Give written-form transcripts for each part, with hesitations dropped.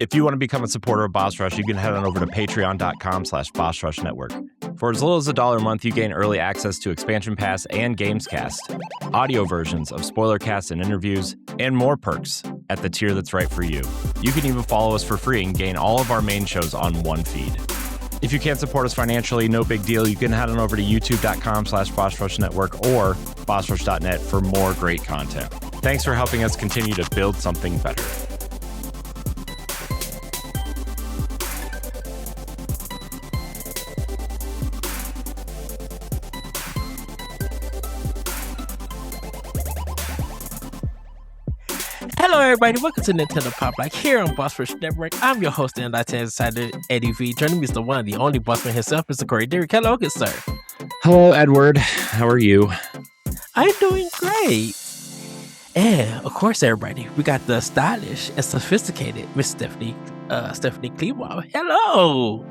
If you want to become a supporter of Boss Rush, you can head on over to patreon.com/Boss Rush Network. For as little as $1 a month, you gain early access to Expansion Pass and Gamescast, audio versions of spoiler casts and interviews, and more perks at the tier that's right for you. You can even follow us for free and gain all of our main shows on one feed. If you can't support us financially, no big deal. You can head on over to youtube.com/Boss Rush Network or bossrush.net for more great content. Thanks for helping us continue to build something better. Hello, everybody. Welcome to Nintendo Pow Block here on Boss Rush Network. I'm your host and Lieutenant Insider, Eddie V. Joining me is the one, the only bossman himself, Mr. Corey Dirrig. Hello, good sir. Hello, Edward. How are you? I'm doing great. And, of course, everybody, we got the stylish and sophisticated Miss Stephanie Klimov. Hello.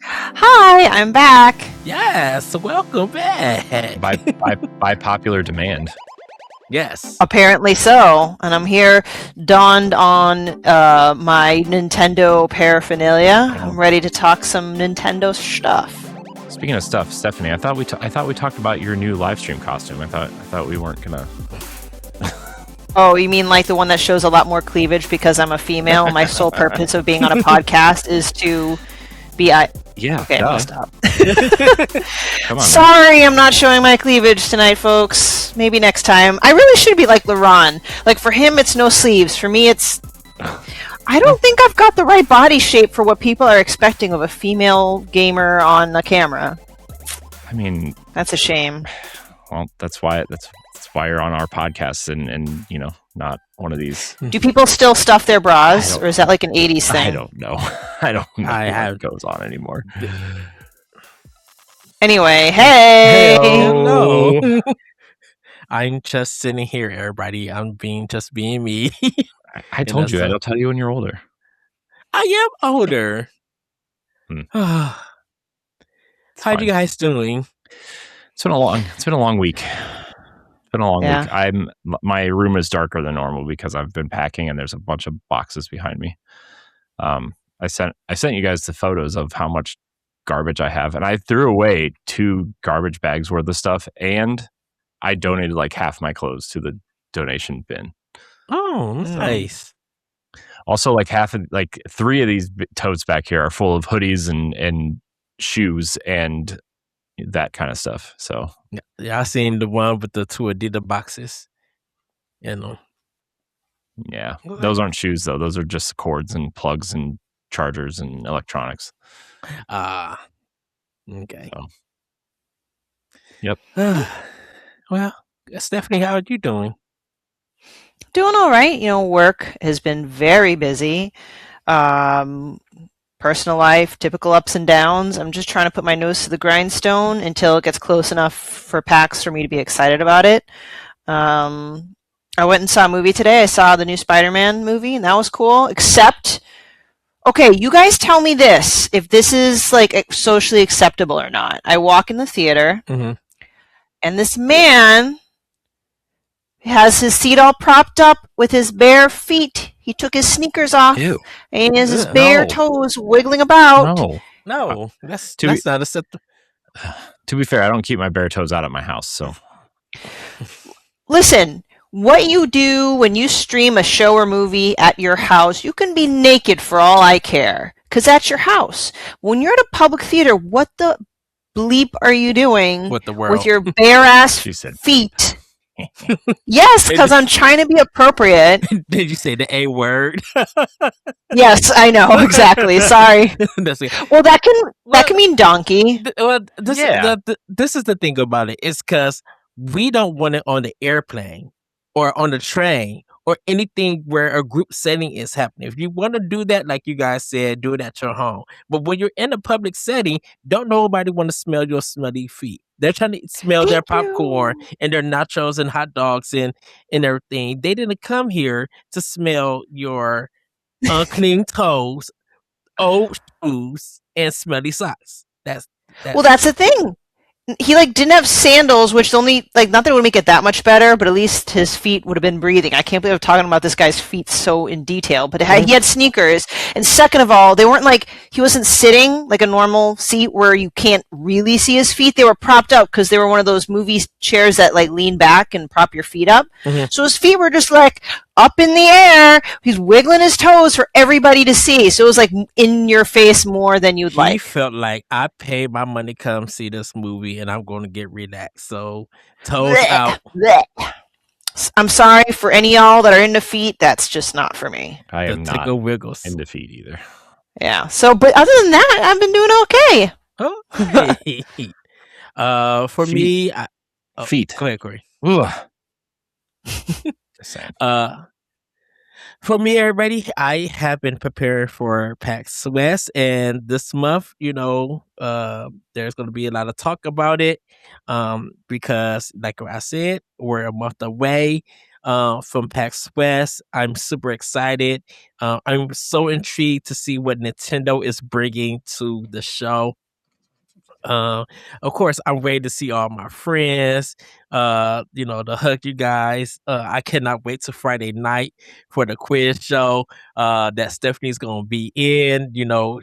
Hi, I'm back. Yes, welcome back. By popular demand. Yes. Apparently so. And I'm here donned on my Nintendo paraphernalia. I'm ready to talk some Nintendo stuff. Speaking of stuff, Stephanie, I thought we talked about your new live stream costume. I thought we weren't gonna. Oh, you mean like the one that shows a lot more cleavage because I'm a female? My sole purpose of being on a podcast is to be Yeah. Okay, I'm gonna stop. Come on. Sorry, I'm not showing my cleavage tonight, folks. Maybe next time. I really should be like LeRon. Like for him, it's no sleeves. For me, it's. I don't think I've got the right body shape for what people are expecting of a female gamer on a camera. I mean, that's a shame. Well, that's why you're on our podcast and you know, not one of these. Do people still stuff their bras, or is that like an 80s thing? I don't know. I don't know what goes on anymore. Anyway, hey! Hello. I'm just sitting here, everybody. I'm being me. I told you. I'll tell you when you're older. I am older. How you guys doing? It's been a long week. It's been a long week. My room is darker than normal because I've been packing and there's a bunch of boxes behind me. I sent you guys the photos of how much garbage I have, and I threw away 2 garbage bags worth of stuff, and I donated like half my clothes to the donation bin. Oh, that's nice. Also, like 3 of these totes back here are full of hoodies and shoes and that kind of stuff. So yeah, I seen the one with the 2 Adidas boxes. You know. Yeah, those aren't shoes though. Those are just cords and plugs and chargers and electronics. Okay. So. Yep. Well, Stephanie, how are you doing? Doing all right. You know, work has been very busy. Personal life, typical ups and downs. I'm just trying to put my nose to the grindstone until it gets close enough for PAX for me to be excited about it. I went and saw a movie today. I saw the new Spider-Man movie, and that was cool. Except, okay, you guys tell me this, if this is like socially acceptable or not. I walk in the theater, and this man has his seat all propped up with his bare feet. He took his sneakers off. Ew. And he has his bare toes wiggling about. No, that's not acceptable. To be fair, I don't keep my bare toes out at my house, so. Listen, what you do when you stream a show or movie at your house, you can be naked for all I care, because that's your house. When you're at a public theater, what the bleep are you doing with your bare ass feet? Yes, because I'm trying to be appropriate. Did you say the A word? Yes, I know exactly. Sorry. Well, that can mean donkey. This is the thing about it. It's because we don't want it on the airplane or on the train or anything where a group setting is happening. If you want to do that, like you guys said, do it at your home. But when you're in a public setting, don't nobody want to smell your smelly feet. They're trying to smell their popcorn and their nachos and hot dogs and everything. They didn't come here to smell your unclean toes, old shoes, and smelly socks. That's the thing. he like didn't have sandals, which only like not that it would make it that much better, but at least his feet would have been breathing. I can't believe I'm talking about this guy's feet so in detail. But he had sneakers, and second of all, they weren't like he wasn't sitting like a normal seat where you can't really see his feet. They were propped up because they were one of those movie chairs that like lean back and prop your feet up. So his feet were just like up in the air. He's wiggling his toes for everybody to see. So it was like in your face more than you'd like. He felt like I paid my money to come see this movie and I'm going to get relaxed. So toes Blech, out. blech. I'm sorry for any of y'all that are into feet. That's just not for me. I am The not tickle wiggles. into feet either. Yeah. So, but other than that, I've been doing okay. Okay. For Feet. me, Feet. Go ahead, Corey. Ugh. Same. For me, everybody, I have been prepared for PAX West, and this month, there's going to be a lot of talk about it, because, like I said, we're a month away from PAX West. I'm super excited. I'm so intrigued to see what Nintendo is bringing to the show. Of course, I'm ready to see all my friends, to hug you guys. I cannot wait till Friday night for the quiz show that Stephanie's going to be in.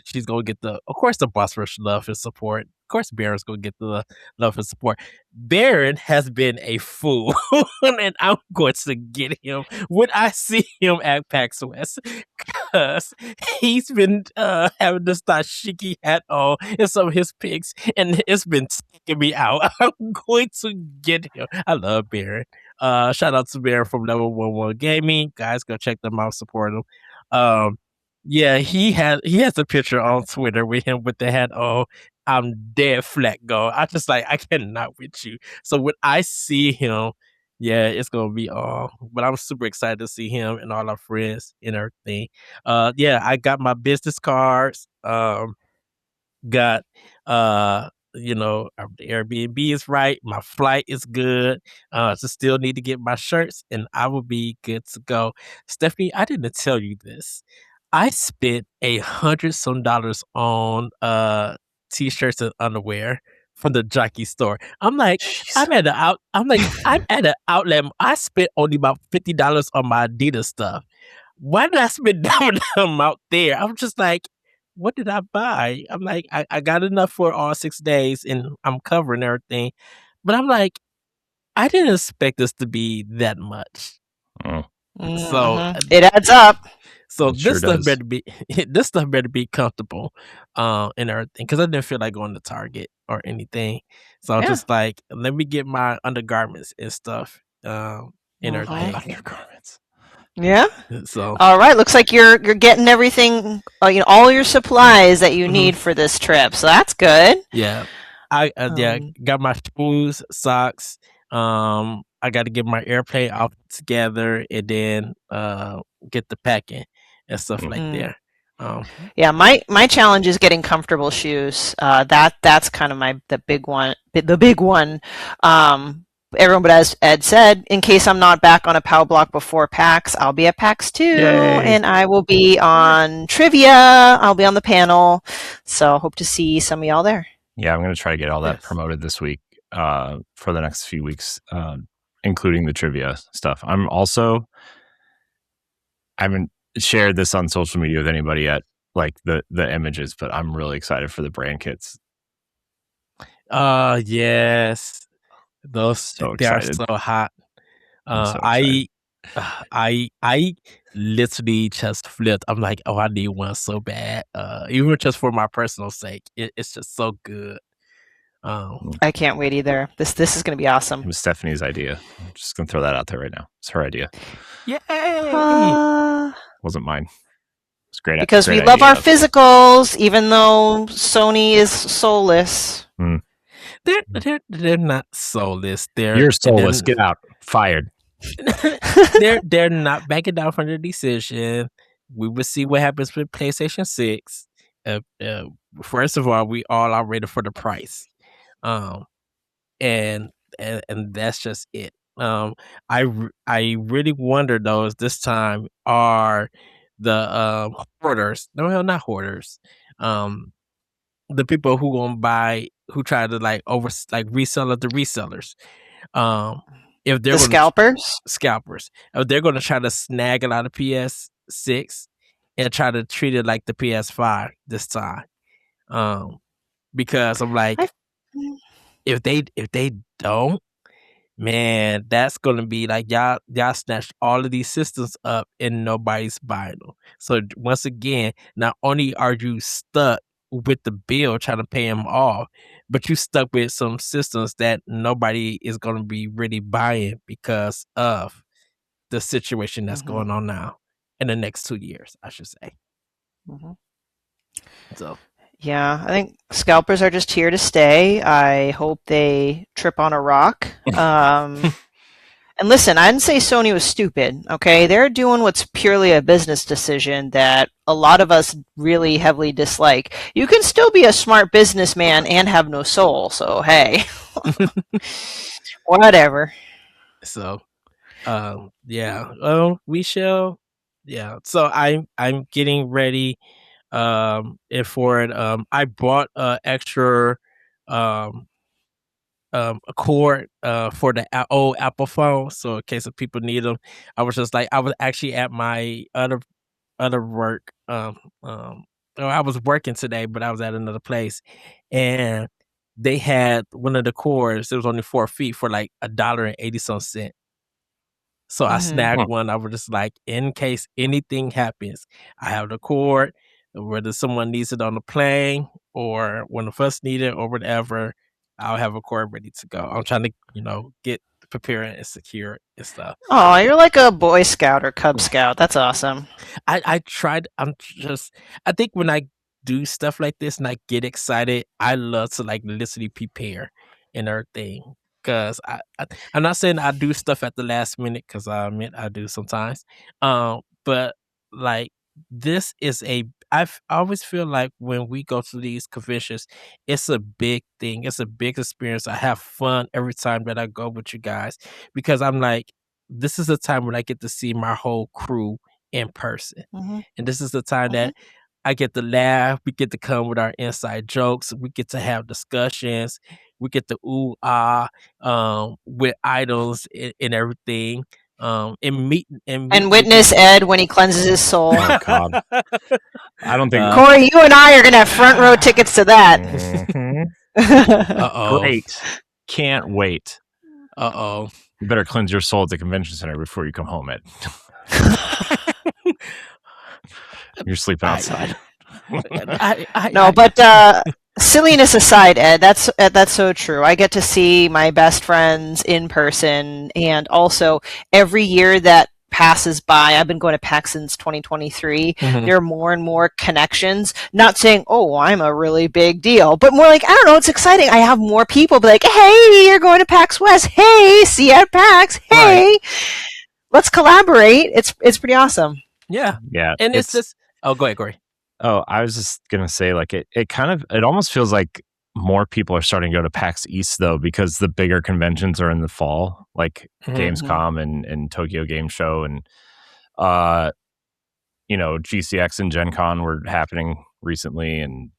She's going to get of course, the Boss Rush love and support. Of course, Baron's going to get the love and support. Baron has been a fool, and I'm going to get him when I see him at PAX West, because he's been having this dashiki hat on in some of his pics, and it's been taking me out. I'm going to get him. I love Baron. Shout out to Baron from Level 11 Gaming. Guys, go check them out, support them. Yeah, he has a picture on Twitter with him with the hat on. I'm dead flat go. I just like, I cannot with you. So when I see him, yeah, it's gonna be but I'm super excited to see him and all our friends and everything. Yeah, I got my business cards. Got the Airbnb is right. My flight is good. Just still need to get my shirts, and I will be good to go. Stephanie, I didn't tell you this. I spent $100 on t-shirts and underwear from the jockey store. I'm like, I'm at an outlet. I spent only about $50 on my Adidas stuff. Why did I spend that amount there? I'm just like, what did I buy? I'm like, I got enough for all 6 days and I'm covering everything. But I'm like, I didn't expect this to be that much. Oh. So it adds up. So It sure this stuff does. better be comfortable and everything, because I didn't feel like going to Target or anything. So I'm just like, let me get my undergarments and stuff and everything. Undergarments. Yeah. So all right, looks like you're getting everything, all your supplies that you need for this trip. So that's good. Yeah, I got my shoes, socks. I got to get my airplane outfit together and then get the packing and stuff like that. Yeah, my challenge is getting comfortable shoes. That's kind of the big one. The big one. Everyone, but as Ed said, in case I'm not back on a Pow Block before PAX, I'll be at PAX 2, and I will be on trivia. I'll be on the panel, so hope to see some of y'all there. Yeah, I'm going to try to get all that promoted this week for the next few weeks, including the trivia stuff. I haven't shared this on social media with anybody yet, like the images, but I'm really excited for the brand kits. Yes. Those they are so hot. I literally just flipped. I'm like, oh, I need one so bad. Even just for my personal sake, it's just so good. I can't wait either. This is going to be awesome. It was Stephanie's idea. I'm just going to throw that out there right now. It's her idea. Yay! Wasn't mine. It's great. Because we love our physicals, even though Sony is soulless. They're not soulless. You're soulless. Get out. Fired. They're not backing down from their decision. We will see what happens with PlayStation 6. First of all, we all are ready for the price. And that's just it. I really wonder though, this time are the hoarders. No, not hoarders. The people who who try to like reseller the resellers. If they're The scalpers? scalpers, if they're going to try to snag a lot of PS6 and try to treat it like the PS5 this time. Because I'm like, if they don't, man, that's gonna be like y'all snatched all of these systems up and nobody's buying them. So once again, not only are you stuck with the bill trying to pay them off, but you stuck with some systems that nobody is gonna be really buying because of the situation that's going on now in the next 2 years, I should say. So. Yeah, I think scalpers are just here to stay. I hope they trip on a rock. And listen, I didn't say Sony was stupid, okay? They're doing what's purely a business decision that a lot of us really heavily dislike. You can still be a smart businessman and have no soul, so hey. Whatever. So, yeah. Well, we shall. Yeah. So I'm getting ready. For it, I bought extra a cord for the old Apple phone, so in case if people need them. I was actually at my other work. I was working today, but I was at another place, and they had one of the cords. It was only 4 feet for like $1.80. So I snagged one. I was just like, in case anything happens, I have the cord. Whether someone needs it on the plane or one of us need it or whatever, I'll have a cord ready to go. I'm trying to, get prepared and secure and stuff. Oh, you're like a Boy Scout or Cub Scout. That's awesome. I tried. I think when I do stuff like this and I get excited, I love to like literally prepare and everything. Because I'm not saying I do stuff at the last minute, because I admit I do sometimes. But like this is I always feel like when we go to these conventions, it's a big thing. It's a big experience. I have fun every time that I go with you guys, because I'm like, this is the time when I get to see my whole crew in person. And this is the time that I get to laugh. We get to come with our inside jokes. We get to have discussions. We get to with idols and everything. And witness Ed when he cleanses his soul. Oh God. I don't think Corey, you and I are gonna have front row tickets to that. Great. Can't wait. You better cleanse your soul at the convention center before you come home, Ed. You're sleeping outside. Silliness aside, Ed, that's so true. I get to see my best friends in person, and also every year that passes by, I've been going to PAX since 2023. There are more and more connections. Not saying, oh, I'm a really big deal, but more like, I don't know, it's exciting. I have more people be like, hey, you're going to PAX West. Hey, see you at PAX. Hey, let's collaborate. It's pretty awesome. Yeah. And it's just, oh, go ahead, Corey. Oh, I was just gonna say, like, it almost feels like more people are starting to go to PAX East though, because the bigger conventions are in the fall, like Gamescom and Tokyo Game Show, and GCX and Gen Con were happening recently, and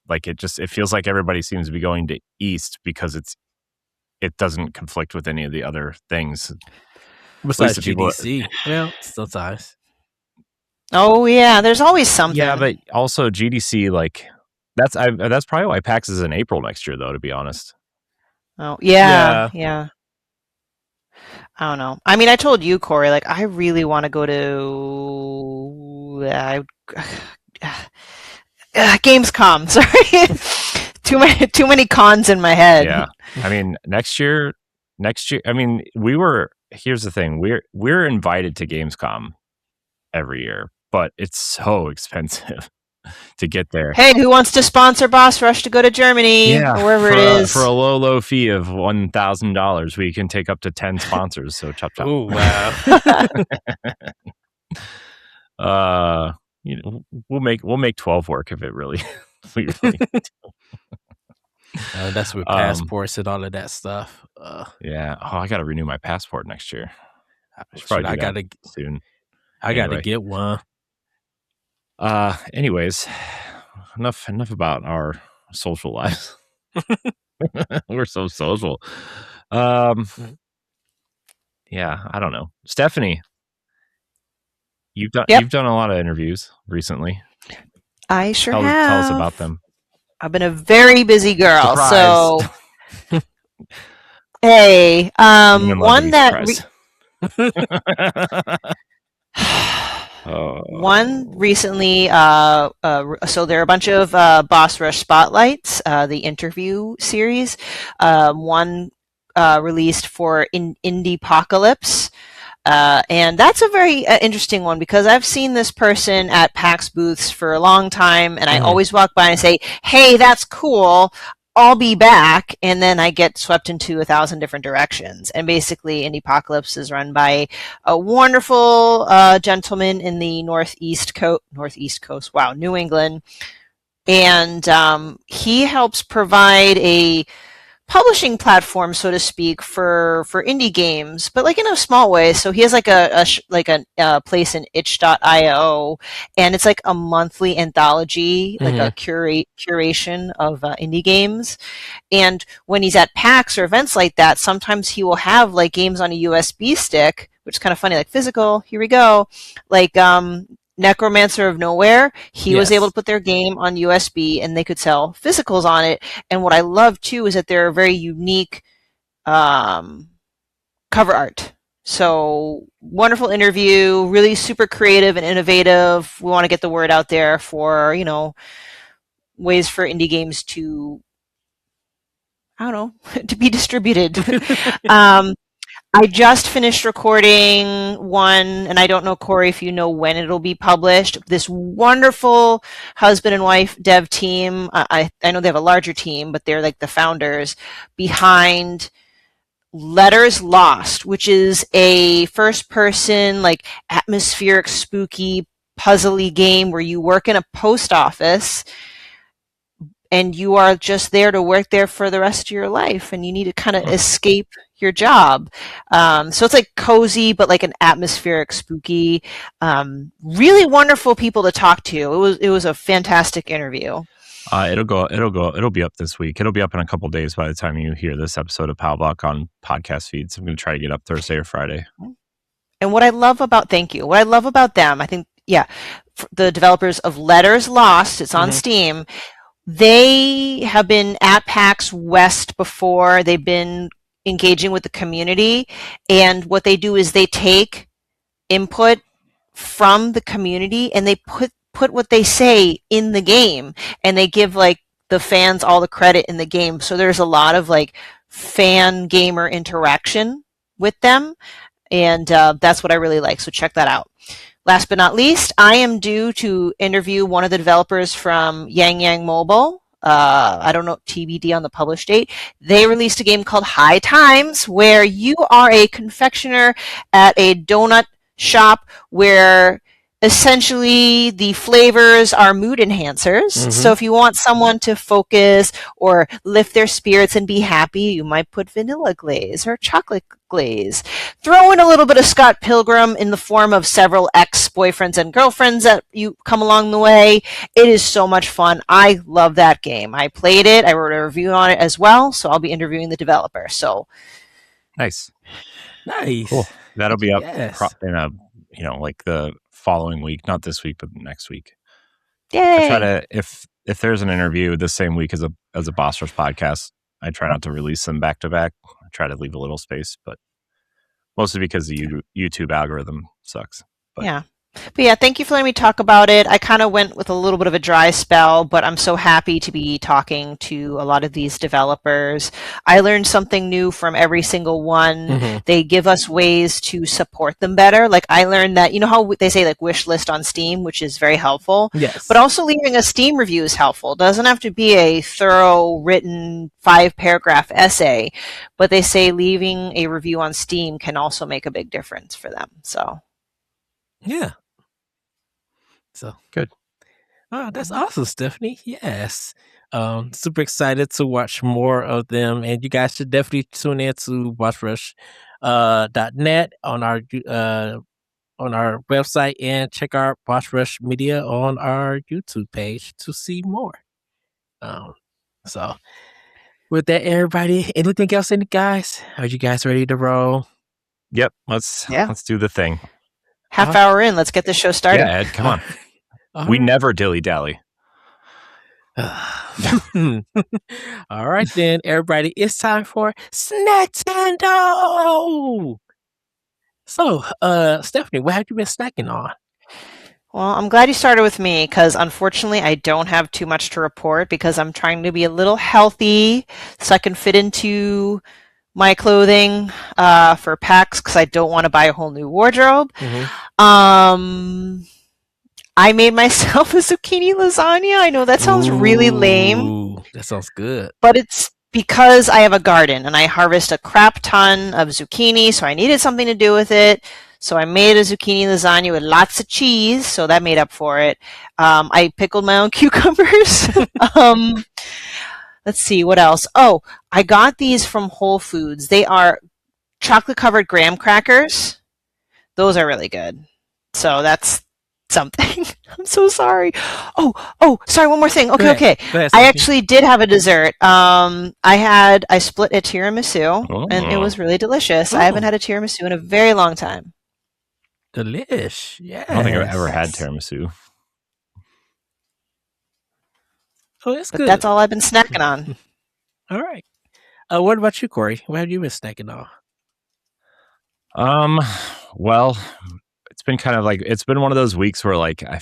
like it feels like everybody seems to be going to East because it doesn't conflict with any of the other things. Besides GDC, sometimes. Oh yeah, there's always something. Yeah, but also GDC, like that's probably why PAX is in April next year, though. To be honest. Oh yeah. I don't know. I mean, I told you, Corey, like I really want to go to Gamescom. Sorry, too many cons in my head. Yeah, I mean next year. I mean, here's the thing: we're invited to Gamescom every year, but it's so expensive to get there. Hey, who wants to sponsor Boss Rush to go to Germany or wherever it is? For a low fee of $1,000, we can take up to 10 sponsors. So chop chop. Oh wow. We'll make 12 work if it really. We really that's with passports and all of that stuff. Yeah. Oh, I got to renew my passport next year. I gotta soon. I gotta get one. Anyways, enough about our social lives. We're so social. Yeah, I don't know. Stephanie, you've done a lot of interviews recently. I sure tell have. us about them. I've been a very busy girl. Surprise. So, hey, one that one recently. So there are a bunch of Boss Rush spotlights, the interview series. One released for Indiepocalypse. And that's a very interesting one because I've seen this person at PAX booths for a long time, and I always walk by and say, "Hey, that's cool. I'll be back," and then I get swept into 1,000 different directions. And basically, Indiepocalypse is run by a wonderful gentleman in the Northeast Coast. Wow, New England, and he helps provide a publishing platform, so to speak, for indie games, but like in a small way. So he has like a place in itch.io, and it's like a monthly anthology, like a curation of indie games. And when he's at PAX or events like that, sometimes he will have like games on a USB stick, which is kind of funny, like physical. Here we go, like Necromancer of Nowhere, he was able to put their game on USB and they could sell physicals on it. And what I love too is that they're very unique cover art. So wonderful interview, really super creative and innovative. We want to get the word out there for, ways for indie games to, to be distributed. I just finished recording one, and I don't know, Corey, if you know when it'll be published. This wonderful husband and wife dev team. I know they have a larger team, but they're like the founders behind Letters Lost, which is a first-person, like atmospheric, spooky, puzzly game where you work in a post office and you are just there to work there for the rest of your life, and you need to kind of escape your job. So it's like cozy, but like an atmospheric, spooky, really wonderful people to talk to. It was a fantastic interview. It'll be up this week. It'll be up in a couple days by the time you hear this episode of Pow Block on podcast feeds. I'm going to try to get up Thursday or Friday. And what I love about them, I think, the developers of Letters Lost, it's on Steam. They have been at PAX West before. They've been engaging with the community, and what they do is they take input from the community and they put what they say in the game, and they give like the fans all the credit in the game. So there's a lot of like fan gamer interaction with them, and that's what I really like. So check that out. Last but not least, I am due to interview one of the developers from Yang Yang Mobile. I don't know, TBD on the publish date. They released a game called High Times, where you are a confectioner at a donut shop where essentially the flavors are mood enhancers. So if you want someone to focus or lift their spirits and be happy, you might put vanilla glaze or chocolate glaze. Throw in a little bit of Scott Pilgrim in the form of several ex-boyfriends and girlfriends that you come along the way. It is so much fun. I love that game. I played it. I wrote a review on it as well, so I'll be interviewing the developer. So nice. Cool. That'll be up in like the following week, not this week, but next week. Yay. I try to, if there's an interview the same week as a Boss Rush podcast, I try not to release them back to back. I try to leave a little space, but mostly because the YouTube algorithm sucks. But thank you for letting me talk about it. I kind of went with a little bit of a dry spell, but I'm so happy to be talking to a lot of these developers. I learned something new from every single one. They give us ways to support them better. Like I learned that, you know how they say like wish list on Steam, which is very helpful. Yes. But also leaving a Steam review is helpful. It doesn't have to be a thorough written 5-paragraph essay, but they say leaving a review on Steam can also make a big difference for them. So. Yeah. So good. Oh, that's awesome, Stephanie. Yes. Super excited to watch more of them, and you guys should definitely tune in to BossRush.net on our website, and check out Boss Rush Media on our YouTube page to see more. So With that, everybody, anything else in it, guys? Are you guys ready to roll? Yep, let's do the thing. Half hour in, let's get this show started. Yeah, Ed, come on. We never dilly-dally. All right, then, everybody, it's time for Snackendo! So, Stephanie, what have you been snacking on? Well, I'm glad you started with me because unfortunately I don't have too much to report because I'm trying to be a little healthy so I can fit into my clothing for PAX because I don't want to buy a whole new wardrobe. Mm-hmm. I made myself a zucchini lasagna. I know that sounds really lame. That sounds good. But it's because I have a garden and I harvest a crap ton of zucchini, so I needed something to do with it. So I made a zucchini lasagna with lots of cheese, so that made up for it. I pickled my own cucumbers. Let's see, what else? Oh, I got these from Whole Foods. They are chocolate-covered graham crackers. Those are really good. So that's something. I'm so sorry. Oh, sorry, one more thing. Okay. Go ahead, I actually did have a dessert. I split a tiramisu, and it was really delicious. I haven't had a tiramisu in a very long time. Delish. Yeah. I don't think I've ever had tiramisu. Oh, that's But good. that's all I've been snacking on. All right. What about you, Corey? What have you been snacking on? Well, it's been kind of like, it's been one of those weeks where like I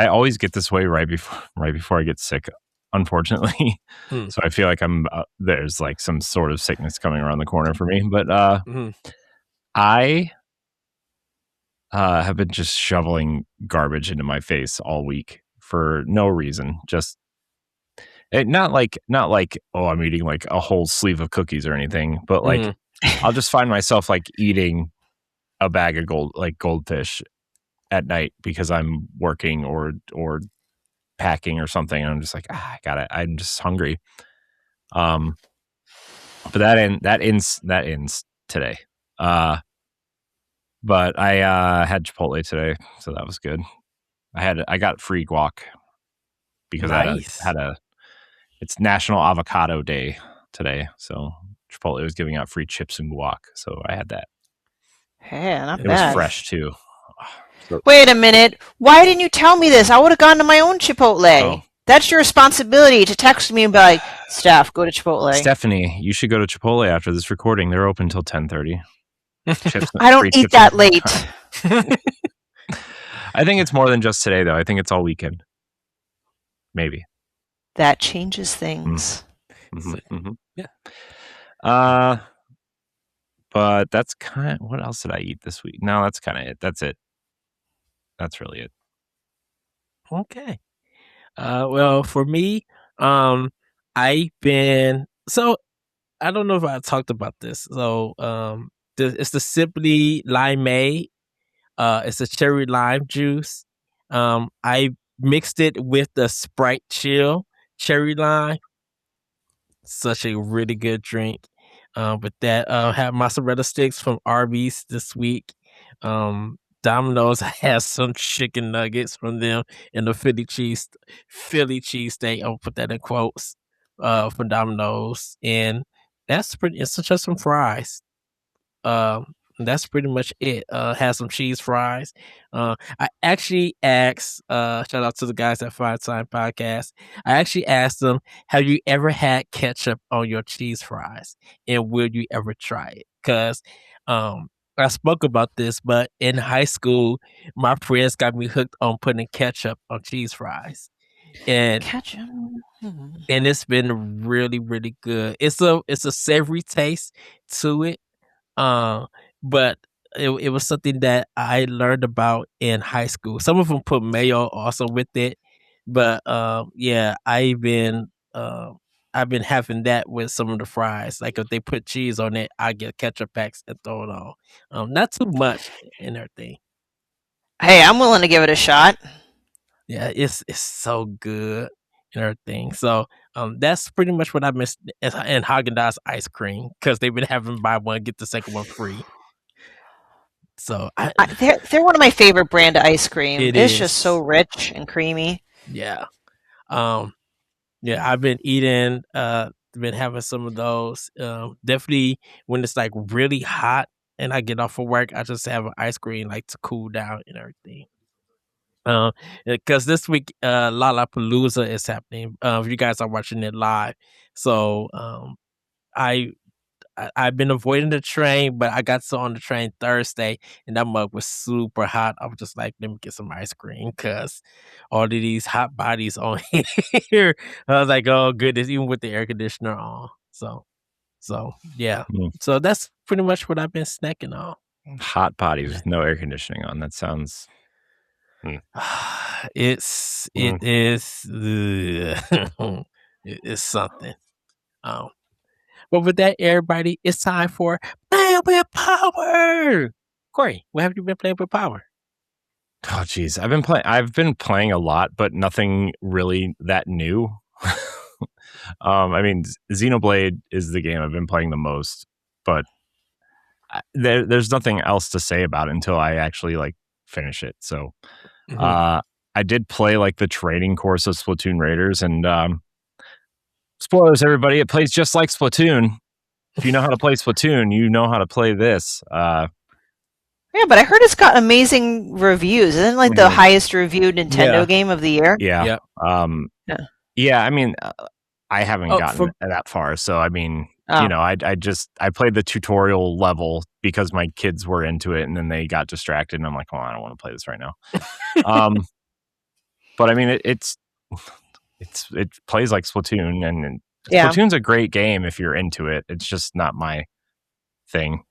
always get this way right before I get sick, unfortunately. So I feel like there's like some sort of sickness coming around the corner for me. But I have been just shoveling garbage into my face all week for no reason. Just not like I'm eating like a whole sleeve of cookies or anything, but like I'll just find myself like eating a bag of goldfish at night because I'm working or packing or something, and I'm just like, I'm just hungry. But that ends today. But I had Chipotle today, so that was good. I got free guac because nice. it's National Avocado Day today, so Chipotle was giving out free chips and guac, so I had that. Hey, not bad. It was fresh too. Wait a minute. Why didn't you tell me this? I would have gone to my own Chipotle. Oh. That's your responsibility to text me and be like, Steph, go to Chipotle. Stephanie, you should go to Chipotle after this recording. They're open till 10:30. I don't eat that late. I think it's more than just today, though. I think it's all weekend. Maybe. That changes things. Yeah. But that's kind of, what else did I eat this week? No, that's kind of it. That's it. That's really it. Okay. Well, for me, I've been, so I don't know if I talked about this. So, it's the Simply Limeade. It's a cherry lime juice. I mixed it with the Sprite Chill cherry lime. Such a really good drink. With that, have mozzarella sticks from Arby's this week. Domino's has some chicken nuggets from them, and the Philly cheesesteak. I'll put that in quotes. For Domino's, and that's pretty. It's just some fries. That's pretty much it. Has some cheese fries. I actually asked, shout out to the guys at Five Time Podcast. I actually asked them, have you ever had ketchup on your cheese fries? And will you ever try it? Because I spoke about this, but in high school, my friends got me hooked on putting ketchup on cheese fries. And ketchup. And it's been really, really good. It's a savory taste to it. But it was something that I learned about in high school. Some of them put mayo also with it, but yeah, I've been having that with some of the fries. Like if they put cheese on it, I get ketchup packs and throw it on. Not too much and everything. Hey, I'm willing to give it a shot. Yeah, it's so good and everything. So that's pretty much what I missed. And Haagen-Dazs ice cream, because they've been having buy one get the second one free. So they're one of my favorite brand of ice cream. It's just so rich and creamy. Yeah. Yeah, I've been eating. Been having some of those. Definitely when it's like really hot and I get off of work, I just have an ice cream like to cool down and everything. Because this week, Lollapalooza is happening. If you guys are watching it live, so I I've been avoiding the train, but I got on the train Thursday, and that mug was super hot. I was just like, let me get some ice cream because all of these hot bodies on here. I was like, oh goodness, even with the air conditioner on. So yeah. So that's pretty much what I've been snacking on. Hot bodies with no air conditioning on. That sounds. It is it's something. But with that, everybody, it's time for Playing with Power. Corey, what have you been playing with Power? Oh, geez. I've been playing a lot, but nothing really that new. I mean, Xenoblade is the game I've been playing the most, but there's nothing else to say about it until I actually like finish it. So, I did play like the training course of Splatoon Raiders, and spoilers, everybody, it plays just like Splatoon. If you know how to play Splatoon, you know how to play this. Yeah, but I heard it's got amazing reviews. Isn't it like the highest reviewed Nintendo game of the year? Yeah. Yeah. I mean, I haven't gotten that far, so I mean, you know, I played the tutorial level because my kids were into it, and then they got distracted, and I'm like, well, I don't want to play this right now. But I mean, it plays like Splatoon, and Splatoon's a great game if you're into it. It's just not my thing.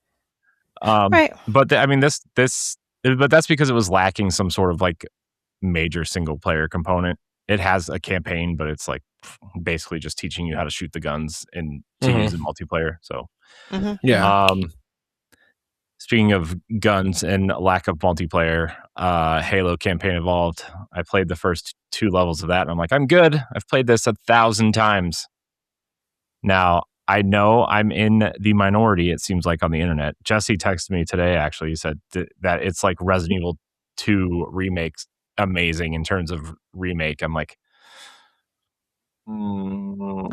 Right. But I mean, but that's because it was lacking some sort of like major single player component. It has a campaign, but it's like basically just teaching you how to shoot the guns and to use in multiplayer. So, yeah. Speaking of guns and lack of multiplayer, Halo Campaign Evolved. I played the first 2 levels of that, and I'm like, I'm good. I've played this 1,000 times. Now, I know I'm in the minority, it seems like, on the internet. Jesse texted me today, actually. He said that it's like Resident Evil 2 remakes amazing in terms of remake. I'm like, wow,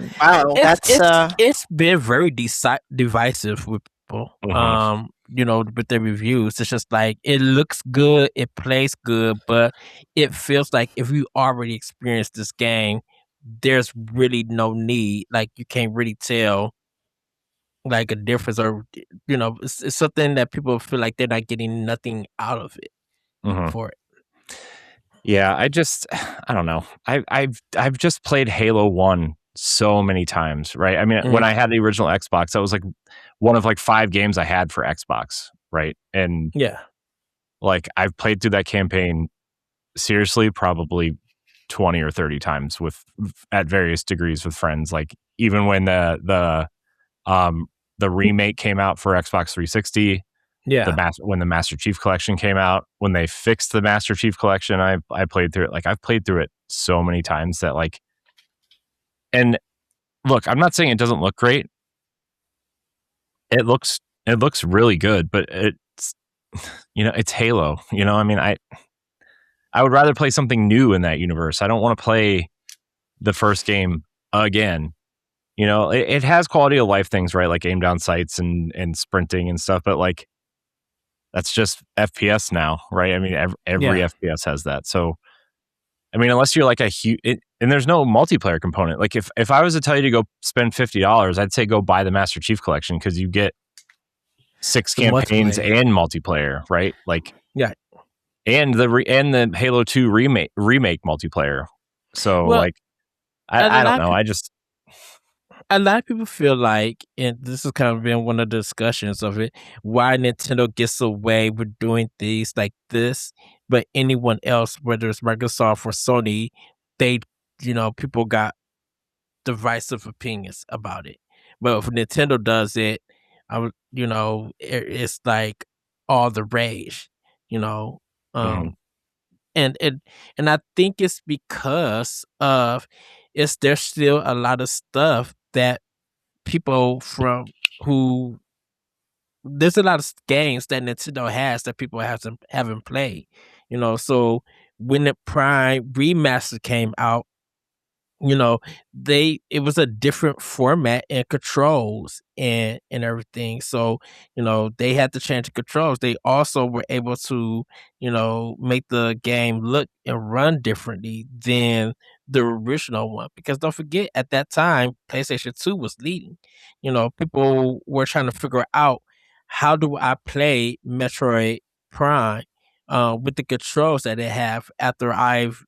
it's been very divisive with people. You know, with their reviews. It's just like it looks good, it plays good, but it feels like if you already experienced this game, there's really no need. Like you can't really tell like a difference, or you know, it's something that people feel like they're not getting nothing out of it for it. Yeah, I don't know. I've just played Halo 1 so many times, right? I mean, when I had the original Xbox, that was like one of like 5 games I had for Xbox, right? And like I've played through that campaign seriously probably 20 or 30 times at various degrees with friends. Like even when the remake came out for Xbox 360, when the Master Chief Collection came out, when they fixed the Master Chief Collection, I played through it. Like I've played through it so many times that like, and look, I'm not saying it doesn't look great. It looks really good, but it's, you know, it's Halo. You know, I mean, I would rather play something new in that universe. I don't want to play the first game again. You know, it has quality of life things, right? Like aim down sights and sprinting and stuff, but like that's just FPS now, right? I mean, every FPS has that. So, I mean, unless you're like a huge, and there's no multiplayer component. Like if I was to tell you to go spend $50, I'd say go buy the Master Chief Collection because you get 6 campaigns and multiplayer, right? Like and the Halo 2 remake multiplayer. So like I don't know. A lot of people feel like, and this has kind of been one of the discussions of it, why Nintendo gets away with doing things like this, but anyone else, whether it's Microsoft or Sony, they, you know, people got divisive opinions about it. But if Nintendo does it, you know, it's like all the rage, you know. And I think it's because of there's still a lot of stuff that people there's a lot of games that Nintendo has that people haven't played, you know. So when the Prime Remaster came out, it was a different format and controls and everything. So, they had to change the controls. They also were able to, make the game look and run differently than the original one. Because don't forget, at that time, PlayStation 2 was leading. People were trying to figure out, how do I play Metroid Prime with the controls that they have after I've,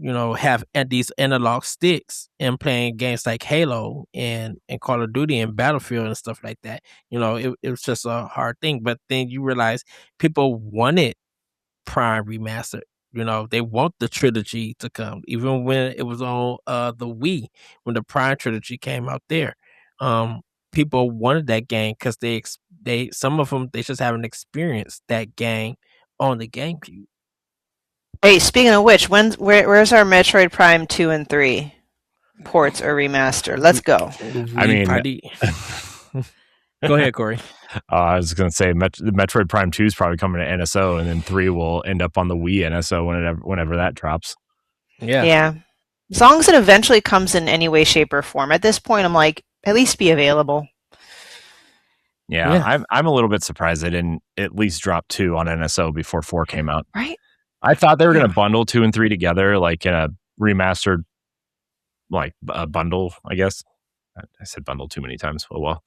have these analog sticks and playing games like Halo and Call of Duty and Battlefield and stuff like that. It was just a hard thing. But then you realize people wanted Prime Remastered. They want the trilogy to come, even when it was on the Wii, when the Prime trilogy came out there. People wanted that game because some of them, they just haven't experienced that game on the GameCube. Hey, speaking of which, where's our Metroid Prime 2 and 3 ports or remaster? Let's go. I mean, go ahead, Corey. I was going to say the Metroid Prime 2 is probably coming to NSO, and then 3 will end up on the Wii NSO whenever that drops. Yeah. As long as it eventually comes in any way, shape, or form. At this point, I'm like, at least be available. Yeah. I'm a little bit surprised they didn't at least drop 2 on NSO before 4 came out. Right. I thought they were going to bundle 2 and 3 together, like in a remastered, like a bundle, I guess. I said bundle too many times. Oh, well.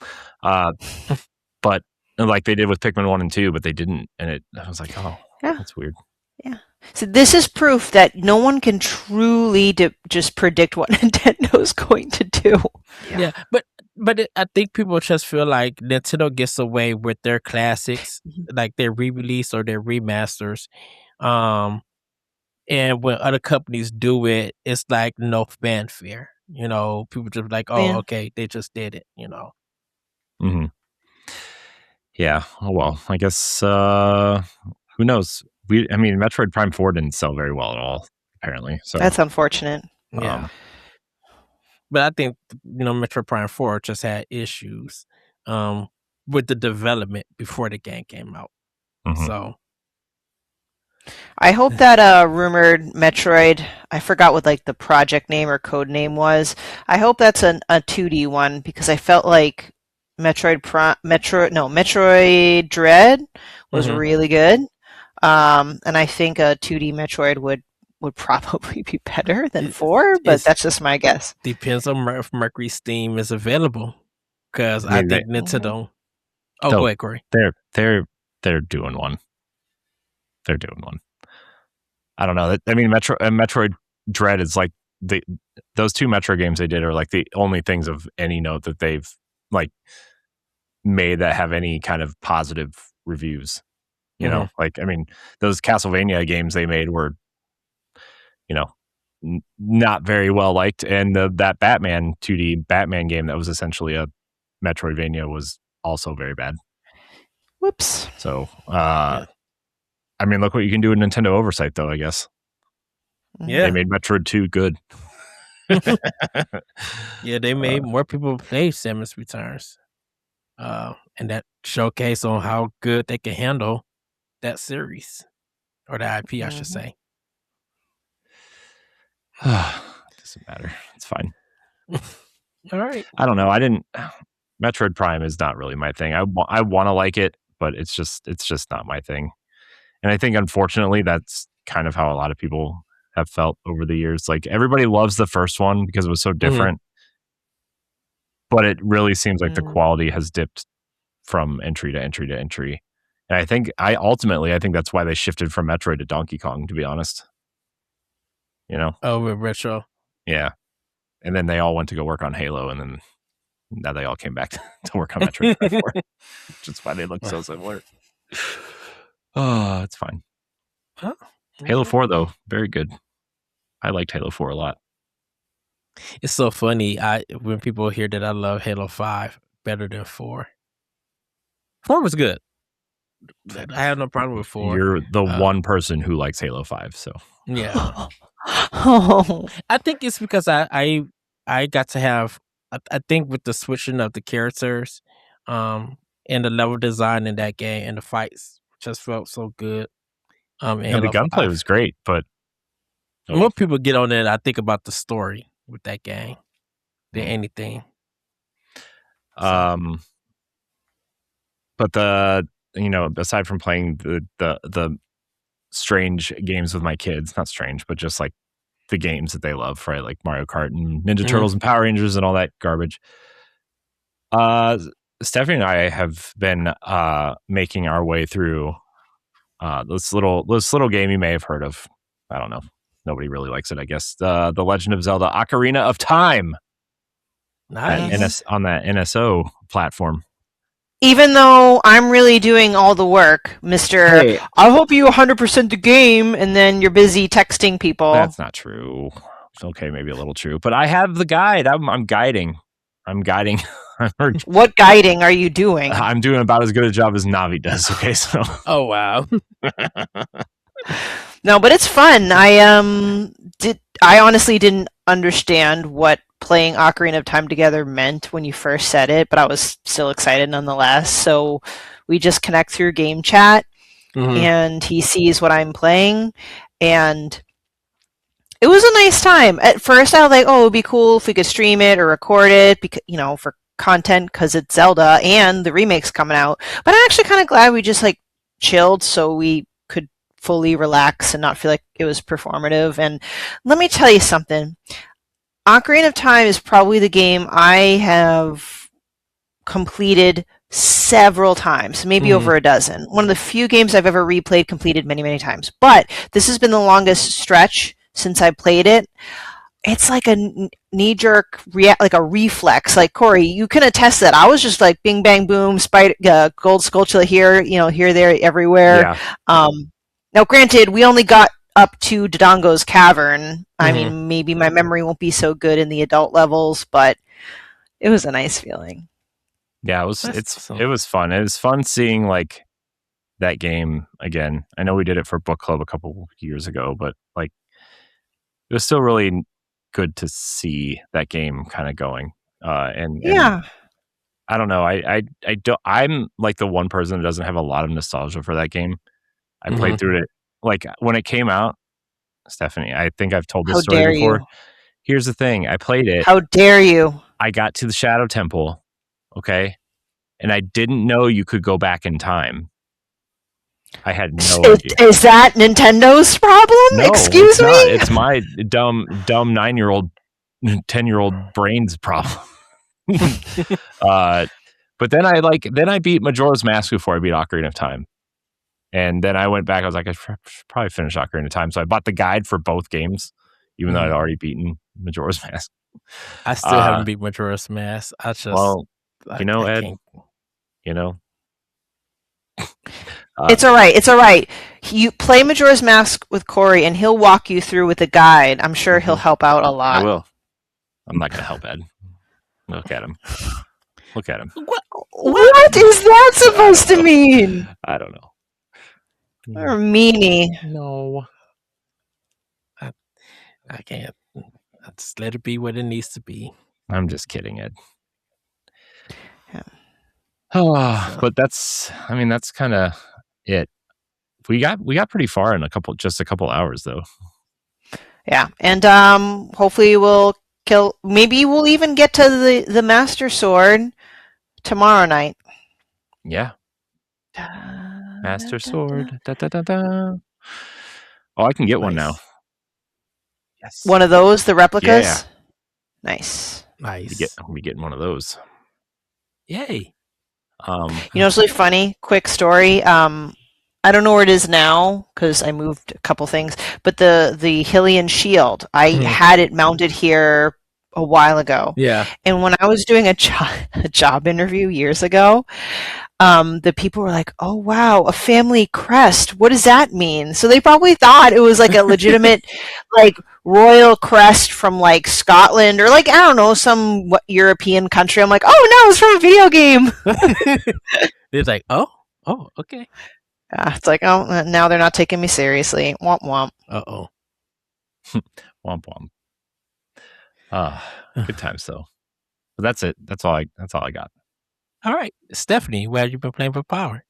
But like they did with Pikmin 1 and 2, but they didn't. And I was like, oh, that's weird. Yeah. So this is proof that no one can truly just predict what Nintendo's going to do. Yeah. But I think people just feel like Nintendo gets away with their classics, like their re-release or their remasters. And when other companies do it, it's like no fanfare. People just like, okay, they just did it. Mm-hmm. Yeah. Oh well, I guess who knows? Metroid Prime 4 didn't sell very well at all, apparently. So that's unfortunate. Yeah. But I think Metroid Prime 4 just had issues with the development before the game came out. Mm-hmm. So I hope that rumored Metroid, I forgot what like the project name or code name was. I hope that's a 2D one, because I felt like Metroid Dread was really good. And I think a 2D Metroid would probably be better than 4, but that's just my guess. Depends on if Mercury Steam is available, because I think Nintendo. Go ahead, Corey. They're doing one. They're doing one. I don't know. Metroid Dread is like those 2 Metro games they did are like the only things of any note that they've like made that have any kind of positive reviews. Those Castlevania games they made were, not very well liked, and that Batman 2D Batman game that was essentially a Metroidvania was also very bad. Whoops. So, look what you can do with Nintendo oversight, though, I guess. Yeah. They made Metroid 2 good. Yeah, they made more people play Samus Returns. And that showcase on how good they can handle that series. Or the IP, I should say. Doesn't matter. It's fine. All right. I don't know. Metroid Prime is not really my thing. I want to like it, but it's just not my thing. And I think, unfortunately, that's kind of how a lot of people have felt over the years. Like, everybody loves the first one because it was so different, but it really seems like the quality has dipped from entry to entry to entry. And I think that's why they shifted from Metroid to Donkey Kong, to be honest. With retro. Yeah. And then they all went to go work on Halo, and then now they all came back to work on Metroid 4, which is why they look so similar. Oh, it's fine. Huh? Halo 4, though, very good. I liked Halo 4 a lot. It's so funny when people hear that I love Halo 5 better than 4. 4 was good. I have no problem with 4. You're the one person who likes Halo 5, so. Yeah. I think it's because I got to have, I think with the switching of the characters and the level design in that game and the fights just felt so good. The gunplay was great, but More people get on it. I think about the story with that game than anything. But aside from playing the strange games with my kids, not strange, but just like the games that they love, right? Like Mario Kart and Ninja Turtles and Power Rangers and all that garbage. Stephanie and I have been making our way through this little game you may have heard of. I don't know. Nobody really likes it, I guess. The Legend of Zelda Ocarina of Time. Nice. On that NSO platform. Even though I'm really doing all the work, Mr. Hey. I hope you 100% the game, and then you're busy texting people. That's not true. Okay, maybe a little true. But I have the guide. I'm guiding. What guiding are you doing? I'm doing about as good a job as Navi does. Okay, so. Oh, wow. No, but it's fun. I honestly didn't understand what playing Ocarina of Time together meant when you first said it, but I was still excited nonetheless. So we just connect through game chat, and he sees what I'm playing, and it was a nice time. At first, I was like, "Oh, it would be cool if we could stream it or record it, because for content, because it's Zelda and the remake's coming out." But I'm actually kind of glad we just like chilled, so we could fully relax and not feel like it was performative. And let me tell you something. Ocarina of Time is probably the game I have completed several times, maybe over a dozen. One of the few games I've ever replayed, completed many, many times. But this has been the longest stretch since I played it. It's like a knee-jerk like a reflex. Like, Corey, you can attest that. I was just like bing, bang, boom, gold Skulltula here, here, there, everywhere. Yeah. Now, granted, we only got up to Dodongo's Cavern. I mean, maybe my memory won't be so good in the adult levels, but it was a nice feeling. Yeah, it was fun. It was fun seeing like that game again. I know we did it for book club a couple years ago, but like it was still really good to see that game kind of going. And I don't know. I'm like the one person that doesn't have a lot of nostalgia for that game. I played through it like when it came out. Stephanie, I think I've told this story before. Here's the thing. I played it. How dare you? I got to the Shadow Temple, okay? And I didn't know you could go back in time. I had no idea. Is that Nintendo's problem? No, Excuse me? It's my dumb 9-year-old, 10-year-old brain's problem. But then I beat Majora's Mask before I beat Ocarina of Time. And then I went back. I was like, I should probably finish Ocarina of Time. So I bought the guide for both games, even though I'd already beaten Majora's Mask. I still haven't beat Majora's Mask. Ed, it's all right. It's all right. You play Majora's Mask with Corey, and he'll walk you through with a guide. I'm sure he'll help out a lot. I will. I'm not going to help Ed. Look at him. What is that supposed to mean? I don't know. Or meanie. No. I can't. I just let it be what it needs to be. I'm just kidding, Ed. Yeah. But that's kind of it. We got pretty far in just a couple hours though. Yeah. And hopefully maybe we'll even get to the Master Sword tomorrow night. Yeah. Master Sword. Da, da, da, da. Oh, I can get one now. Yes. One of those, the replicas? Yeah. Nice. I'll be getting one of those. Yay. It's really funny. Quick story. I don't know where it is now because I moved a couple things, but the Hylian shield, I had it mounted here a while ago. Yeah. And when I was doing a job interview years ago, the people were like, "Oh wow, a family crest. What does that mean?" So they probably thought it was like a legitimate like royal crest from like Scotland or like, I don't know, some European country. I'm like, "Oh no, it's from a video game." It's like, oh, okay. It's like, oh, now they're not taking me seriously. Womp womp. Uh-oh. Womp womp. Good times though. But that's it. That's all I got. All right, Stephanie, what have you been playing for Power?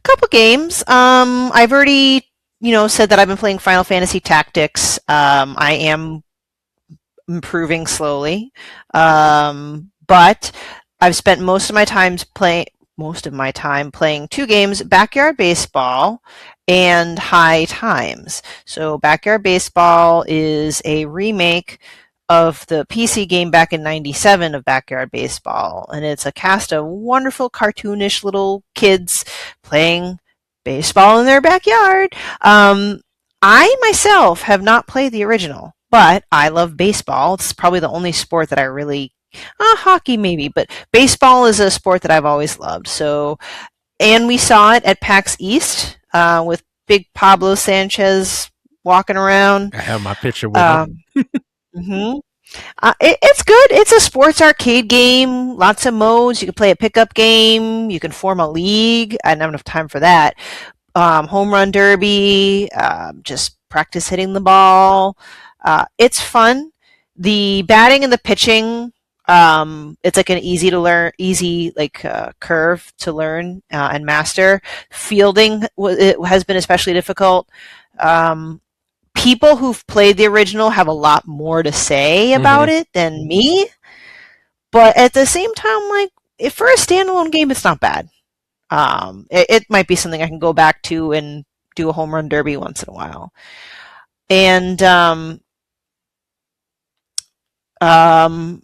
Couple games. I've already, said that I've been playing Final Fantasy Tactics. I am improving slowly, but I've spent most of my time playing two games: Backyard Baseball and High Times. So Backyard Baseball is a remake of the PC game back in '97 of Backyard Baseball, and it's a cast of wonderful cartoonish little kids playing baseball in their backyard. I myself have not played the original, but I love baseball. It's probably the only sport that I really hockey maybe, but baseball is a sport that I've always loved. So, and we saw it at PAX East with big Pablo Sanchez walking around. I have my picture with him. Mm-hmm. It's good. It's a sports arcade game. Lots of modes. You can play a pickup game. You can form a league. I don't have enough time for that. Home run derby. Just practice hitting the ball. It's fun. The batting and the pitching. It's like an easy curve to learn and master. Fielding it has been especially difficult. People who've played the original have a lot more to say about it than me, but at the same time, like for a standalone game, it's not bad. It might be something I can go back to and do a home run derby once in a while. And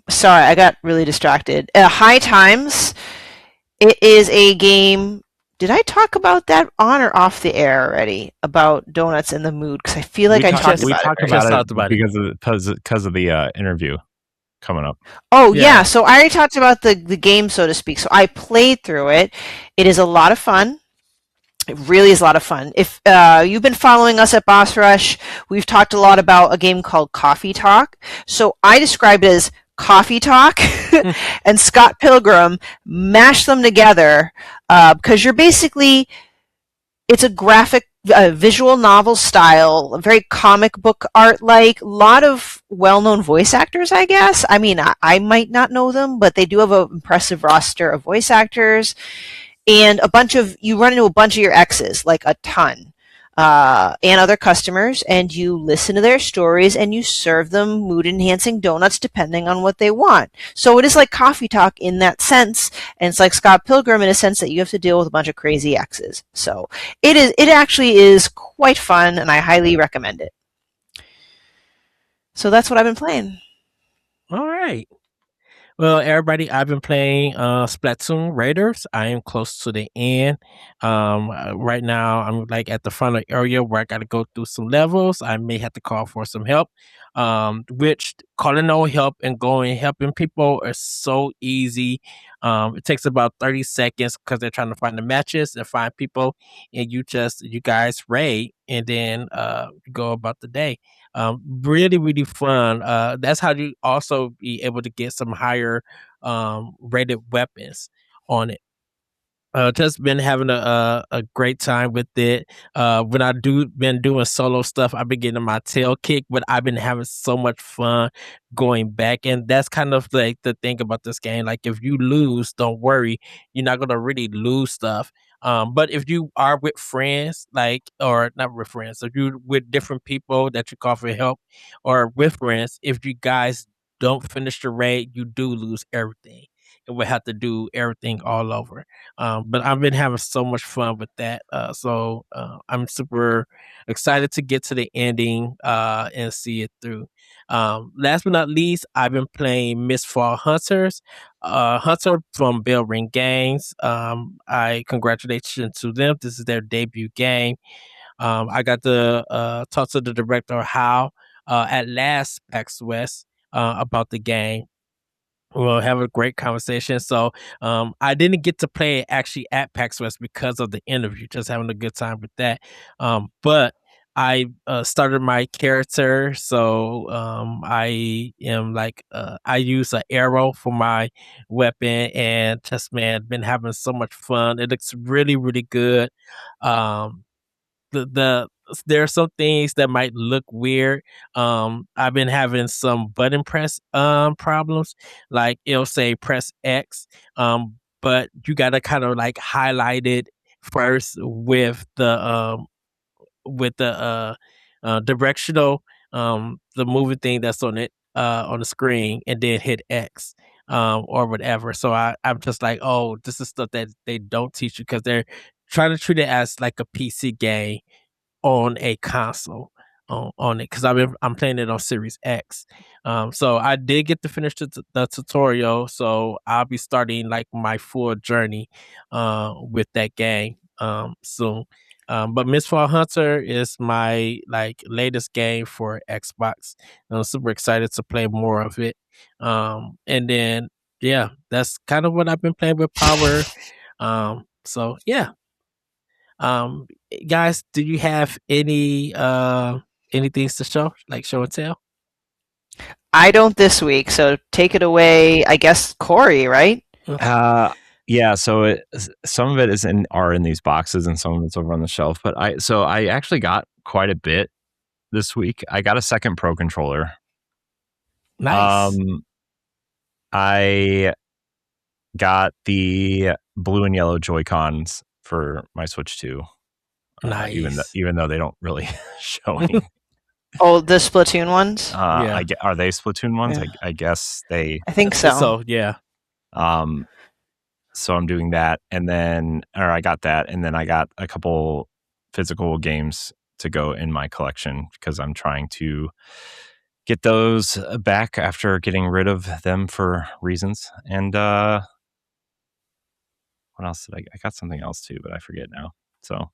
sorry, I got really distracted. High Times. It is a game. Did I talk about that on or off the air already about Donuts in the Mood? Because I feel like I talked about it because of the interview coming up. Oh yeah, so I already talked about the game, so to speak. So I played through it. It is a lot of fun. It really is a lot of fun. If you've been following us at Boss Rush, we've talked a lot about a game called Coffee Talk. So I described it as Coffee Talk and Scott Pilgrim, mash them together because you're basically, it's a graphic visual novel style, very comic book art like, a lot of well-known voice actors, I guess. I mean, I might not know them, but they do have an impressive roster of voice actors, and you run into a bunch of your exes, like a ton. And other customers, and you listen to their stories and you serve them mood-enhancing donuts depending on what they want. So it is like Coffee Talk in that sense, and it's like Scott Pilgrim in a sense that you have to deal with a bunch of crazy exes. So it actually is quite fun, and I highly recommend it. So that's what I've been playing. All right. Well, everybody, I've been playing Splatoon Raiders. I am close to the end. Right now, I'm like at the final area where I got to go through some levels. I may have to call for some help, which calling no help and helping people are so easy. It takes about 30 seconds because they're trying to find the matches and find people, and you guys raid and then go about the day. Really, really fun. That's how you also be able to get some higher rated weapons on it. Just been having a great time with it. When been doing solo stuff, I've been getting my tail kicked, but I've been having so much fun going back. And that's kind of like the thing about this game. Like if you lose, don't worry, you're not gonna really lose stuff. But if you are with friends, or not with friends, if you with different people that you call for help, or with friends, if you guys don't finish the raid, you do lose everything. And we have to do everything all over. But I've been having so much fun with that. So I'm super excited to get to the ending and see it through. Last but not least, I've been playing Mistfall Hunters. Hunter from Bell Ring Games. I congratulations to them. This is their debut game. I got to talk to the director How at last PAX West about the game. We'll have a great conversation. So I didn't get to play it actually at PAX West because of the interview, just having a good time with that. But I started my character, so I am I use an arrow for my weapon, and just been having so much fun. It looks really, really good. There are some things that might look weird. I've been having some button press problems. Like it'll say press X, but you gotta kind of like highlight it first with the with the directional the movie thing that's on it on the screen, and then hit X or whatever. So I'm just like, oh, this is stuff that they don't teach you because they're trying to treat it as like a PC game on a console on it, because I'm playing it on Series X. So I did get to finish the tutorial, so I'll be starting like my full journey with that game soon. But Mistfall Hunter is my like latest game for Xbox. I'm super excited to play more of it. And then yeah, that's kind of what I've been playing with Power. So yeah. Guys, do you have any things to show, like show and tell? I don't this week, so take it away. I guess Corey, right? Yeah. So some of it are in these boxes, and some of it's over on the shelf. But I actually got quite a bit this week. I got a second Pro controller. Nice. I got the blue and yellow Joy-Cons for my Switch 2. Nice. Even though they don't really show any. Oh, the Splatoon ones? Yeah. Are they Splatoon ones? Yeah. I guess they. I think so. So yeah. So I'm doing that, I got that, and then I got a couple physical games to go in my collection because I'm trying to get those back after getting rid of them for reasons. And what else did I got something else too, but I forget now. So,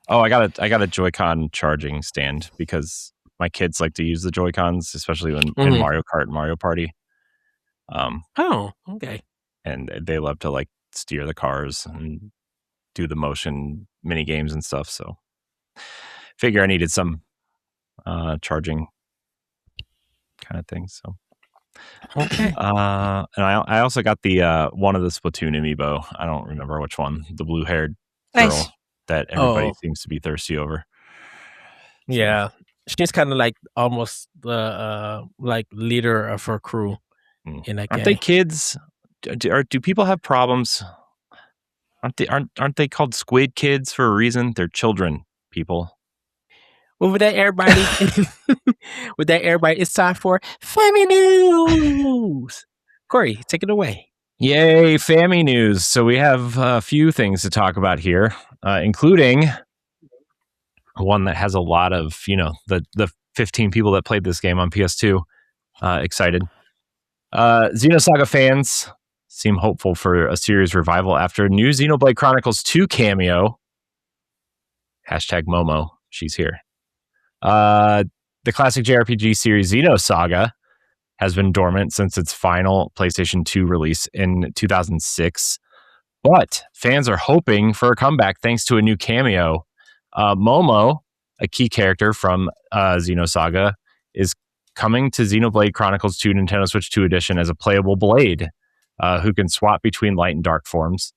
I got a Joy-Con charging stand because my kids like to use the Joy-Cons, especially in Mario Kart and Mario Party. Oh, okay. And they love to like steer the cars and do the motion mini games and stuff. So figure I needed some charging kind of thing. So okay. And I also got the one of the Splatoon amiibo. I don't remember which one. The blue-haired girl that everybody seems to be thirsty over. Yeah, she's kind of like almost the like leader of her crew in that game. Aren't they kids? Do people have problems? Aren't they called squid kids for a reason? They're children, people. Well, with that, everybody, it's time for Family News. Corey, take it away. Yay, Family News. So we have a few things to talk about here, including one that has a lot of, the 15 people that played this game on PS2 excited. Xenosaga fans seem hopeful for a series revival after new Xenoblade Chronicles 2 cameo. #Momo. She's here. The classic JRPG series Xenosaga has been dormant since its final PlayStation 2 release in 2006. But fans are hoping for a comeback thanks to a new cameo. Momo, a key character from Xenosaga, is coming to Xenoblade Chronicles 2 Nintendo Switch 2 Edition as a playable blade who can swap between light and dark forms.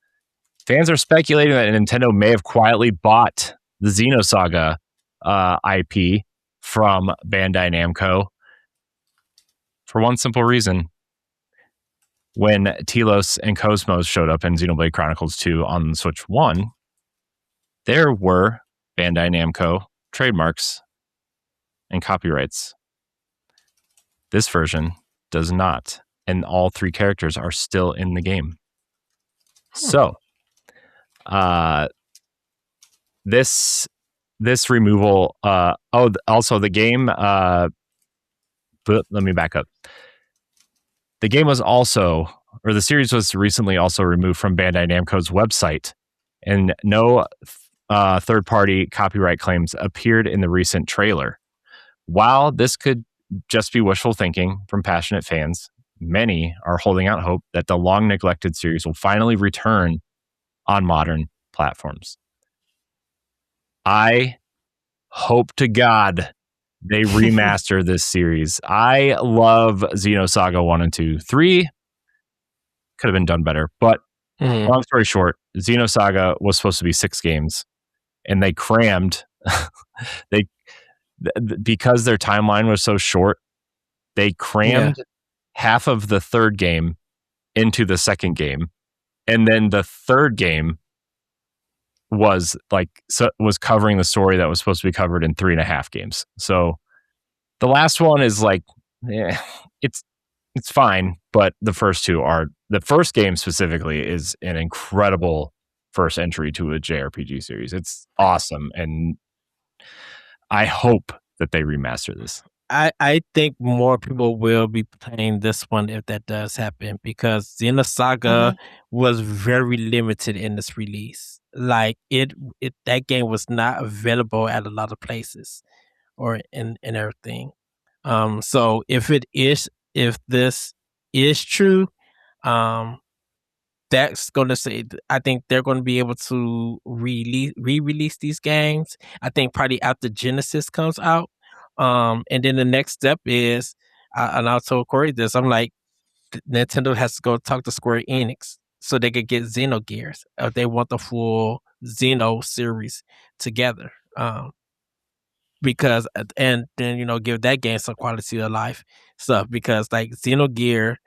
Fans are speculating that Nintendo may have quietly bought the Xenosaga IP from Bandai Namco for one simple reason. When Telos and Cosmos showed up in Xenoblade Chronicles 2 on Switch 1, there were Bandai Namco trademarks and copyrights. This version does not, and all three characters are still in the game. So, this removal. Also the game. But let me back up. The game was the series was recently also removed from Bandai Namco's website, and no third-party copyright claims appeared in the recent trailer. While this could just be wishful thinking from passionate fans, many are holding out hope that the long-neglected series will finally return on modern platforms. I hope to God they remaster this series. I love Xenosaga 1 and 2. 3 could have been done better, but long story short, Xenosaga was supposed to be 6 games, and they crammed because their timeline was so short, they crammed half of the third game into the second game, and then the third game was covering the story that was supposed to be covered in 3.5 games. So the last one is like, it's fine, but the first game specifically is an incredible first entry to a JRPG series. It's awesome, and I hope that they remaster this. I think more people will be playing this one if that does happen, because Xenosaga was very limited in this release. Like that game was not available at a lot of places or in everything. So if this is true, that's going to say, I think they're going to be able to re-release these games. I think probably after Genesis comes out. And then the next step is, and I told Corey this, I'm like, Nintendo has to go talk to Square Enix so they could get Xenogears if they want the full Xeno series together. Because, and then, give that game some quality of life stuff, because like Xenogear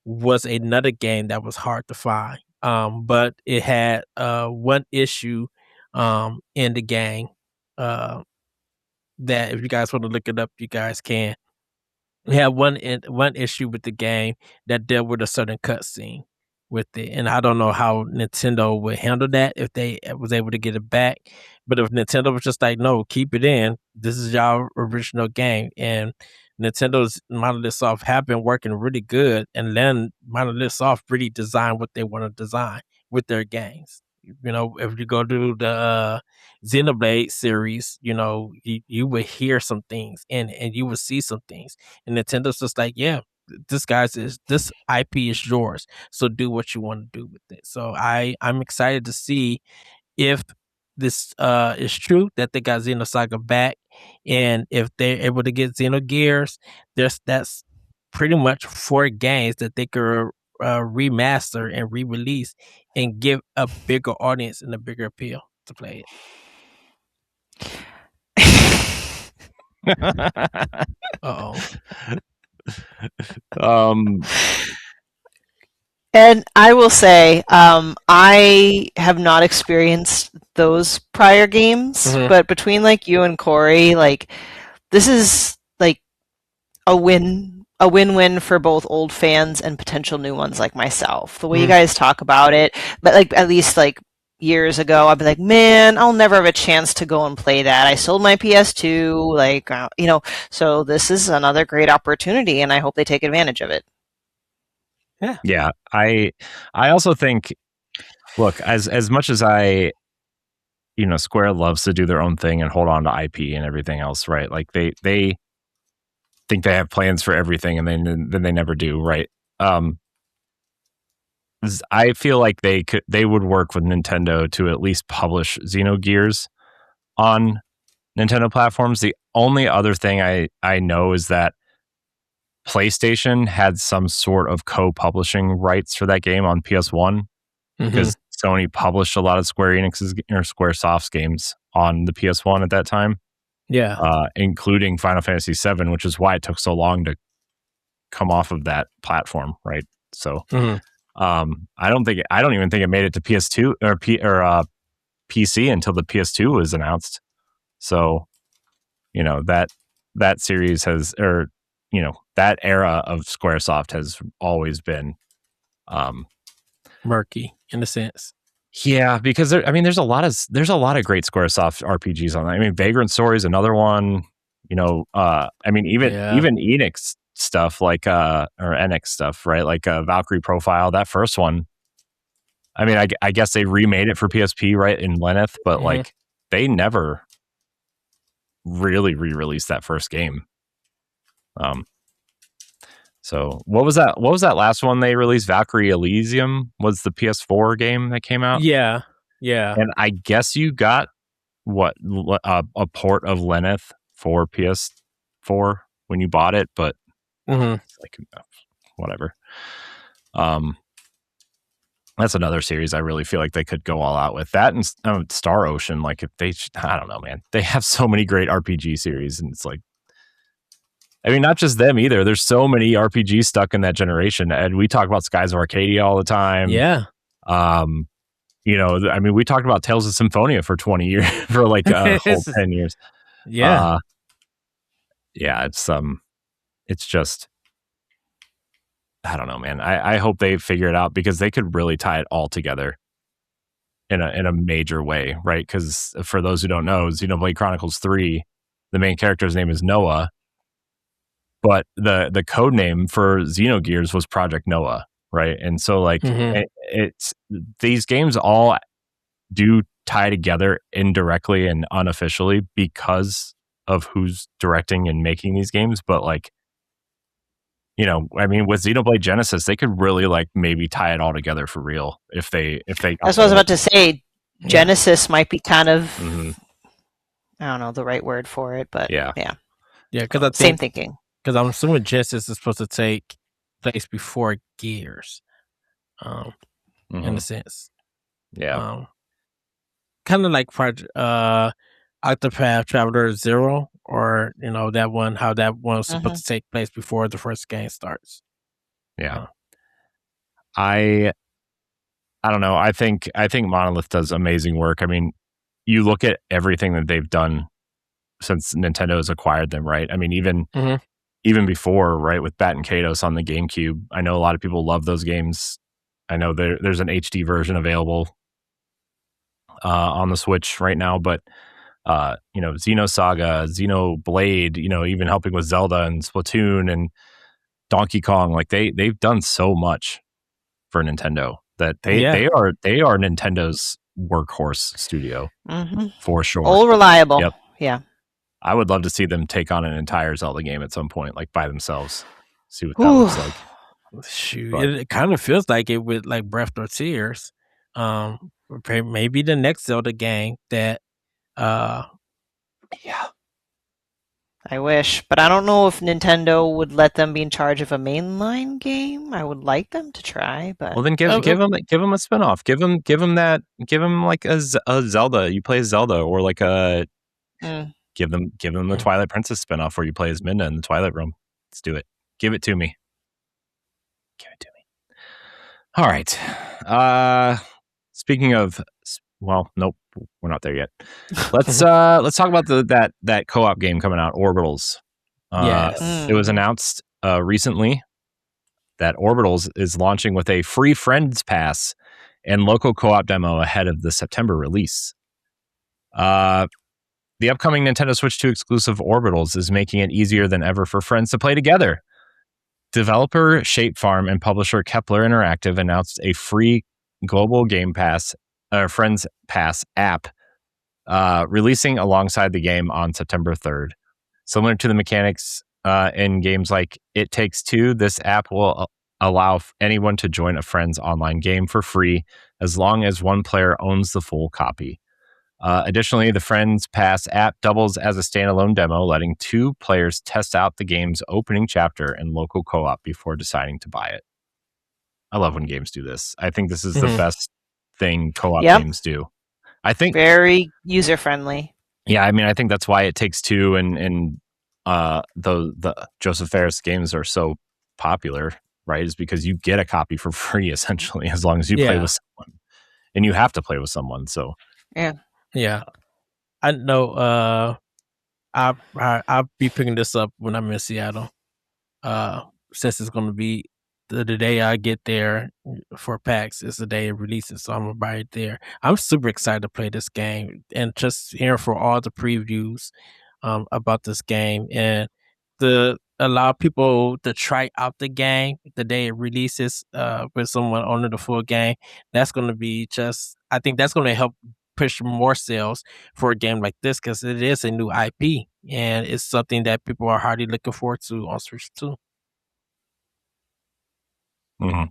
was another game that was hard to find. But it had one issue in the game that if you guys want to look it up, you guys can. We had one issue with the game that dealt with a certain cutscene with it, and I don't know how Nintendo would handle that if they was able to get it back. But if Nintendo was just like, no, keep it in, this is your original game, and Nintendo's Monolith Soft have been working really good, and then Monolith Soft really designed what they want to design with their games. If you go to the Xenoblade series, you would hear some things and you would see some things. And Nintendo's just like, yeah, this IP is yours. So do what you want to do with it. So I'm excited to see if this is true that they got Xenosaga back, and if they're able to get Xenogears, that's pretty much 4 games that they could remaster and re-release and give a bigger audience and a bigger appeal to play it. And I will say, I have not experienced those prior games, but between like you and Corey, like this is like a win-win for both old fans and potential new ones like myself. The way you guys talk about it, but like at least like years ago, I'd be like, man, I'll never have a chance to go and play that. I sold my PS2, like so this is another great opportunity, and I hope they take advantage of it. Yeah. I also think, look, as much as Square loves to do their own thing and hold on to IP and everything else, right? Like they think they have plans for everything, and then they never do, right? I feel like they would work with Nintendo to at least publish Xenogears on Nintendo platforms. The only other thing I know is that PlayStation had some sort of co-publishing rights for that game on PS1 because Sony published a lot of Square Enix's or Squaresoft's games on the PS1 at that time. Yeah. Including Final Fantasy VII, which is why it took so long to come off of that platform, right? So I don't even think it made it to PS2 or PC until the PS2 was announced. So, that series has, or that era of Squaresoft has always been murky in a sense. Yeah, because there's a lot of great Squaresoft RPGs on that. I mean, Vagrant Story is another one. Even Enix stuff like or Enix stuff, right? Like Valkyrie Profile, that first one. I mean, I guess they remade it for PSP, right, in Lenneth, but like they never really re-released that first game. So what was that last one they released? Valkyrie Elysium was the PS4 game that came out. Yeah. And I guess you got a port of Lenneth for PS4 when you bought it, but it's like whatever. That's another series I really feel like they could go all out with. That and Star Ocean. Like if they, I don't know, man. They have so many great RPG series, and it's like, I mean, not just them either. There's so many RPGs stuck in that generation. And we talk about Skies of Arcadia all the time. Yeah. I mean, we talked about Tales of Symphonia for 20 years, for like a whole 10 years. Yeah. Yeah, it's just, I don't know, man. I hope they figure it out, because they could really tie it all together in a major way, right? Because for those who don't know, Xenoblade Chronicles 3, the main character's name is Noah, but the code name for Xenogears was Project Noah, right? And so like it's these games all do tie together indirectly and unofficially because of who's directing and making these games. But like, I mean, with Xenoblade Genesis, they could really like maybe tie it all together for real if they. That's what I was about to say. Genesis might be kind of, I don't know the right word for it, but yeah. Because same thinking. Because I'm assuming Genesis is supposed to take place before Gears, in a sense. Yeah. Kind of like Project Octopath Traveler 0, or that one, how that one was supposed to take place before the first game starts. Yeah. I don't know. I think Monolith does amazing work. I mean, you look at everything that they've done since Nintendo has acquired them, right? I mean, even before, right, with Bat and Kados on the GameCube. I know a lot of people love those games. I know there's an HD version available on the Switch right now, but Xenosaga, Xenoblade, even helping with Zelda and Splatoon and Donkey Kong, like they've done so much for Nintendo that they are Nintendo's workhorse studio for sure. All reliable. Yep. Yeah. I would love to see them take on an entire Zelda game at some point, like by themselves. See what that looks like. Shoot, it kind of feels like it with like Breath or Tears. Maybe the next Zelda game that I wish, but I don't know if Nintendo would let them be in charge of a mainline game. I would like them to try, but well, then give them a spinoff. Give them like a Zelda. You play as Zelda, or like a give them the Twilight Princess spinoff where you play as Midna in the Twilight Realm. Let's do it. Give it to me. All right. Speaking of, well, nope, we're not there yet. Let's talk about that co-op game coming out, Orbitals. It was announced recently that Orbitals is launching with a free Friends Pass and local co-op demo ahead of the September release. The upcoming Nintendo Switch 2 exclusive Orbitals is making it easier than ever for friends to play together. Developer Shape Farm and publisher Kepler Interactive announced a free global game pass, Friends Pass app, releasing alongside the game on September 3rd. Similar to the mechanics in games like It Takes Two, this app will allow anyone to join a friend's online game for free as long as one player owns the full copy. Additionally, the Friends Pass app doubles as a standalone demo, letting two players test out the game's opening chapter and local co-op before deciding to buy it. I love when games do this. I think this is the best thing co-op games do. I think very user-friendly. Yeah, I mean, I think that's why It Takes Two and the Joseph Fares games are so popular, right? Is because you get a copy for free, essentially, as long as you play with someone. And you have to play with someone, so... Yeah, I know. I'll be picking this up when I'm in Seattle. Since it's going to be the day I get there for PAX is the day it releases, so I'm gonna buy it there. I'm super excited to play this game, and just hearing for all the previews about this game, and to allow people to try out the game the day it releases with someone owning the full game. That's going to be I think that's going to help push more sales for a game like this, because it is a new IP and it's something that people are hardly looking forward to on Switch 2. All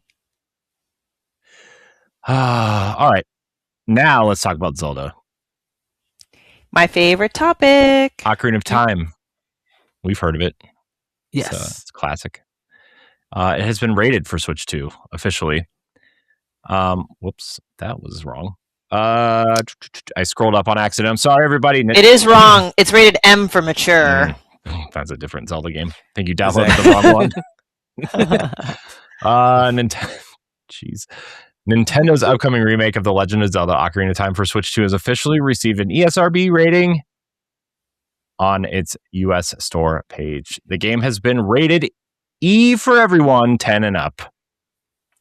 right, now let's talk about Zelda. My favorite topic. Ocarina of Time. We've heard of it. Yes, it's a classic. It has been rated for Switch 2 officially. Whoops, that was wrong. I scrolled up on accident. I'm sorry, everybody. It is wrong. It's rated M for mature. That's a different Zelda game. I think you downloaded the wrong one. Nintendo. Jeez. Nintendo's upcoming remake of The Legend of Zelda Ocarina of Time for Switch 2 has officially received an ESRB rating on its US store page. The game has been rated E for everyone, 10 and up.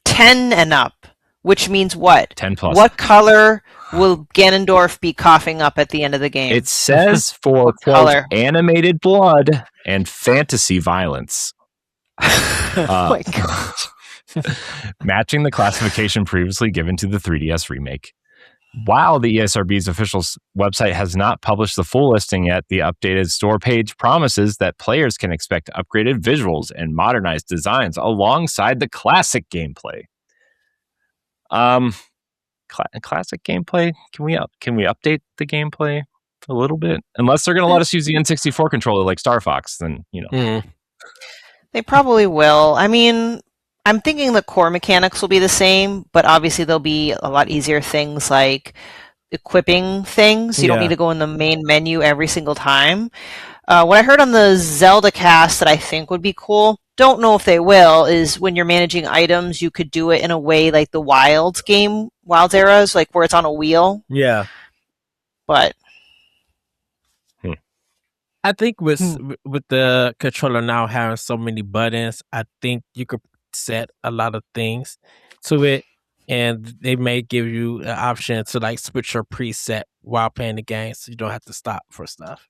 10 and up, which means what? 10 plus. What color will Ganondorf be coughing up at the end of the game? It says for, quote, color? animated blood and fantasy violence. Oh my gosh. Matching the classification previously given to the 3DS remake. While the ESRB's official website has not published the full listing yet, the updated store page promises that players can expect upgraded visuals and modernized designs alongside the classic gameplay. Classic gameplay? Can we update the gameplay a little bit? Unless they're going to let us use the N64 controller like Star Fox, then They probably will. I mean, I'm thinking the core mechanics will be the same, but obviously there'll be a lot easier things like equipping things. You don't need to go in the main menu every single time. What I heard on the Zelda cast that I think would be cool, don't know if they will, is when you're managing items, you could do it in a way like the Wilds eras, like where it's on a wheel. Yeah. But I think with the controller now having so many buttons, I think you could set a lot of things to it, and they may give you an option to like switch your preset while playing the game, so you don't have to stop for stuff.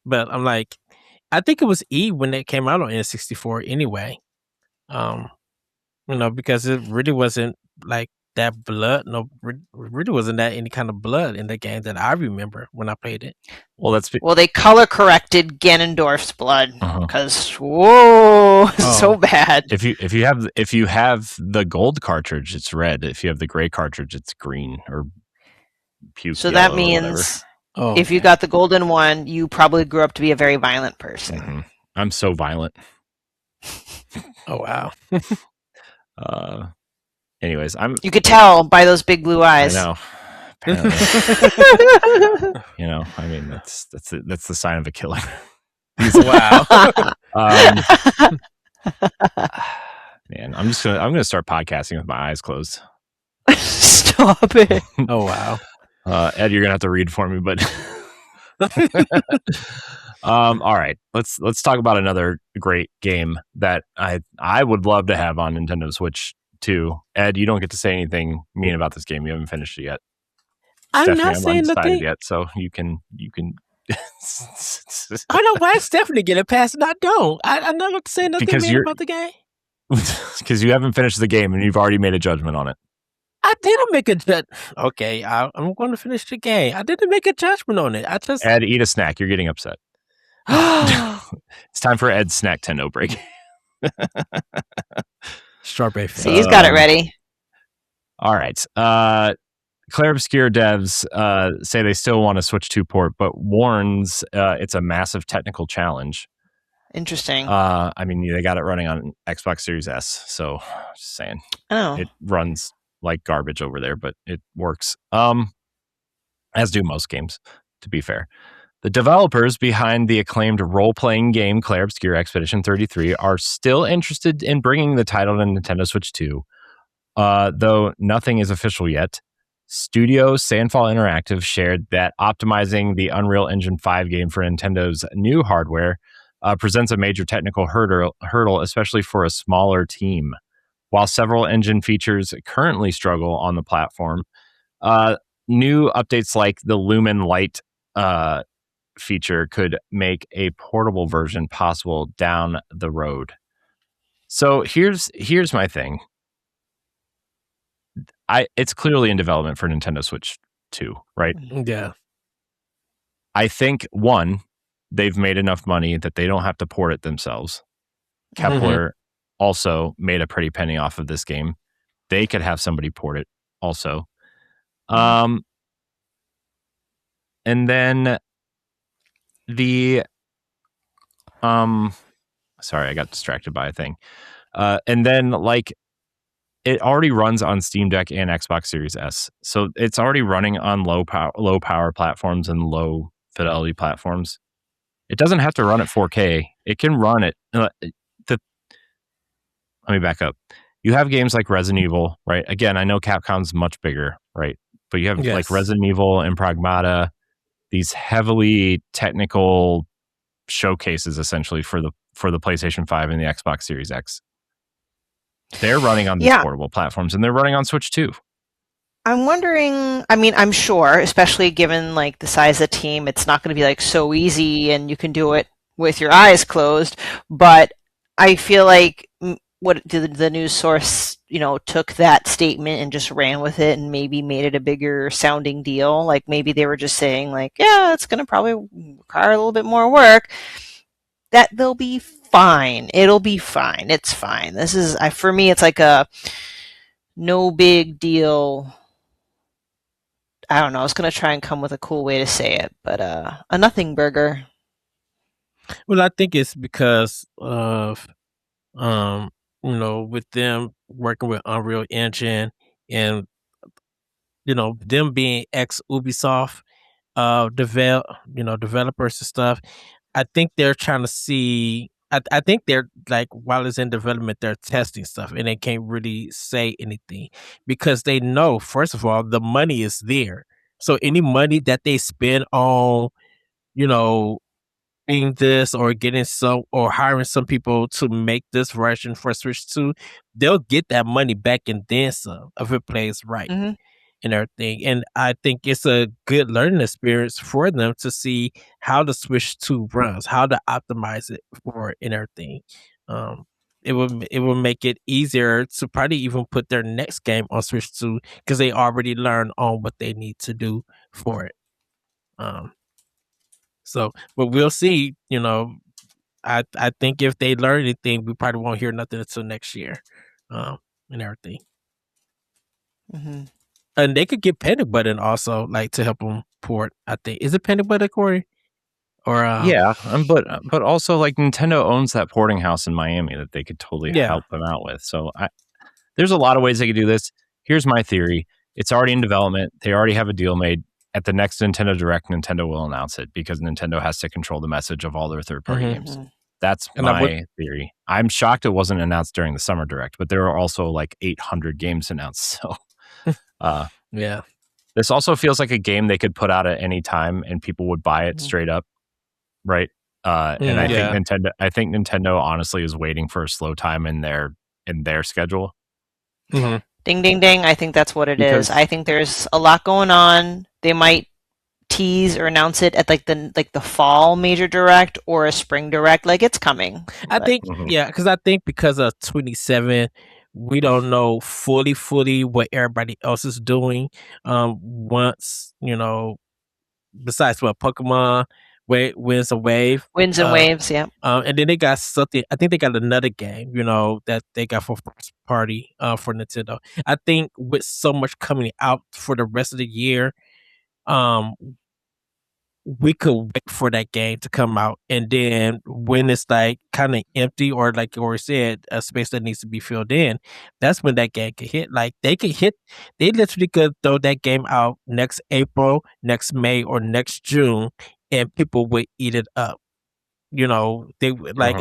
But I'm like, I think it was E when it came out on N64 anyway. Because it really wasn't like that blood. No, really wasn't that any kind of blood in the game that I remember when I played it. Well, they color corrected Ganondorf's blood because so bad. If you have the gold cartridge, it's red. If you have the gray cartridge, it's green or puke. So that means if you got the golden one, you probably grew up to be a very violent person. I'm so violent. Oh wow. Anyways, you could tell by those big blue eyes. I know. Apparently. I mean that's the sign of a killer. Wow. Man, I'm gonna start podcasting with my eyes closed. Stop it. Oh wow. Ed, you're gonna have to read for me, but all right. Let's talk about another great game that I would love to have on Nintendo Switch 2. Ed, you don't get to say anything mean about this game. You haven't finished it yet. I'm not saying nothing yet, so you can. I know why Stephanie get a pass and I don't. I'm not going to say nothing mean about the game. Because you haven't finished the game and you've already made a judgment on it. I didn't make a judgment. Okay, I'm going to finish the game. I didn't make a judgment on it. Ed, eat a snack. You're getting upset. It's time for Ed's snack Tendo break. Strawberry. See, he's got it ready. All right. Clair Obscur devs say they still want a Switch 2 port, but warns it's a massive technical challenge. Interesting. I mean, they got it running on Xbox Series S, so just saying. Oh. It runs like garbage over there, but it works. As do most games, to be fair. The developers behind the acclaimed role-playing game Clair Obscur Expedition 33 are still interested in bringing the title to Nintendo Switch 2, though nothing is official yet. Studio Sandfall Interactive shared that optimizing the Unreal Engine 5 game for Nintendo's new hardware presents a major technical hurdle, especially for a smaller team. While several engine features currently struggle on the platform, new updates like the Lumen Light feature could make a portable version possible down the road. So here's my thing. It's clearly in development for Nintendo Switch 2, right? Yeah. I think, one, they've made enough money that they don't have to port it themselves. Kepler also made a pretty penny off of this game. They could have somebody port it also. And then sorry, I got distracted by a thing. And then like it already runs on Steam Deck and Xbox Series S. So it's already running on low power platforms and low fidelity platforms. It doesn't have to run at 4K. It can run it. Let me back up. you have games like Resident Evil, right? Again, I know Capcom's much bigger, right? But you have like Resident Evil and Pragmata, these heavily technical showcases essentially for the PlayStation 5 and the Xbox Series X. They're running on these portable platforms, and they're running on Switch too. I'm wondering, I mean, I'm sure, especially given like the size of the team, it's not going to be like so easy and you can do it with your eyes closed, but I feel like what the news source, took that statement and just ran with it and maybe made it a bigger sounding deal. Like maybe they were just saying like, yeah, it's going to probably require a little bit more work. That they'll be fine. It'll be fine. It's fine. This is, for me, it's like a no big deal. I don't know. I was going to try and come with a cool way to say it, but a nothing burger. Well, I think it's because of, with them working with Unreal Engine and, them being ex-Ubisoft developers and stuff. I think they're trying to see. I think they're like, while it's in development, they're testing stuff and they can't really say anything because they know, first of all, the money is there. So any money that they spend on, doing this or getting or hiring some people to make this version for Switch 2, they'll get that money back and then some if it plays right. Mm-hmm. And everything. And I think it's a good learning experience for them to see how the Switch 2 runs, how to optimize it for it and everything. It will make it easier to probably even put their next game on Switch 2 because they already learned on what they need to do for it. But we'll see. I think if they learn anything, we probably won't hear nothing until next year, and everything. Mm-hmm. And they could get Panic Button also, like to help them port. I think is it Panic Button, Corey? Or yeah, but also like Nintendo owns that porting house in Miami that they could totally help them out with. So there's a lot of ways they could do this. Here's my theory: it's already in development. They already have a deal made. At the next Nintendo Direct, Nintendo will announce it because Nintendo has to control the message of all their third-party games. That's my theory. I'm shocked it wasn't announced during the Summer Direct, but there are also like 800 games announced. So. Yeah, this also feels like a game they could put out at any time and people would buy it straight up, right? And I think Nintendo honestly is waiting for a slow time in their schedule. Mm-hmm. Ding ding ding! I think that's what it is. I think there's a lot going on. They might tease or announce it at like the fall major direct or a spring direct. Like it's coming. I think because I think because of 27. We don't know fully what everybody else is doing. Once besides what Pokemon wins and waves, yeah. And then they got something. I think they got another game, that they got for first party for Nintendo. I think with so much coming out for the rest of the year, we could wait for that game to come out, and then when it's like kind of empty or like Ori said, a space that needs to be filled in, that's when that game could hit. Like they literally could throw that game out next April, next May, or next June, and people would eat it up. They like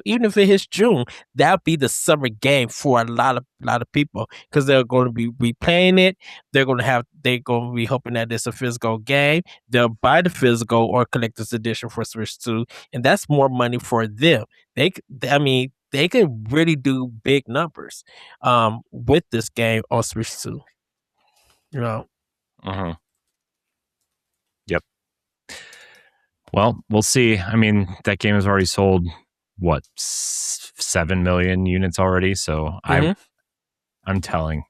even if it hits June, that'll be the summer game for a lot of people because they're going to be replaying it. They're going to be hoping that it's a physical game. They'll buy the physical or collector's edition for Switch 2, and that's more money for them. They could really do big numbers with this game on Switch 2. Yep. Well, we'll see. I mean, that game has already sold 7 million units already. So I'm telling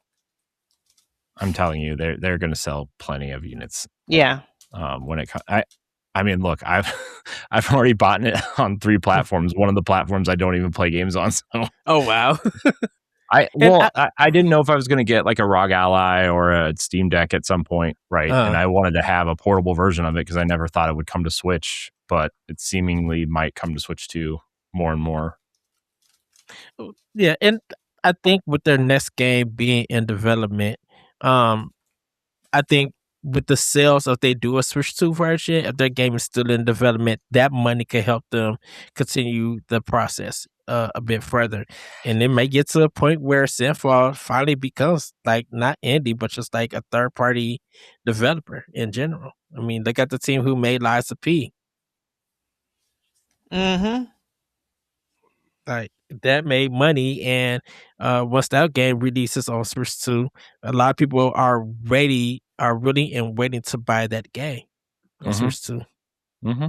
you, they're going to sell plenty of units. Yeah. When it comes, I mean, look, I've already bought it on 3 platforms. One of the platforms I don't even play games on. So. Oh wow. I didn't know if I was going to get like a ROG Ally or a Steam Deck at some point, right? And I wanted to have a portable version of it because I never thought it would come to Switch, but it seemingly might come to Switch 2 more and more. Yeah, and I think with their next game being in development, I think with the sales, if they do a Switch 2 version, if their game is still in development, that money can help them continue the process a bit further, and it may get to a point where Sinfall finally becomes like not indie, but just like a third party developer in general. I mean, look at the team who made Lies of P. Mm-hmm. Like that made money, and once that game releases on Switch 2, a lot of people are willing and waiting to buy that game on Switch 2. Mm-hmm.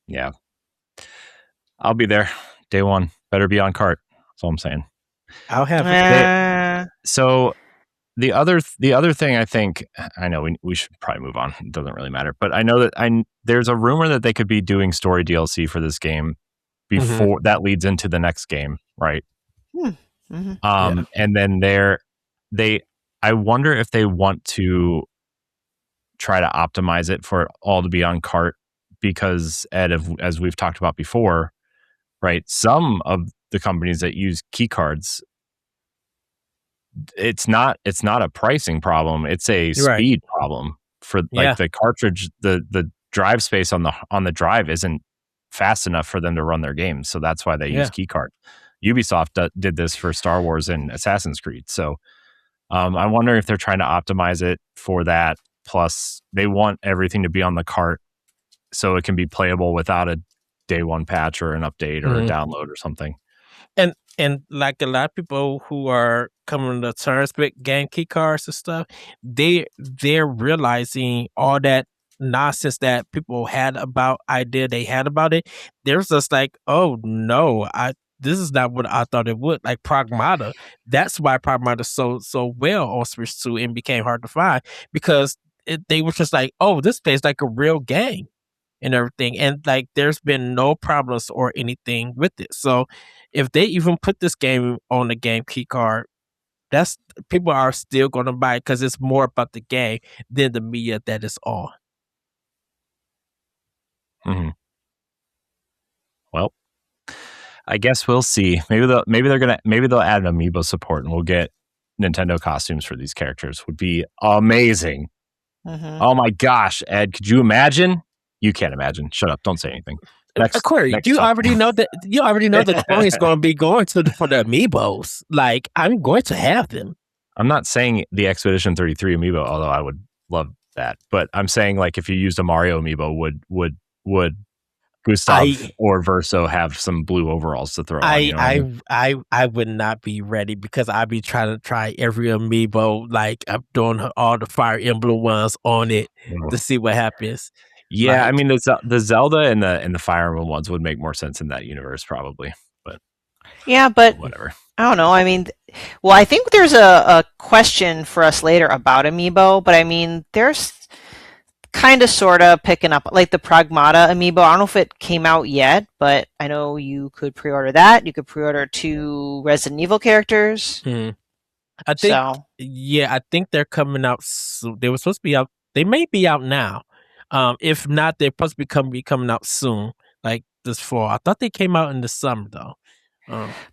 Yeah, I'll be there day one. Better be on cart. That's all I'm saying. I'll have it. So the other thing, I think, I know we should probably move on. It doesn't really matter, but I know that there's a rumor that they could be doing story DLC for this game before that leads into the next game, right? Mm-hmm. And then I wonder if they want to try to optimize it for it all to be on cart, because as we've talked about before, right? Some of the companies that use key cards, it's not a pricing problem, it's a speed problem for like the cartridge, the drive space on the drive isn't fast enough for them to run their games, so that's why they use key card. Ubisoft did this for Star Wars and Assassin's Creed, so I wonder if they're trying to optimize it for that. Plus they want everything to be on the cart so it can be playable without a day one patch or an update or a download or something. And like a lot of people who are coming to terms with game key cards and stuff, they're realizing all that nonsense that people had about it. There's just like, oh no, this is not what I thought it would. Like Pragmata, that's why Pragmata so well on Switch 2 and became hard to find, because they were just like, oh, this plays like a real game and everything, and like there's been no problems or anything with it. So if they even put this game on the game key card, that's people are still going to buy it because it's more about the game than the media that it's on. Well, I guess we'll see. Maybe they'll add amiibo support and we'll get Nintendo costumes for these characters. Would be amazing. Oh my gosh, Ed, could you imagine? You can't imagine. Shut up. Don't say anything. Corey, you already know that the coin is going to be going for the amiibos. Like, I'm going to have them. I'm not saying the Expedition 33 amiibo, although I would love that. But I'm saying, like, if you used a Mario amiibo, would Gustav or Verso have some blue overalls to throw on? I would not be ready, because I'd be trying to try every amiibo. Like, I'm doing all the Fire Emblem ones on it to see what happens. Yeah, I mean the Zelda and the Fire Emblem ones would make more sense in that universe probably, but whatever. I don't know. I mean, well, I think there's a question for us later about amiibo, but I mean, there's kind of sort of picking up like the Pragmata amiibo. I don't know if it came out yet, but I know you could pre-order that. You could pre-order 2 Resident Evil characters. I think they're coming out soon. They were supposed to be out. They may be out now. If not, they're supposed to be coming out soon, like this fall. I thought they came out in the summer though.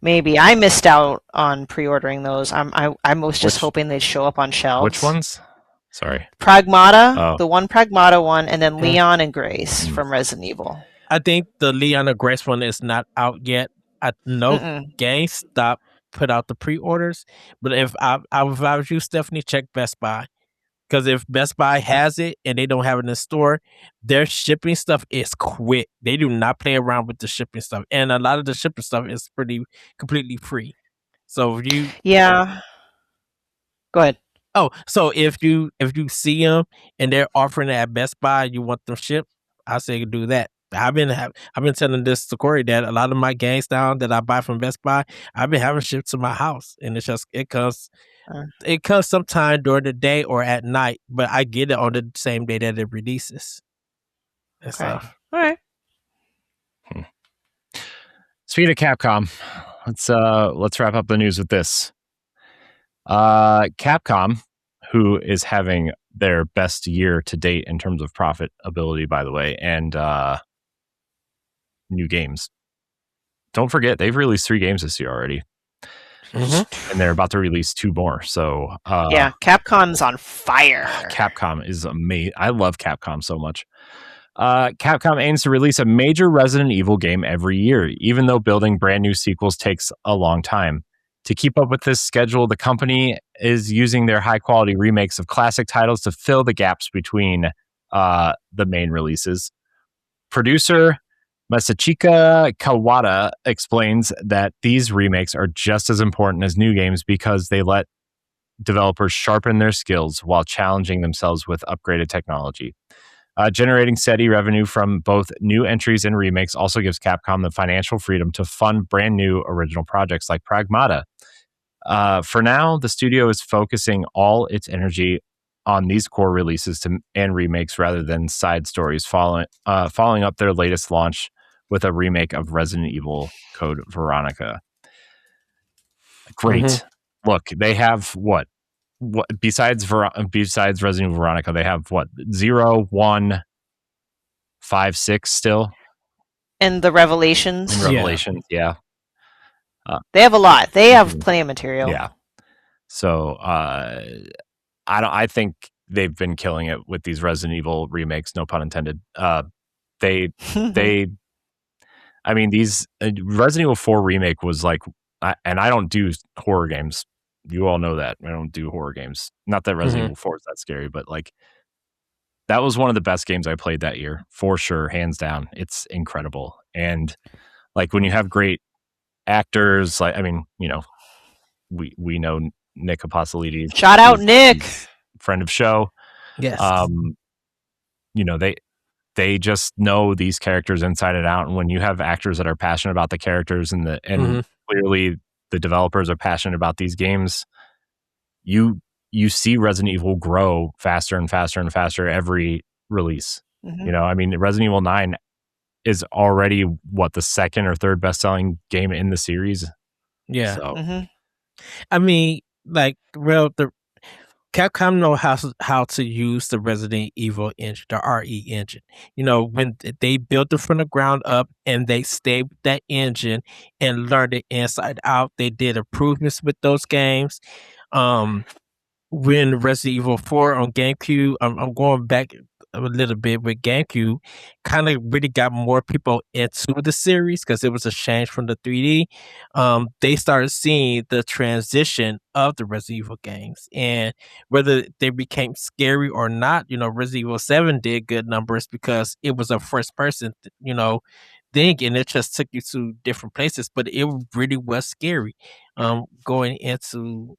Maybe I missed out on pre-ordering those. I was just hoping they'd show up on shelves. Which ones? Sorry. Pragmata, the one Pragmata one, and then Leon and Grace from Resident Evil. I think the Leon and Grace one is not out yet. I know GameStop put out the pre-orders, but if I was you, Stephanie, check Best Buy. Because if Best Buy has it and they don't have it in the store, their shipping stuff is quick. They do not play around with the shipping stuff. And a lot of the shipping stuff is completely free. So if you... Yeah. Go ahead. Oh, so if you see them and they're offering it at Best Buy, you want them shipped, I say do that. I've been telling this to Corey that a lot of my games down that I buy from Best Buy, I've been having shipped to my house, and it comes sometime during the day or at night, but I get it on the same day that it releases. Okay. All right. Speaking of Capcom, let's wrap up the news with this. Capcom, who is having their best year to date in terms of profitability, by the way, and new games. Don't forget, they've released 3 games this year already. And they're about to release 2 more. So Capcom's on fire. Capcom is amazing. I love Capcom so much. Capcom aims to release a major Resident Evil game every year, even though building brand new sequels takes a long time. To keep up with this schedule, the company is using their high-quality remakes of classic titles to fill the gaps between the main releases. Producer Masachika Kawada explains that these remakes are just as important as new games because they let developers sharpen their skills while challenging themselves with upgraded technology. Generating steady revenue from both new entries and remakes also gives Capcom the financial freedom to fund brand new original projects like Pragmata. For now, the studio is focusing all its energy on these core releases and remakes rather than side stories, following up their latest launch with a remake of Resident Evil Code Veronica. Great. Mm-hmm. Look, they have what besides Resident Evil Veronica, they have 0, 1, 5, 6 still. And the Revelations. And Revelations, yeah. They have a lot. They have plenty of material. Yeah. So I think they've been killing it with these Resident Evil remakes, no pun intended. These Resident Evil 4 remake was like, and I don't do horror games. You all know that. I don't do horror games. Not that Resident Evil 4 is that scary, but like that was one of the best games I played that year, for sure, hands down. It's incredible. And like when you have great actors, like we know Nick Apostolides. Shout out Nick, friend of show. Yes. They just know these characters inside and out, and when you have actors that are passionate about the characters and clearly the developers are passionate about these games, you see Resident Evil grow faster and faster and faster every release. Resident Evil 9 is already the second or third best-selling game in the series. Yeah. So. The Capcom know how to use the Resident Evil engine, the RE engine. When they built it from the ground up and they stayed with that engine and learned it inside out, they did improvements with those games. When Resident Evil 4 on GameCube, I'm going back a little bit with GameCube, kind of really got more people into the series because it was a change from the 3D. They started seeing the transition of the Resident Evil games, and whether they became scary or not, Resident Evil 7 did good numbers because it was a first person, thing, and it just took you to different places, but it really was scary going into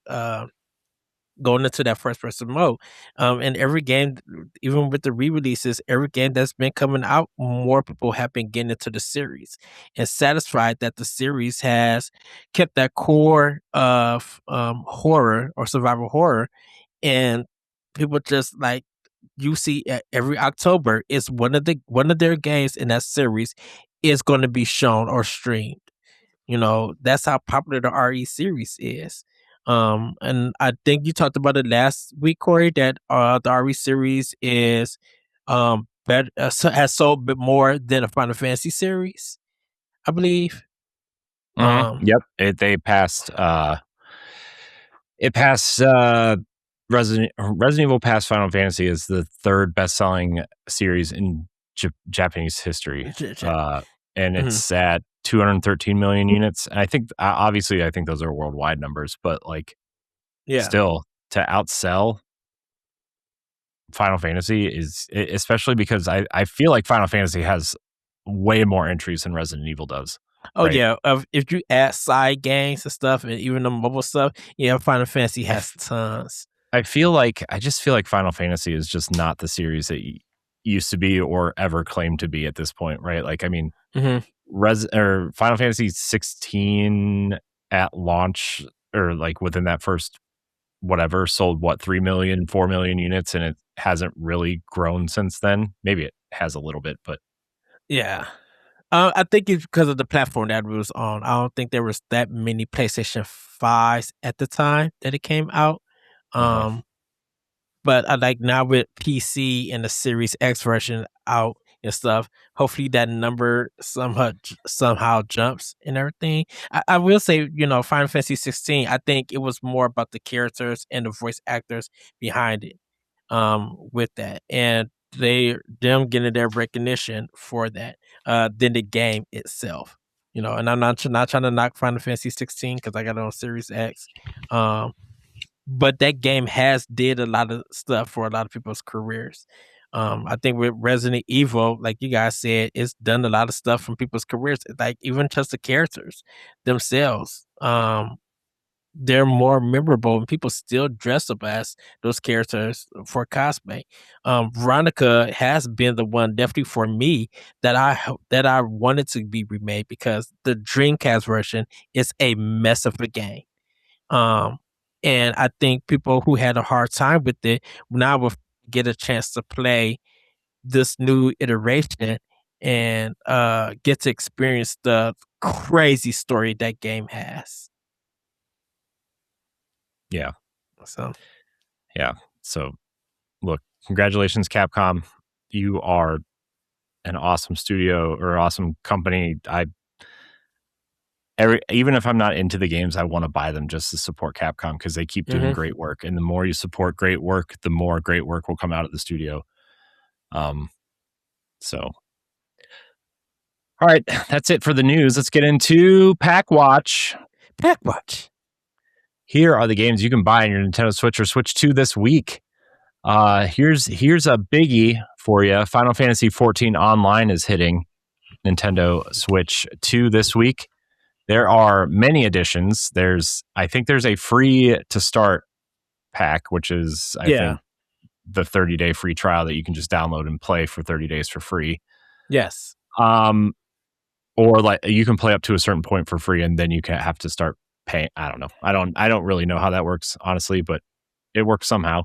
that first person mode. And every game, even with the re-releases, every game that's been coming out, more people have been getting into the series and satisfied that the series has kept that core of horror or survival horror. And people just like, you see every October is one of their games in that series is going to be shown or streamed. That's how popular the RE series is. And I think you talked about it last week, Corey, that the RE series is better, has sold a bit more than a Final Fantasy series, I believe. Yep, it passed. It passed Resident Evil passed Final Fantasy as the third best-selling series in Japanese history, and it's at 213 million units. And I think, obviously, those are worldwide numbers, but still to outsell Final Fantasy is, especially because I feel like Final Fantasy has way more entries than Resident Evil does. Oh, right? Yeah. If you add side games and stuff and even the mobile stuff, Final Fantasy has tons. I just feel like Final Fantasy is just not the series that used to be or ever claimed to be at this point, right? Final Fantasy 16 at launch, or within that first sold 3 million, 4 million units, and it hasn't really grown since then. Maybe it has a little bit, but yeah. I think it's because of the platform that it was on. I don't think there was that many PlayStation 5s at the time that it came out. But I like now with PC and the Series X version out and stuff, hopefully that number somehow jumps and everything. I will say, Final Fantasy 16, I think it was more about the characters and the voice actors behind it with that. And them getting their recognition for that than the game itself. And I'm not trying to knock Final Fantasy 16 because I got it on Series X. But that game has did a lot of stuff for a lot of people's careers. I think with Resident Evil, like you guys said, it's done a lot of stuff from people's careers. Like even just the characters themselves. They're more memorable and people still dress up as those characters for cosplay. Veronica has been the one definitely for me that I wanted to be remade because the Dreamcast version is a mess of a game. And I think people who had a hard time with it now will get a chance to play this new iteration and get to experience the crazy story that game has. Yeah. So look, congratulations, Capcom. You are an awesome studio or awesome company. Even if I'm not into the games, I want to buy them just to support Capcom because they keep doing great work. And the more you support great work, the more great work will come out of the studio. So, all right, that's it for the news. Let's get into Pack Watch. Here are the games you can buy on your Nintendo Switch or Switch 2 this week. Here's a biggie for you. Final Fantasy 14 Online is hitting Nintendo Switch 2 this week. There are many editions. I think there's a free to start pack, which is I think the 30-day free trial that you can just download and play for 30 days for free. Yes. Or like you can play up to a certain point for free and then you can have to start paying. I don't know. I don't really know how that works, honestly, but it works somehow.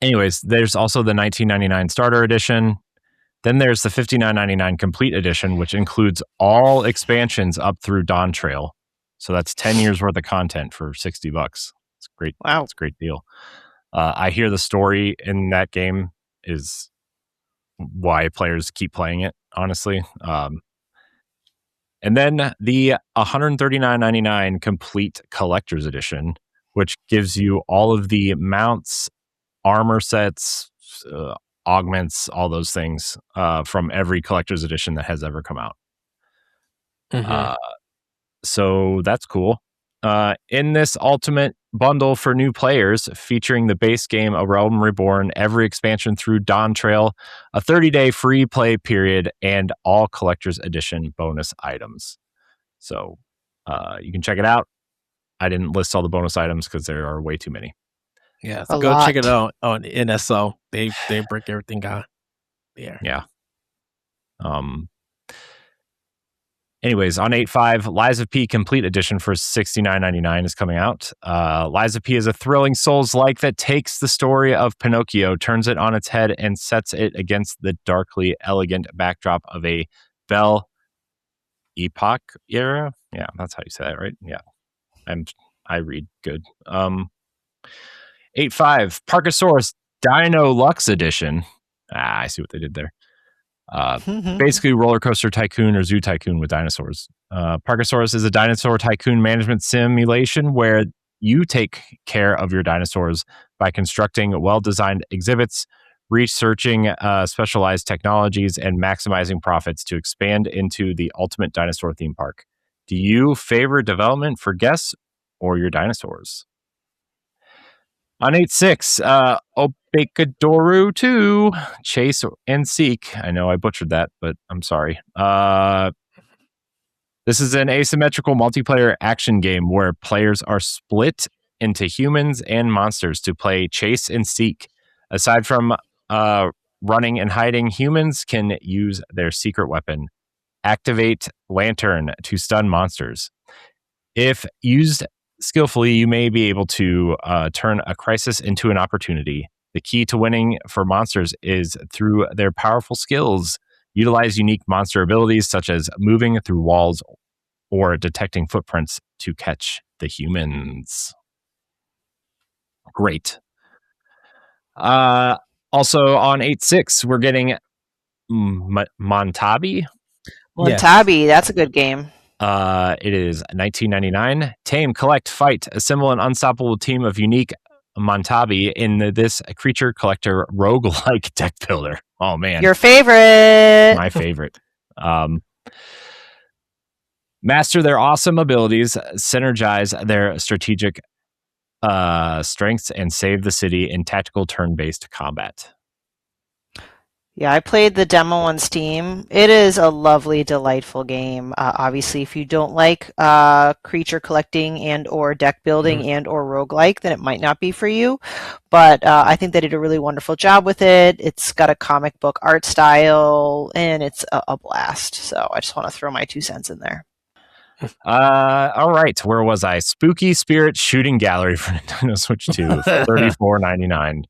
Anyways, there's also the $19.99 starter edition. Then there's the $59.99 complete edition, which includes all expansions up through Dawn Trail. So that's 10 years worth of content for $60. It's great. Wow. It's a great deal. I hear the story in that game is why players keep playing it, honestly. And then the $139.99 complete collector's edition, which gives you all of the mounts, armor sets, augments, all those things from every collector's edition that has ever come out. So that's cool. In this ultimate bundle for new players, featuring the base game A Realm Reborn, every expansion through Dawn Trail, a 30-day free play period, and all collector's edition bonus items. So you can check it out. I didn't list all the bonus items because there are way too many. Yeah, so go check it out on NSO. They break everything down there. Yeah. Anyways, on 8.5, Lies of P Complete Edition for $69.99 is coming out. Lies of P is a thrilling Souls-like that takes the story of Pinocchio, turns it on its head, and sets it against the darkly elegant backdrop of a Belle Epoque era. Yeah, that's how you say that, right? Yeah, I read good. 8.5, Parkasaurus Dino Lux Edition. I see what they did there. Basically Roller Coaster Tycoon or Zoo Tycoon with dinosaurs. Parkasaurus is a dinosaur tycoon management simulation where you take care of your dinosaurs by constructing well-designed exhibits, researching specialized technologies, and maximizing profits to expand into the ultimate dinosaur theme park. Do you favor development for guests or your dinosaurs? On 8.6, Obicadoru 2, Chase and Seek. I know I butchered that, but I'm sorry. This is an asymmetrical multiplayer action game where players are split into humans and monsters to play Chase and Seek. Aside from running and hiding, humans can use their secret weapon, Activate Lantern, to stun monsters. If used skillfully, you may be able to turn a crisis into an opportunity. The key to winning for monsters is through their powerful skills. Utilize unique monster abilities such as moving through walls or detecting footprints to catch the humans. Great. Also on 8.6, we're getting Montabi. Montabi, that's a good game. It is $19.99. Tame, collect, fight, assemble an unstoppable team of unique Montabi in this creature collector roguelike deck builder. Oh man, Your favorite. my favorite. Master their awesome abilities, synergize their strategic strengths, and save the city in tactical turn-based combat. Yeah, I played the demo on Steam. It is a lovely, delightful game. Obviously, if you don't like creature collecting and or deck building and or roguelike, then it might not be for you. But I think they did a really wonderful job with it. It's got a comic book art style, and it's a blast. So I just want to throw my 2 cents in there. All right, where was I? Spooky Spirit Shooting Gallery for Nintendo Switch 2, $34.99.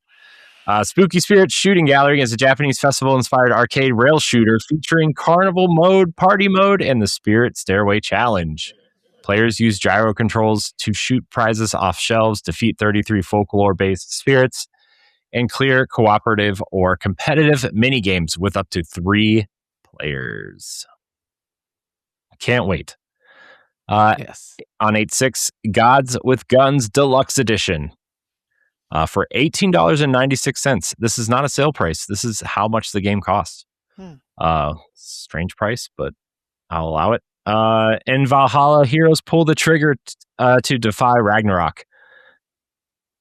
Spooky Spirit Shooting Gallery is a Japanese festival-inspired arcade rail shooter featuring carnival mode, party mode, and the Spirit Stairway Challenge. Players use gyro controls to shoot prizes off shelves, defeat 33 folklore-based spirits, and clear cooperative or competitive minigames with up to 3 players. Can't wait. Yes. On 8/6, Gods with Guns Deluxe Edition. For $18.96. This is not a sale price. This is how much the game costs. Strange price, but I'll allow it. In Valhalla, heroes pull the trigger to defy Ragnarok.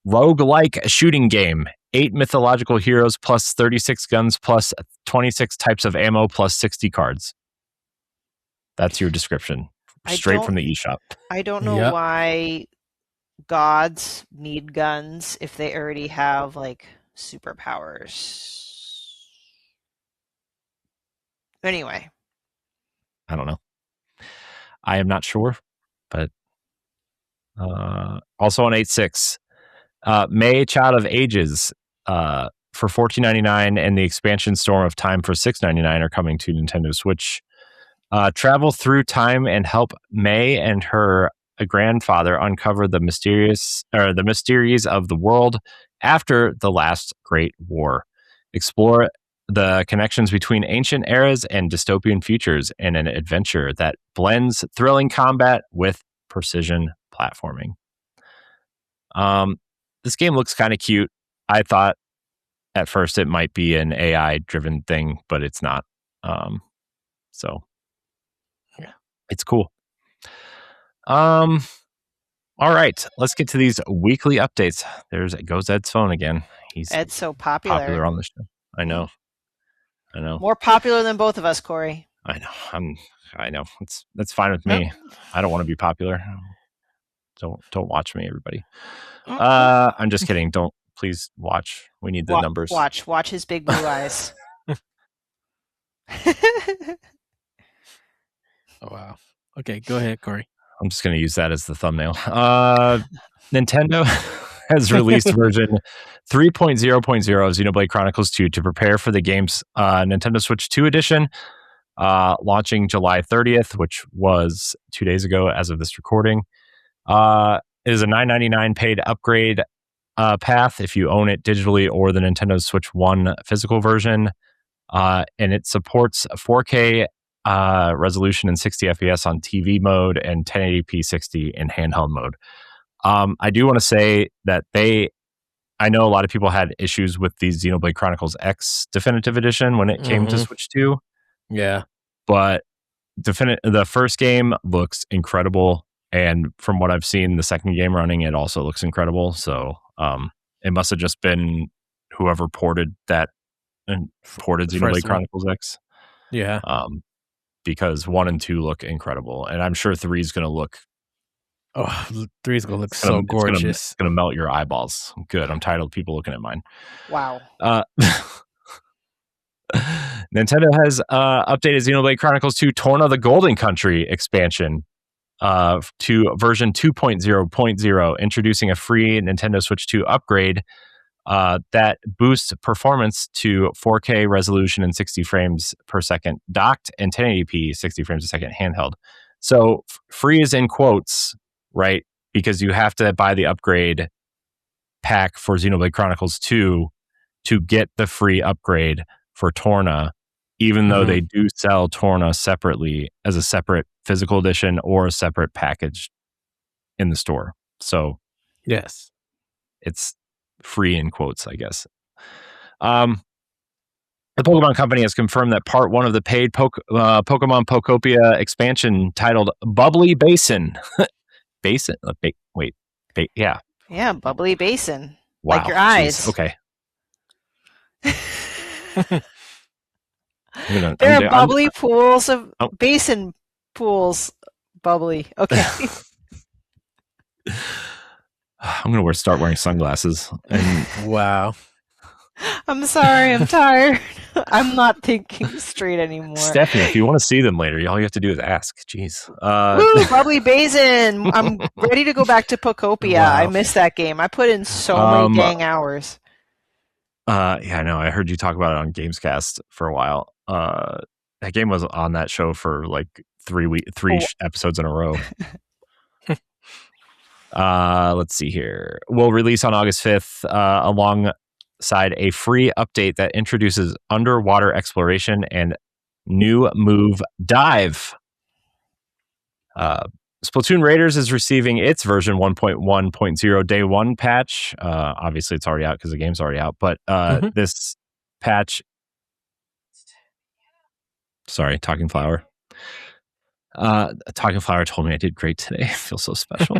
Roguelike shooting game. 8 mythological heroes plus 36 guns plus 26 types of ammo plus 60 cards. That's your description. Straight from the eShop. I don't know why gods need guns if they already have like superpowers. Anyway, I don't know. I am not sure, but also on 8/6, May Child of Ages for $14.99 and the expansion Storm of Time for $6.99 are coming to Nintendo Switch. Travel through time and help May and her grandfather uncover the mysteries of the world after the last Great War. Explore the connections between ancient eras and dystopian futures in an adventure that blends thrilling combat with precision platforming. This game looks kind of cute. I thought at first it might be an AI-driven thing, but it's not. So yeah, it's cool. All right, let's get to these weekly updates. Goes Ed's phone again. Ed's so popular on the show. I know. More popular than both of us, Corey. I know. I know. That's fine with me. I don't want to be popular. Don't watch me, everybody. I'm just kidding. Don't please watch. We need the numbers. Watch his big blue eyes. Oh wow. Okay, go ahead, Corey. I'm just going to use that as the thumbnail. Nintendo has released version 3.0.0 of Xenoblade Chronicles 2 to prepare for the game's Nintendo Switch 2 edition, launching July 30th, which was 2 days ago as of this recording. It is a $9.99 paid upgrade path if you own it digitally or the Nintendo Switch 1 physical version. And it supports 4K resolution and 60 FPS on TV mode and 1080p 60 in handheld mode. I do want to say that I know a lot of people had issues with the Xenoblade Chronicles X Definitive Edition when it came to Switch 2. Yeah. But the first game looks incredible. And from what I've seen, the second game running, it also looks incredible. So it must have just been whoever ported Xenoblade Chronicles X. Yeah. Because 1 and 2 look incredible. And I'm sure 3 is going to look... Oh, 3 is going to look so gorgeous. It's going to melt your eyeballs. Good. I'm tired of people looking at mine. Wow. Nintendo has updated Xenoblade Chronicles 2 Torna the Golden Country expansion to version 2.0.0, introducing a free Nintendo Switch 2 upgrade that boosts performance to 4K resolution and 60 frames per second docked and 1080p 60 frames a second handheld. So free is in quotes, right? Because you have to buy the upgrade pack for Xenoblade Chronicles 2 to get the free upgrade for Torna, even though they do sell Torna separately as a separate physical edition or a separate package in the store. So yes, it's free in quotes, I guess. The Pokemon Company has confirmed that Part 1 of the paid Pokemon Pokopia expansion titled Bubbly Basin. Basin? Yeah. Yeah, Bubbly Basin. Wow. Like your eyes. Jeez. Okay. There are bubbly pools of basin pools. Bubbly. Okay. I'm going to start wearing sunglasses. And wow. I'm sorry, I'm tired. I'm not thinking straight anymore. Stephanie, if you want to see them later, all you have to do is ask. Jeez. Woo, Bubbly Basin! I'm ready to go back to Pokopia. Wow. I missed that game. I put in so many dang hours. Yeah, I know. I heard you talk about it on Gamescast for a while. That game was on that show for like 3 episodes in a row. Let's see here. We'll release on August 5th alongside a free update that introduces underwater exploration and new move Dive. Splatoon Raiders is receiving its version 1.1.0 day one patch. Obviously, it's already out because the game's already out. But this patch... Sorry, Talking Flower. Talking Flower told me I did great today. I feel so special.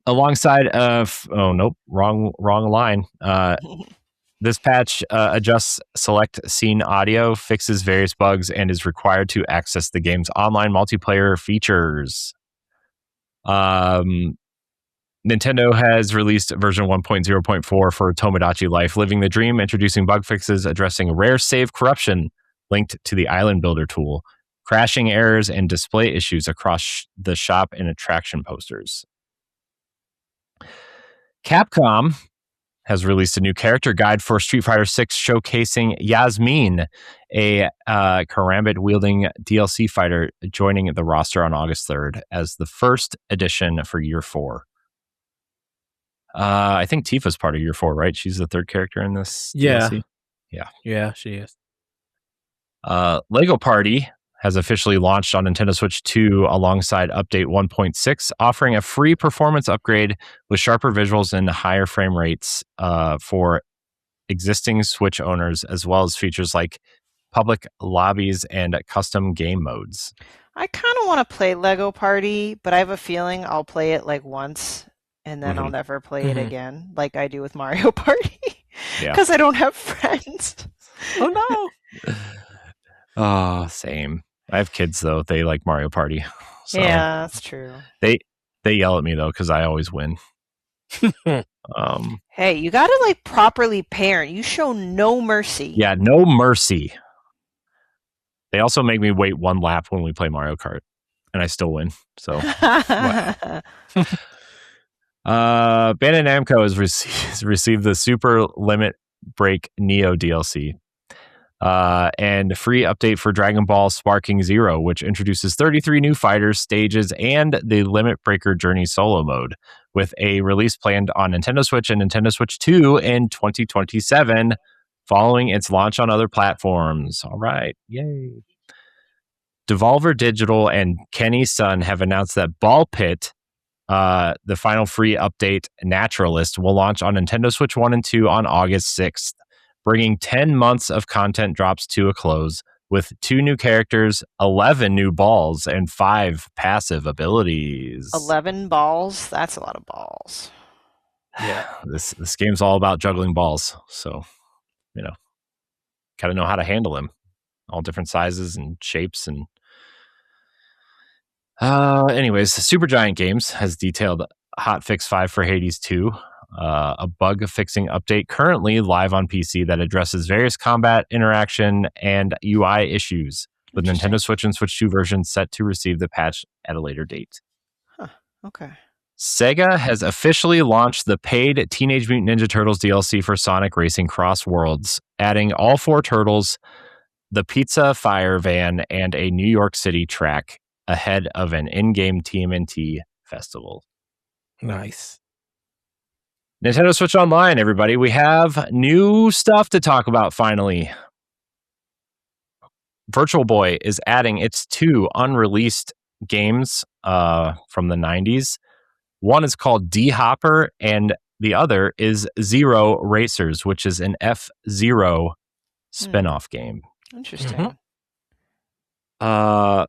Alongside of wrong line. This patch adjusts select scene audio, fixes various bugs, and is required to access the game's online multiplayer features. Nintendo has released version 1.0.4 for Tomodachi Life Living the Dream, introducing bug fixes addressing rare save corruption linked to the Island Builder tool, crashing errors, and display issues across the shop and attraction posters. Capcom has released a new character guide for Street Fighter VI showcasing Yasmin, a karambit-wielding DLC fighter joining the roster on August 3rd as the first edition for Year 4. I think Tifa's part of Year 4, right? She's the third character in this DLC? Yeah, she is. Lego Party has officially launched on Nintendo Switch 2 alongside Update 1.6, offering a free performance upgrade with sharper visuals and higher frame rates for existing Switch owners, as well as features like public lobbies and custom game modes. I kind of want to play Lego Party, but I have a feeling I'll play it like once and then I'll never play it again, like I do with Mario Party, because I don't have friends. Oh no. Oh, same. I have kids though. They like Mario Party. So yeah, that's true. They yell at me though because I always win. Hey, you gotta like properly parent. You show no mercy. Yeah, no mercy. They also make me wait one lap when we play Mario Kart, and I still win. So, Bandai Namco has received the Super Limit Break Neo DLC. And a free update for Dragon Ball Sparking Zero, which introduces 33 new fighters, stages, and the Limit Breaker Journey solo mode, with a release planned on Nintendo Switch and Nintendo Switch 2 in 2027, following its launch on other platforms. All right, yay. Devolver Digital and Kenny Sun have announced that Ball Pit, the final free update Naturalist, will launch on Nintendo Switch 1 and 2 on August 6th. Bringing 10 months of content drops to a close with 2 new characters, 11 new balls, and 5 passive abilities. 11 balls? That's a lot of balls. Yeah, this game's all about juggling balls. So, gotta know how to handle them. All different sizes and shapes. And anyways, Supergiant Games has detailed Hotfix 5 for Hades 2. A bug-fixing update currently live on PC that addresses various combat, interaction, and UI issues, with Nintendo Switch and Switch 2 versions set to receive the patch at a later date. Huh, okay. Sega has officially launched the paid Teenage Mutant Ninja Turtles DLC for Sonic Racing Cross Worlds, adding all 4 turtles, the Pizza Fire Van, and a New York City track ahead of an in-game TMNT festival. Nice. Nintendo Switch Online, everybody. We have new stuff to talk about finally. Virtual Boy is adding its 2 unreleased games from the 90s. One is called D-Hopper, and the other is Zero Racers, which is an F-Zero spinoff game. Interesting. Wow.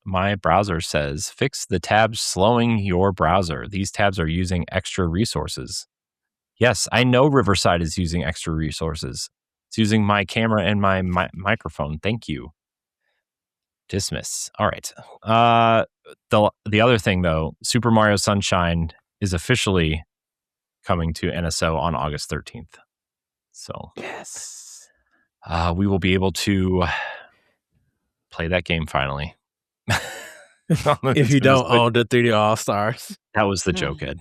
My browser says, fix the tabs slowing your browser. These tabs are using extra resources. Yes, I know Riverside is using extra resources. It's using my camera and my microphone. Thank you. Dismiss. All right. The other thing, though, Super Mario Sunshine is officially coming to NSO on August 13th. So Yes. We will be able to play that game finally. If you don't own the 3D All Stars. That was the joke, Ed.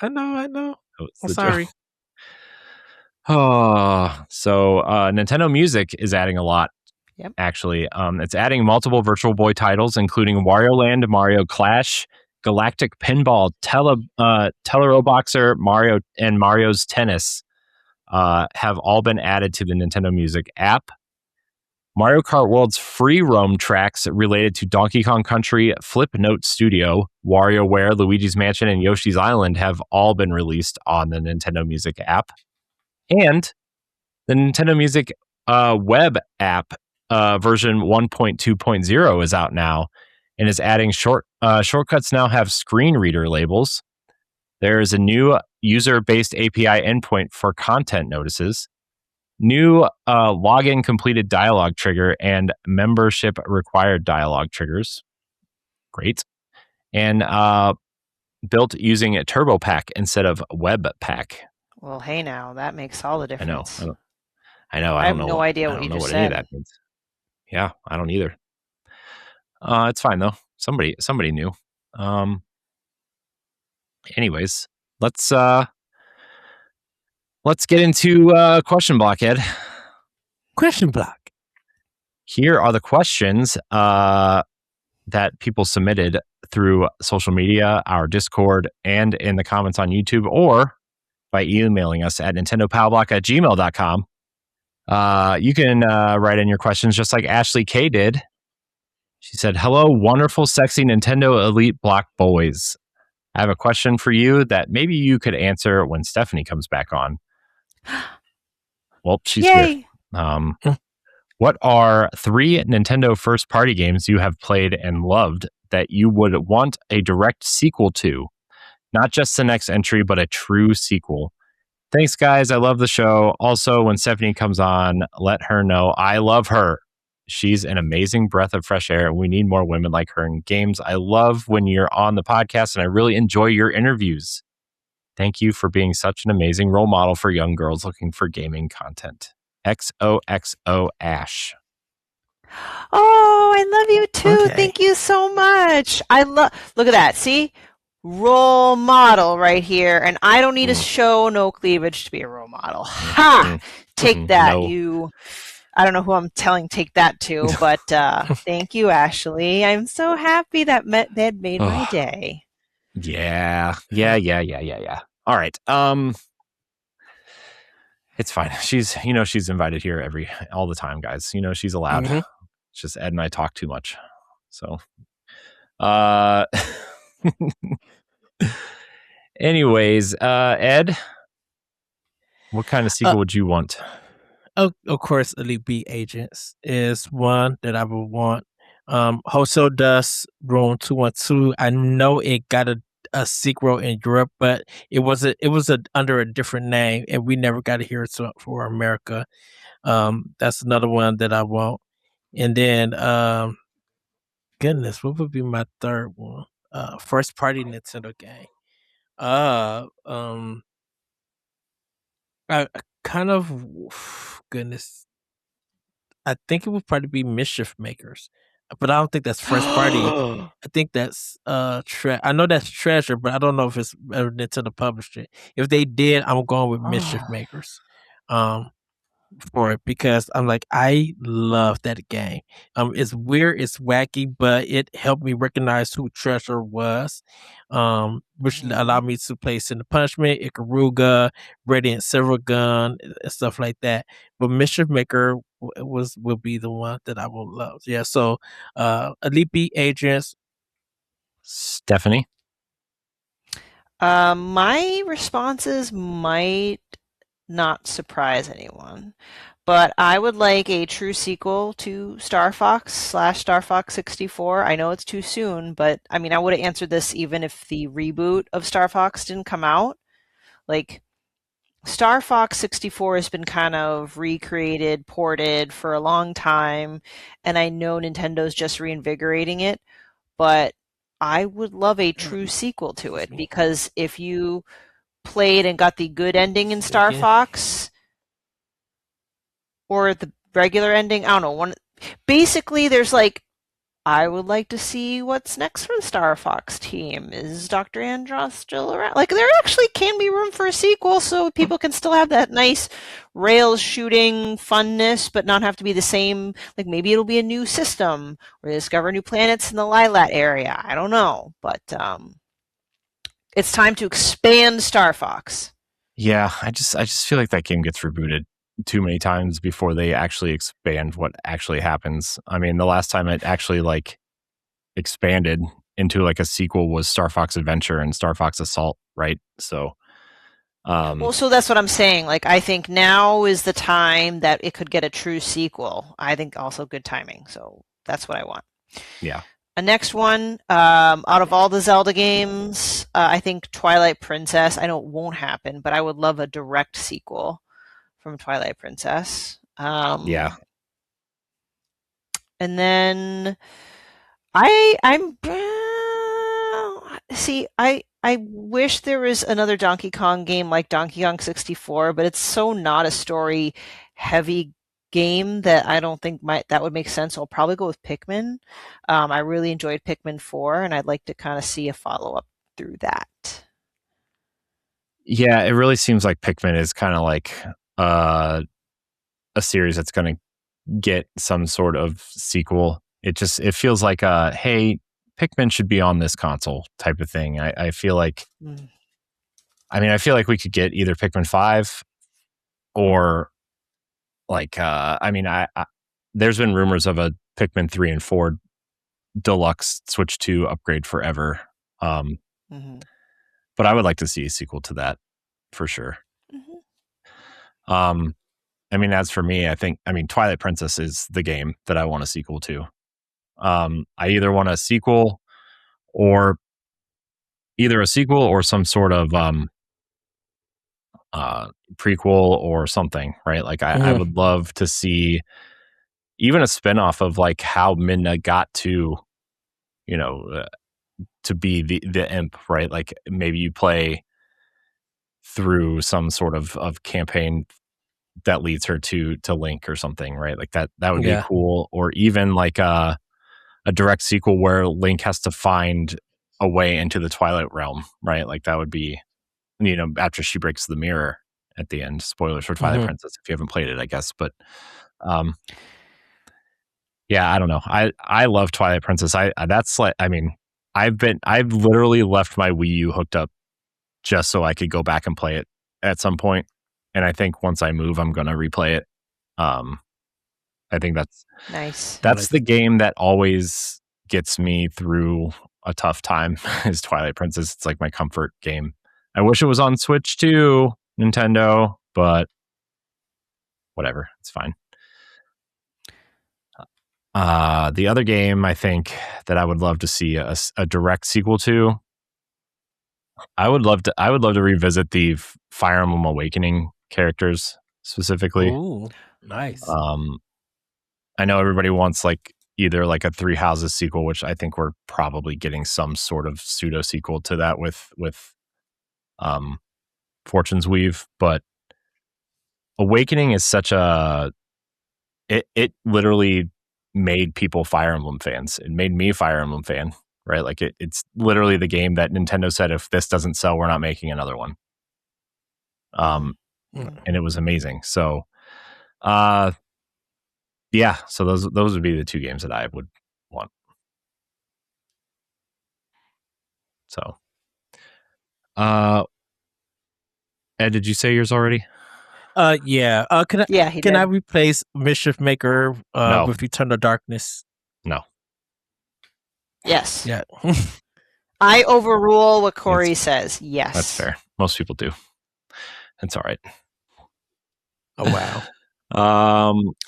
I know. I'm sorry. So Nintendo Music is adding a lot. Yep. Actually, it's adding multiple Virtual Boy titles, including Wario Land, Mario Clash, Galactic Pinball, Teleroboxer, Mario, and Mario's Tennis have all been added to the Nintendo Music app. Mario Kart World's free roam tracks related to Donkey Kong Country, Flip Note Studio, WarioWare, Luigi's Mansion, and Yoshi's Island have all been released on the Nintendo Music app. And the Nintendo Music web app version 1.2.0 is out now and is adding shortcuts now have screen reader labels. There is a new user-based API endpoint for content notices, new login completed dialogue trigger, and membership required dialogue triggers. Great. And built using a TurboPack instead of Webpack. Well, hey now, that makes all the difference. I know. I have no idea what you just said. Any of that means. Yeah, I don't either. It's fine though. Somebody knew. Anyways, let's get into question block, Ed. Question block. Here are the questions that people submitted through social media, our Discord, and in the comments on YouTube, or by emailing us at nintendopowblock@gmail.com. You can write in your questions just like Ashley K did. She said, hello, wonderful, sexy Nintendo Elite Block boys. I have a question for you that maybe you could answer when Stephanie comes back on. Well, she's Yay. here. What are 3 Nintendo first-party games you have played and loved that you would want a direct sequel to? Not just the next entry, but a true sequel. Thanks, guys. I love the show. Also, when Stephanie comes on, let her know I love her. She's an amazing breath of fresh air, and we need more women like her in games. I love when you're on the podcast, and I really enjoy your interviews. Thank you for being such an amazing role model for young girls looking for gaming content. XOXO Ash. Oh, I love you too. Okay. Thank you so much. Look at that. See? Role model right here. And I don't need to show no cleavage to be a role model. Ha! Take that, No. you. I don't know who I'm telling take that to, but thank you, Ashley. I'm so happy that made my day. Yeah. All right. It's fine. She's invited here all the time, guys. She's allowed. Mhm. It's just Ed and I talk too much. So, anyways, Ed, what kind of sequel would you want? Of course, Elite Beat Agents is one that I would want. Wholesale Dust Room 212. I know it got a sequel in Europe, but it was under a different name, and we never got to hear it for America. That's another one that I want. And then, goodness, what would be my third one? First party Nintendo game. I kind of, goodness, I think it would probably be Mischief Makers, but I don't think that's first party. I think that's I know that's Treasure, but I don't know if it's Nintendo published it. If they did, I'm going with Mischief Makers. For it, because I'm like, I love that game. It's weird, it's wacky, but it helped me recognize who Treasure was, which allowed me to play Sin the Punishment, Ikaruga, Radiant Silver Gun, and stuff like that. But Mischief Maker will be the one that I will love. Yeah, so Elite Beat Agents, Stephanie? My responses might not surprise anyone, but I would like a true sequel to Star Fox / Star Fox 64. I know it's too soon, but I mean, I would have answered this even if the reboot of Star Fox didn't come out. Like, Star Fox 64 has been kind of recreated, ported for a long time, and I know Nintendo's just reinvigorating it, but I would love a true sequel to it, because if you played and got the good ending in Star Fox or the regular ending, I don't know, basically there's like, I would like to see what's next for the Star Fox team. Is Dr. Andross still around? Like, there actually can be room for a sequel, so people can still have that nice rails shooting funness, but not have to be the same. Like, maybe it'll be a new system, or they discover new planets in the Lilat area. I don't know, but it's time to expand Star Fox. Yeah, I just feel like that game gets rebooted too many times before they actually expand what actually happens. I mean, the last time it actually like expanded into like a sequel was Star Fox Adventure and Star Fox Assault, right? So well, so that's what I'm saying. Like, I think now is the time that it could get a true sequel. I think also good timing. So that's what I want. Yeah. A next one, out of all the Zelda games, I think Twilight Princess. I know it won't happen, but I would love a direct sequel from Twilight Princess. Yeah. And then I'm see, I wish there was another Donkey Kong game like Donkey Kong 64, but it's so not a story heavy game that I don't think that would make sense. So I'll probably go with Pikmin. I really enjoyed Pikmin 4, and I'd like to kind of see a follow-up through that. Yeah, it really seems like Pikmin is kind of like a series that's going to get some sort of sequel. It feels like hey, Pikmin should be on this console type of thing. I feel like I feel like we could get either Pikmin 5 or like there's been rumors of a Pikmin 3 and 4 deluxe Switch 2 upgrade forever. But I would like to see a sequel to that for sure. As for me, Twilight Princess is the game that I want a sequel to. I either want a sequel or some sort of prequel or something, right? Like I would love to see even a spinoff of like how Midna got to, to be the imp, right? Like maybe you play through some sort of campaign that leads her to Link or something, right? Like that would be cool. Or even like a direct sequel where Link has to find a way into the Twilight Realm, right? Like that would be, after she breaks the mirror at the end. Spoilers for Twilight Princess if you haven't played it, I guess. But yeah, I don't know. I love Twilight Princess. I've literally left my Wii U hooked up just so I could go back and play it at some point. And I think once I move, I'm going to replay it. I think that's nice. That's the game that always gets me through a tough time is Twilight Princess. It's like my comfort game. I wish it was on Switch too, Nintendo, but whatever. It's fine. The other game I think that I would love to see a direct sequel to, I would love to revisit the Fire Emblem Awakening characters specifically. Ooh, nice. I know everybody wants like either like a Three Houses sequel, which I think we're probably getting some sort of pseudo sequel to that with Fortune's Weave, but Awakening is such it literally made people Fire Emblem fans. It made me a Fire Emblem fan, right? Like it's literally the game that Nintendo said, if this doesn't sell, we're not making another one. And it was amazing. So, yeah. So those would be the two games that I would want. So, Ed, did you say yours already? Yeah. Can I replace Mischief Maker No. with Return of Darkness? No. Yes. Yeah. I overrule what Corey says. Yes. That's fair. Most people do. That's all right. Oh, wow.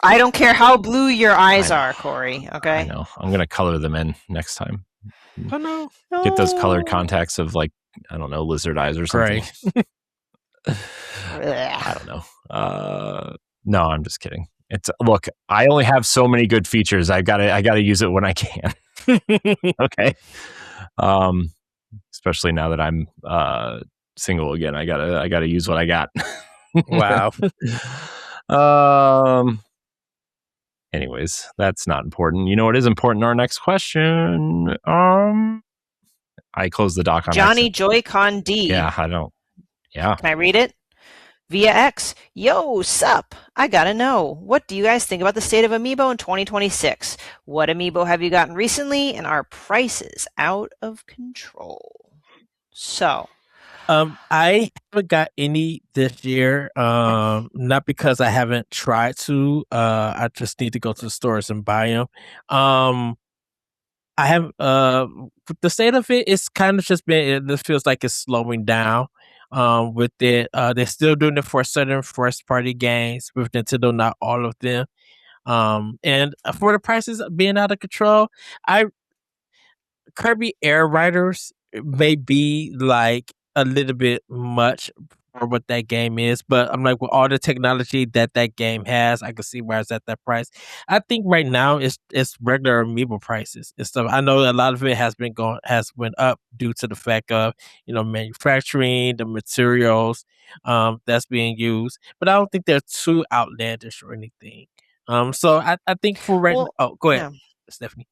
I don't care how blue your eyes are, Corey. Okay. I know. I'm gonna color them in next time. Oh, no. Get those colored contacts of like, I don't know, lizard eyes or something. I don't know. No, I'm just kidding. Look, I only have so many good features. I gotta use it when I can. Okay. Especially now that I'm single again. I gotta use what I got. Wow. Anyways, that's not important. You know what is important? Our next question. I closed the doc on Johnny accident. Joy-Con D. Yeah, I don't. Yeah. Can I read it? Via X. Yo, sup? I gotta know. What do you guys think about the state of amiibo in 2026? What amiibo have you gotten recently? And are prices out of control? So. I haven't got any this year. Not because I haven't tried to. I just need to go to the stores and buy them. I have the state of it is kind of just been. This feels like it's slowing down. With it, they're still doing it for certain first party games with Nintendo, not all of them. And for the prices being out of control, Kirby Air Riders may be like a little bit much for what that game is, but I'm like, with all the technology that game has, I can see why it's at that price. I think right now it's regular amiibo prices and stuff. I know a lot of it has went up due to the fact of manufacturing, the materials that's being used, but I don't think they're too outlandish or anything. So I think for right now, oh, go ahead, Stephanie.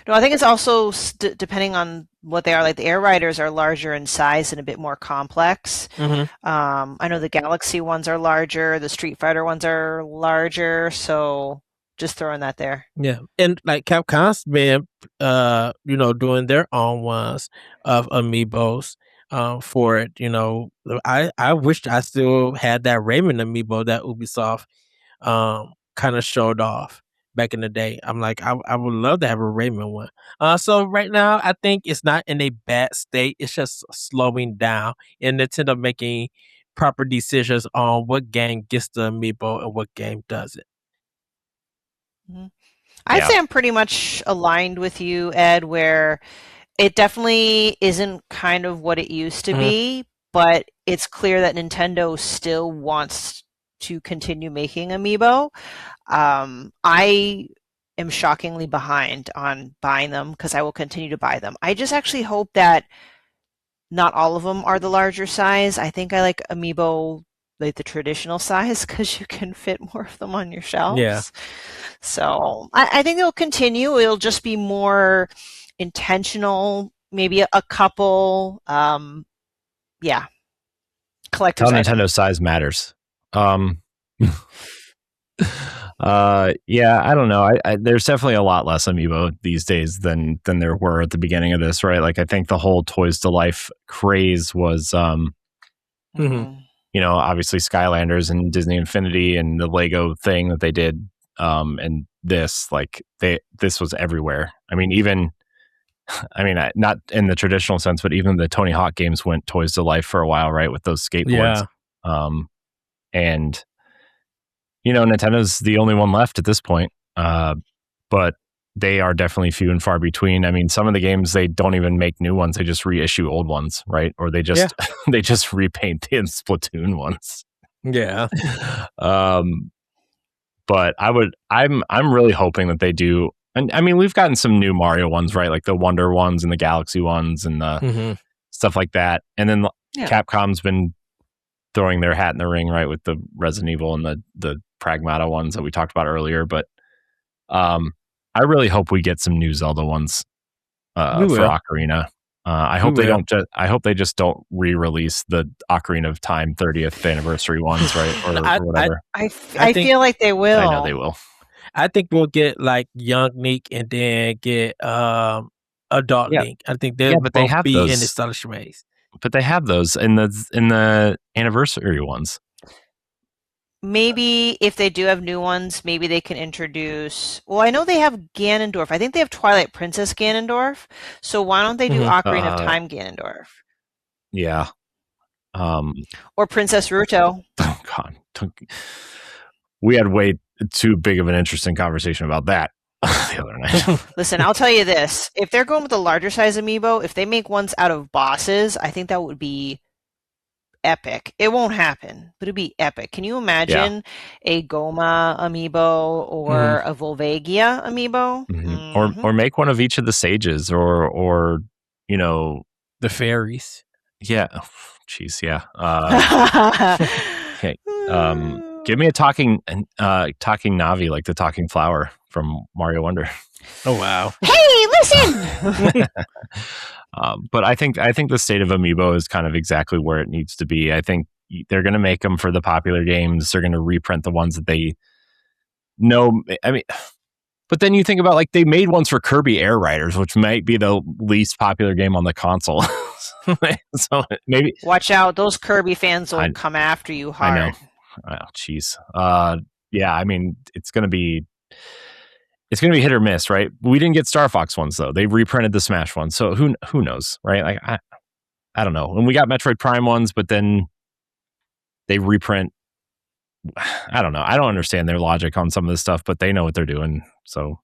No, I think it's also depending on what they are. Like the Air Riders are larger in size and a bit more complex. Mm-hmm. I know the Galaxy ones are larger. The Street Fighter ones are larger. So just throwing that there. Yeah, and like Capcom's been, doing their own ones of amiibos. For it, I wished I still had that Raymond amiibo that Ubisoft kind of showed off back in the day. I'm like, I would love to have a Raymond one. So right now, I think it's not in a bad state. It's just slowing down, and Nintendo making proper decisions on what game gets the amiibo and what game doesn't. Mm-hmm. I'd say I'm pretty much aligned with you, Ed, where it definitely isn't kind of what it used to be, but it's clear that Nintendo still wants to continue making amiibo. I am shockingly behind on buying them because I will continue to buy them. I just actually hope that not all of them are the larger size. I think I like amiibo like the traditional size because you can fit more of them on your shelves. Yeah. So I think it'll continue. It'll just be more intentional, maybe a couple. Yeah. Collector's Tell item. Nintendo size matters. Yeah, I don't know. There's definitely a lot less amiibo these days than there were at the beginning of this, right? Like I think the whole Toys to Life craze was, obviously Skylanders and Disney Infinity and the Lego thing that they did, and this was everywhere. I mean, not in the traditional sense, but even the Tony Hawk games went Toys to Life for a while, right? With those skateboards. Yeah. And Nintendo's the only one left at this point, but they are definitely few and far between. I mean, some of the games, they don't even make new ones; they just reissue old ones, right? Or they just they just repaint the Splatoon ones. Yeah. But I'm really hoping that they do. And I mean, we've gotten some new Mario ones, right? Like the Wonder ones and the Galaxy ones and the stuff like that. And then Capcom's been throwing their hat in the ring, right, with the Resident Evil and the Pragmata ones that we talked about earlier. But I really hope we get some new Zelda ones for Ocarina. I hope they don't. I hope they just don't re-release the Ocarina of Time 30th anniversary ones, right, or whatever. I feel like they will. I know they will. I think we'll get like Young Link and then get Adult Link. I think they'll both be in nostalgia ways. But they have those in the anniversary ones. maybe if they do have new ones, maybe they can introduce. Well, I know they have Ganondorf. I think they have Twilight Princess Ganondorf. So why don't they do Ocarina of Time Ganondorf? Yeah. Or Princess Ruto. Oh God, we had way too big of an interesting conversation about that the other night. Listen, I'll tell you this: if they're going with a larger size amiibo, if they make ones out of bosses, I think that would be epic. It won't happen, but it'd be epic. Can you imagine a Goma amiibo or a Volvagia amiibo? Or make one of each of the sages, or you know, the fairies. Yeah. Jeez. Yeah. Okay. Give me a talking Navi, like the talking flower from Mario Wonder. Oh wow! Hey, listen. But I think the state of Amiibo is kind of exactly where it needs to be. I think they're going to make them for the popular games. They're going to reprint the ones that they know. I mean, but then you think about, like, they made ones for Kirby Air Riders, which might be the least popular game on the console. So maybe watch out; those Kirby fans will come after you hard. I know. Oh, jeez. Yeah. I mean, it's going to be hit or miss, right? We didn't get Star Fox ones though. They reprinted the Smash ones, so who knows, right? Like I don't know. And we got Metroid Prime ones, but then they reprint. I don't know. I don't understand their logic on some of this stuff, but they know what they're doing. So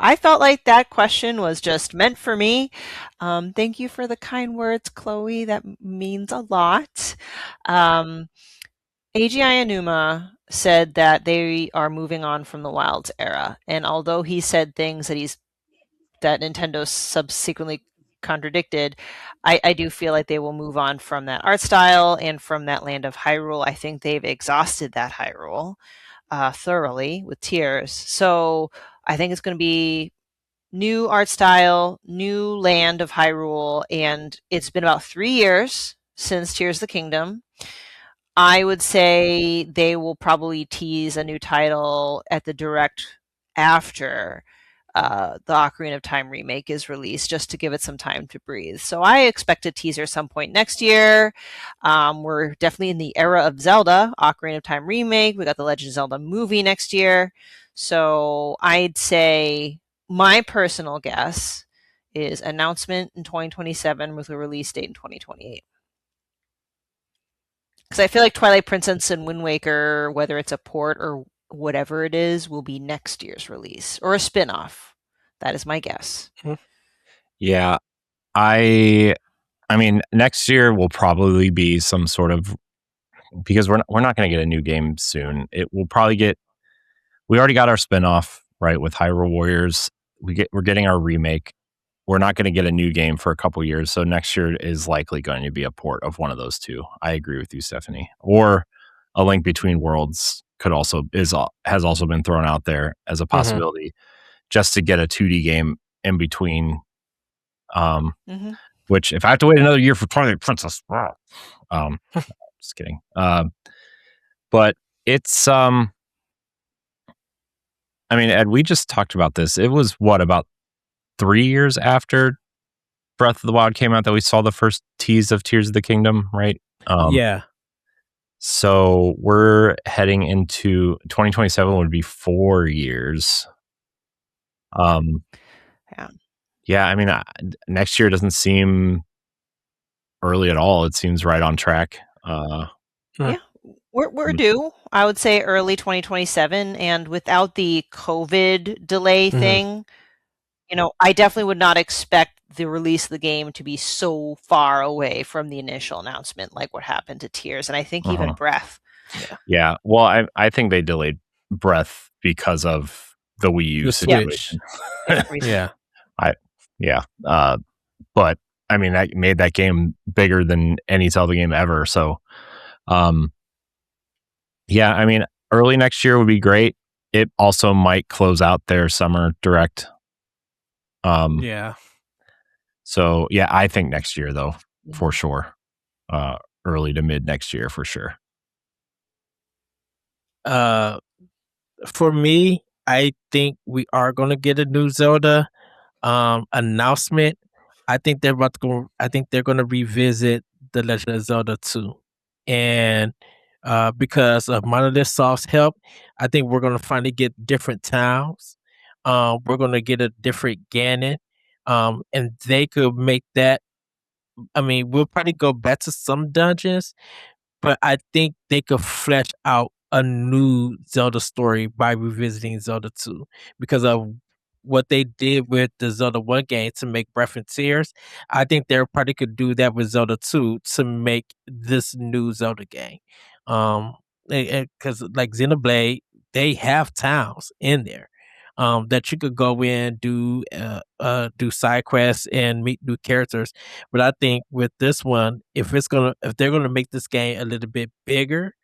I felt like that question was just meant for me. Thank you for the kind words, Chloe. That means a lot. AGI Anuma said that they are moving on from the Wilds era, and although he said things that Nintendo subsequently contradicted, I do feel like they will move on from that art style and from that land of Hyrule. I think they've exhausted that Hyrule thoroughly with Tears. So I think it's going to be new art style, new land of Hyrule, and it's been about 3 years since Tears of the Kingdom. I would say they will probably tease a new title at the direct after the Ocarina of Time remake is released, just to give it some time to breathe. So I expect a teaser some point next year. We're definitely in the era of Zelda, Ocarina of Time remake. We got the Legend of Zelda movie next year. So I'd say my personal guess is announcement in 2027 with a release date in 2028. Because I feel like Twilight Princess and Wind Waker, whether it's a port or whatever it is, will be next year's release or a spin-off. That is my guess. Yeah. I mean, next year will probably be some sort of, because we're not going to get a new game soon. It will probably we already got our spinoff, right, with Hyrule Warriors. We're getting our remake. We're not going to get a new game for a couple years, so next year is likely going to be a port of one of those two. I agree with you, Stephanie. Or A Link Between Worlds has also been thrown out there as a possibility, just to get a 2D game in between. Which, if I have to wait another year for Twilight Princess, just kidding. But it's I mean, Ed, we just talked about this. It was about 3 years after Breath of the Wild came out that we saw the first tease of Tears of the Kingdom, right? Yeah. So we're heading into 2027 would be 4 years. Yeah. I mean, next year doesn't seem early at all. It seems right on track. Yeah, we're due. I would say early 2027, and without the COVID delay thing, I definitely would not expect the release of the game to be so far away from the initial announcement, like what happened to Tears, and I think even Breath. Yeah. Well, I think they delayed Breath because of the Wii U situation. But I mean, that made that game bigger than any Zelda game ever. So, yeah, I mean, early next year would be great. It also might close out their summer direct. Yeah. So yeah, I think next year though, for sure. Early to mid next year for sure. For me, I think we are going to get a new Zelda announcement. I think they're going to revisit the Legend of Zelda 2, and because of Monolith Soft's help. I think we're going to finally get different towns. We're going to get a different Ganon. And they could make that. I mean, we'll probably go back to some dungeons, but I think they could flesh out a new Zelda story by revisiting Zelda 2 because of what they did with the Zelda 1 game to make Breath and Tears. I think they probably could do that with Zelda 2 to make this new Zelda game. Because like Xenoblade, they have towns in there. That you could go in, do side quests and meet new characters. But I think with this one, if they're gonna make this game a little bit bigger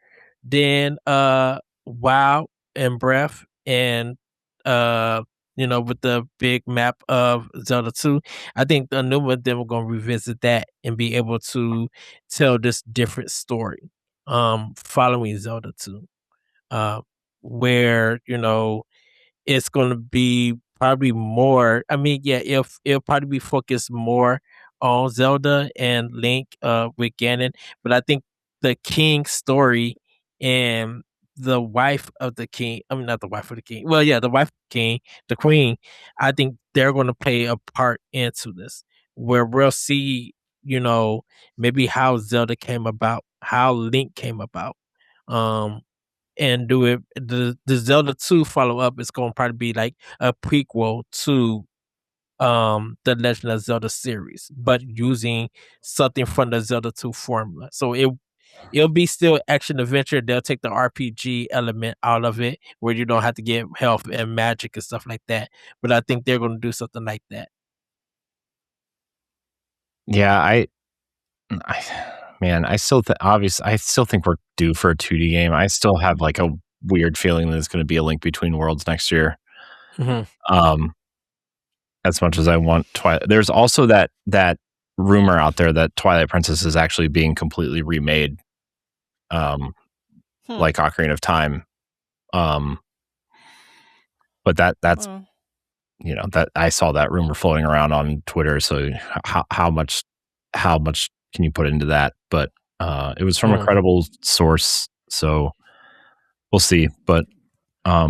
than WoW and Breath and with the big map of Zelda 2, I think the new one them are gonna revisit that and be able to tell this different story following Zelda 2. Where it's gonna be probably more. I mean, yeah, it'll probably be focused more on Zelda and Link with Ganon, but I think the king story and the wife of the king, I mean not the wife of the king. Well, yeah, the wife of the king, the queen, I think they're gonna play a part into this where we'll see, maybe how Zelda came about, how Link came about. And do it the Zelda 2 follow-up is gonna probably be like a prequel to the Legend of Zelda series, but using something from the Zelda 2 formula. So it'll be still action adventure. They'll take the RPG element out of it where you don't have to get health and magic and stuff like that. But I think they're gonna do something like that. Yeah, man, I still think we're due for a 2D game. I still have like a weird feeling that it's going to be a Link Between Worlds next year. Mm-hmm. As much as I want Twilight, there's also that rumor out there that Twilight Princess is actually being completely remade, like Ocarina of Time. But that's that I saw that rumor floating around on Twitter. So how much can you put into that? But it was from a credible source, so we'll see. But a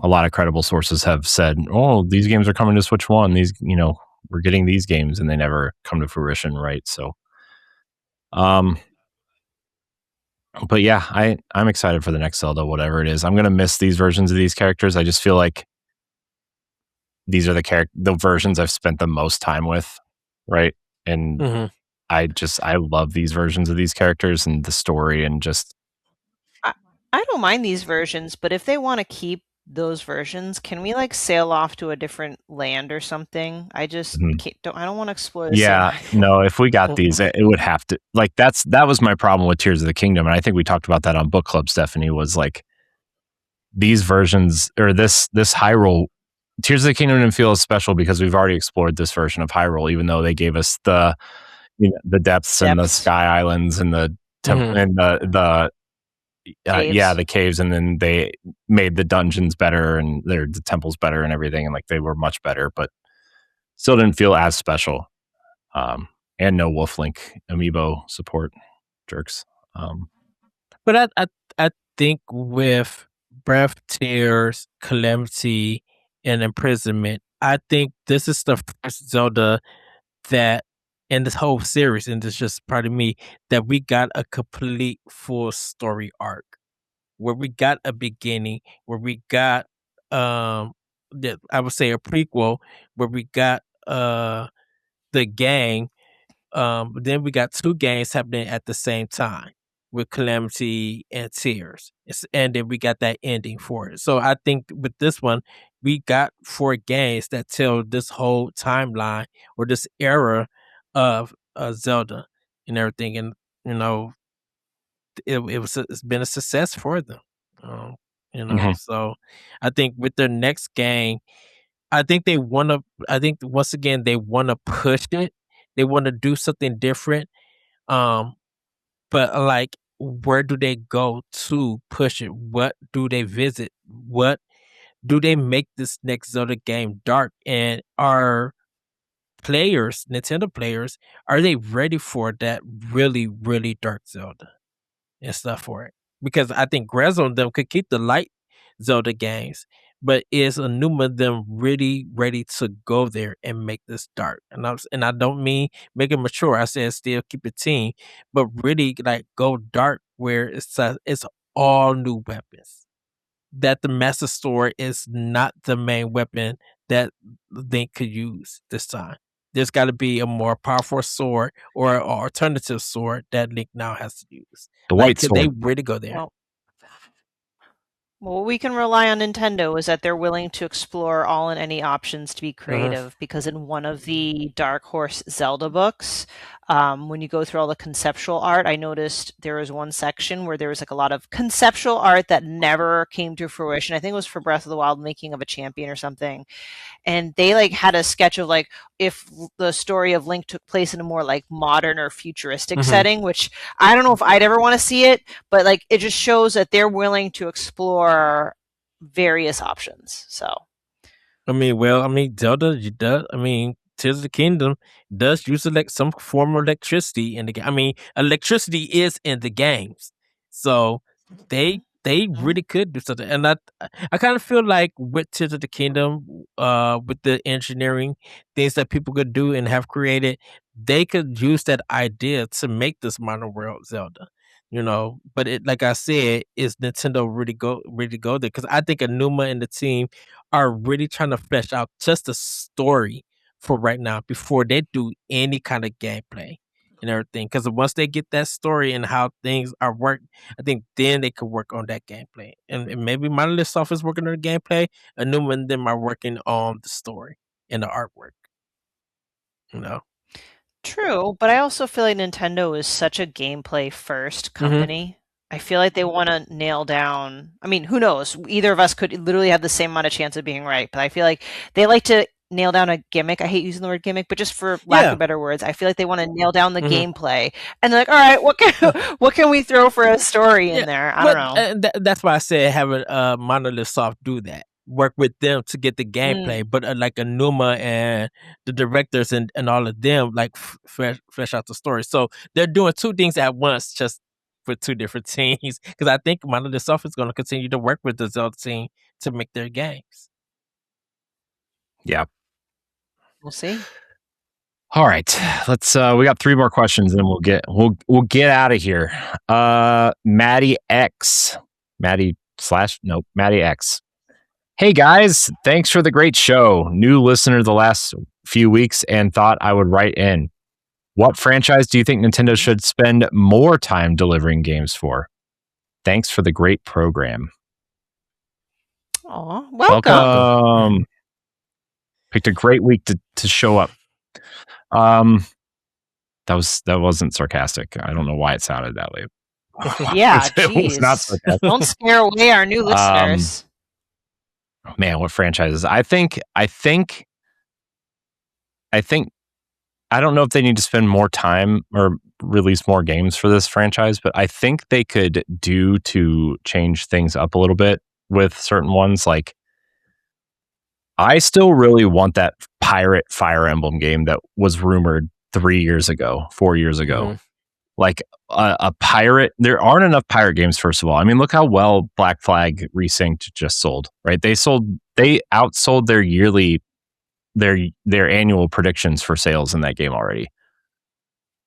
lot of credible sources have said, "Oh, these games are coming to Switch 1. These, we're getting these games," and they never come to fruition, right? So, but yeah, I'm excited for the next Zelda, whatever it is. I'm gonna miss these versions of these characters. I just feel like these are the versions I've spent the most time with, right? And I love these versions of these characters and the story and just. I don't mind these versions, but if they want to keep those versions, can we like sail off to a different land or something? I just I don't want to explore the Yeah, no, if we got these, it would have to, like, that was my problem with Tears of the Kingdom. And I think we talked about that on Book Club, Stephanie, was like these versions or this Hyrule, Tears of the Kingdom didn't feel as special because we've already explored this version of Hyrule, even though they gave us the depths and the sky islands and the temple and the caves, and then they made the dungeons better and the temples better and everything, and like they were much better, but still didn't feel as special. And no Wolf Link amiibo support, jerks. But I think with Breath, Tears, Calamity, and Imprisonment, I think this is the first Zelda that in this whole series, and it's just part of me, that we got a complete full story arc where we got a beginning, where we got I would say a prequel, where we got the gang, then we got two gangs happening at the same time with Calamity and Tears. And then we got that ending for it. So I think with this one, we got 4 games that tell this whole timeline or this era of Zelda and everything. And, it's been a success for them. So I think with their next game, I think once again, they want to push it. They want to do something different. But like, where do they go to push it? What do they visit? What do they make this next Zelda game dark? And are players, Nintendo players, are they ready for that really, really dark Zelda and stuff for it? because I think Grezzo and them could keep the light Zelda games, but is Anuma them really ready to go there and make this dark? And I don't mean make it mature. I said still keep it teen, but really like go dark where it's all new weapons. That the Master Sword is not the main weapon that Link could use this time. There's got to be a more powerful sword or an alternative sword that Link now has to use. The Like, white could sword. they really go there? Well, what we can rely on Nintendo is that they're willing to explore all and any options to be creative. Because in one of the Dark Horse Zelda books, when you go through all the conceptual art, I noticed there was one section where there was like a lot of conceptual art that never came to fruition. I think it was for Breath of the Wild, Making of a Champion or something. And they like had a sketch of like if the story of Link took place in a more like modern or futuristic setting, which I don't know if I'd ever want to see it, but like it just shows that they're willing to explore various options. So I mean, Zelda, Tears of the Kingdom does use some form of electricity in the game. I mean, electricity is in the games, so they really could do something. And I kind of feel like with Tears of the Kingdom, with the engineering things that people could do and have created, they could use that idea to make this modern world Zelda. But it, like I said, is Nintendo really go there? Because I think Anuma and the team are really trying to flesh out just the story for right now before they do any kind of gameplay and everything. Because once they get that story and how things are worked, I think then they could work on that gameplay. And maybe Monolith Soft is working on the gameplay, Anuma and them are working on the story and the artwork. True, but I also feel like Nintendo is such a gameplay first company. I feel like they want to nail down. I mean, who knows? Either of us could literally have the same amount of chance of being right, but I feel like they like to nail down a gimmick. I hate using the word gimmick, but just for lack of better words, I feel like they want to nail down the gameplay. And they're like, all right, what can we throw for a story in there? I don't know. That's why I said having Monolith Soft do that. Work with them to get the gameplay, but like Anuma and the directors and all of them like flesh out the story. So they're doing two things at once, just for two different teams. Because I think Monolith Soft is going to continue to work with the Zelda team to make their games. Yeah, we'll see. All right, let's. We got 3 more questions, and we'll get out of here. Maddie X. Hey guys, thanks for the great show. New listener the last few weeks and thought I would write in. What franchise do you think Nintendo should spend more time delivering games for? Thanks for the great program. Aw, welcome. Picked a great week to show up. That wasn't sarcastic. I don't know why it sounded that way. Yeah, it was not sarcastic. Don't scare away our new listeners. Man, what franchises? I think I don't know if they need to spend more time or release more games for this franchise, but I think they could do to change things up a little bit with certain ones. Like, I still really want that pirate Fire Emblem game that was rumored 4 years ago. Like a pirate. There aren't enough pirate games, first of all. I mean, look how well Black Flag Resynced just sold, right? They outsold their annual predictions for sales in that game already.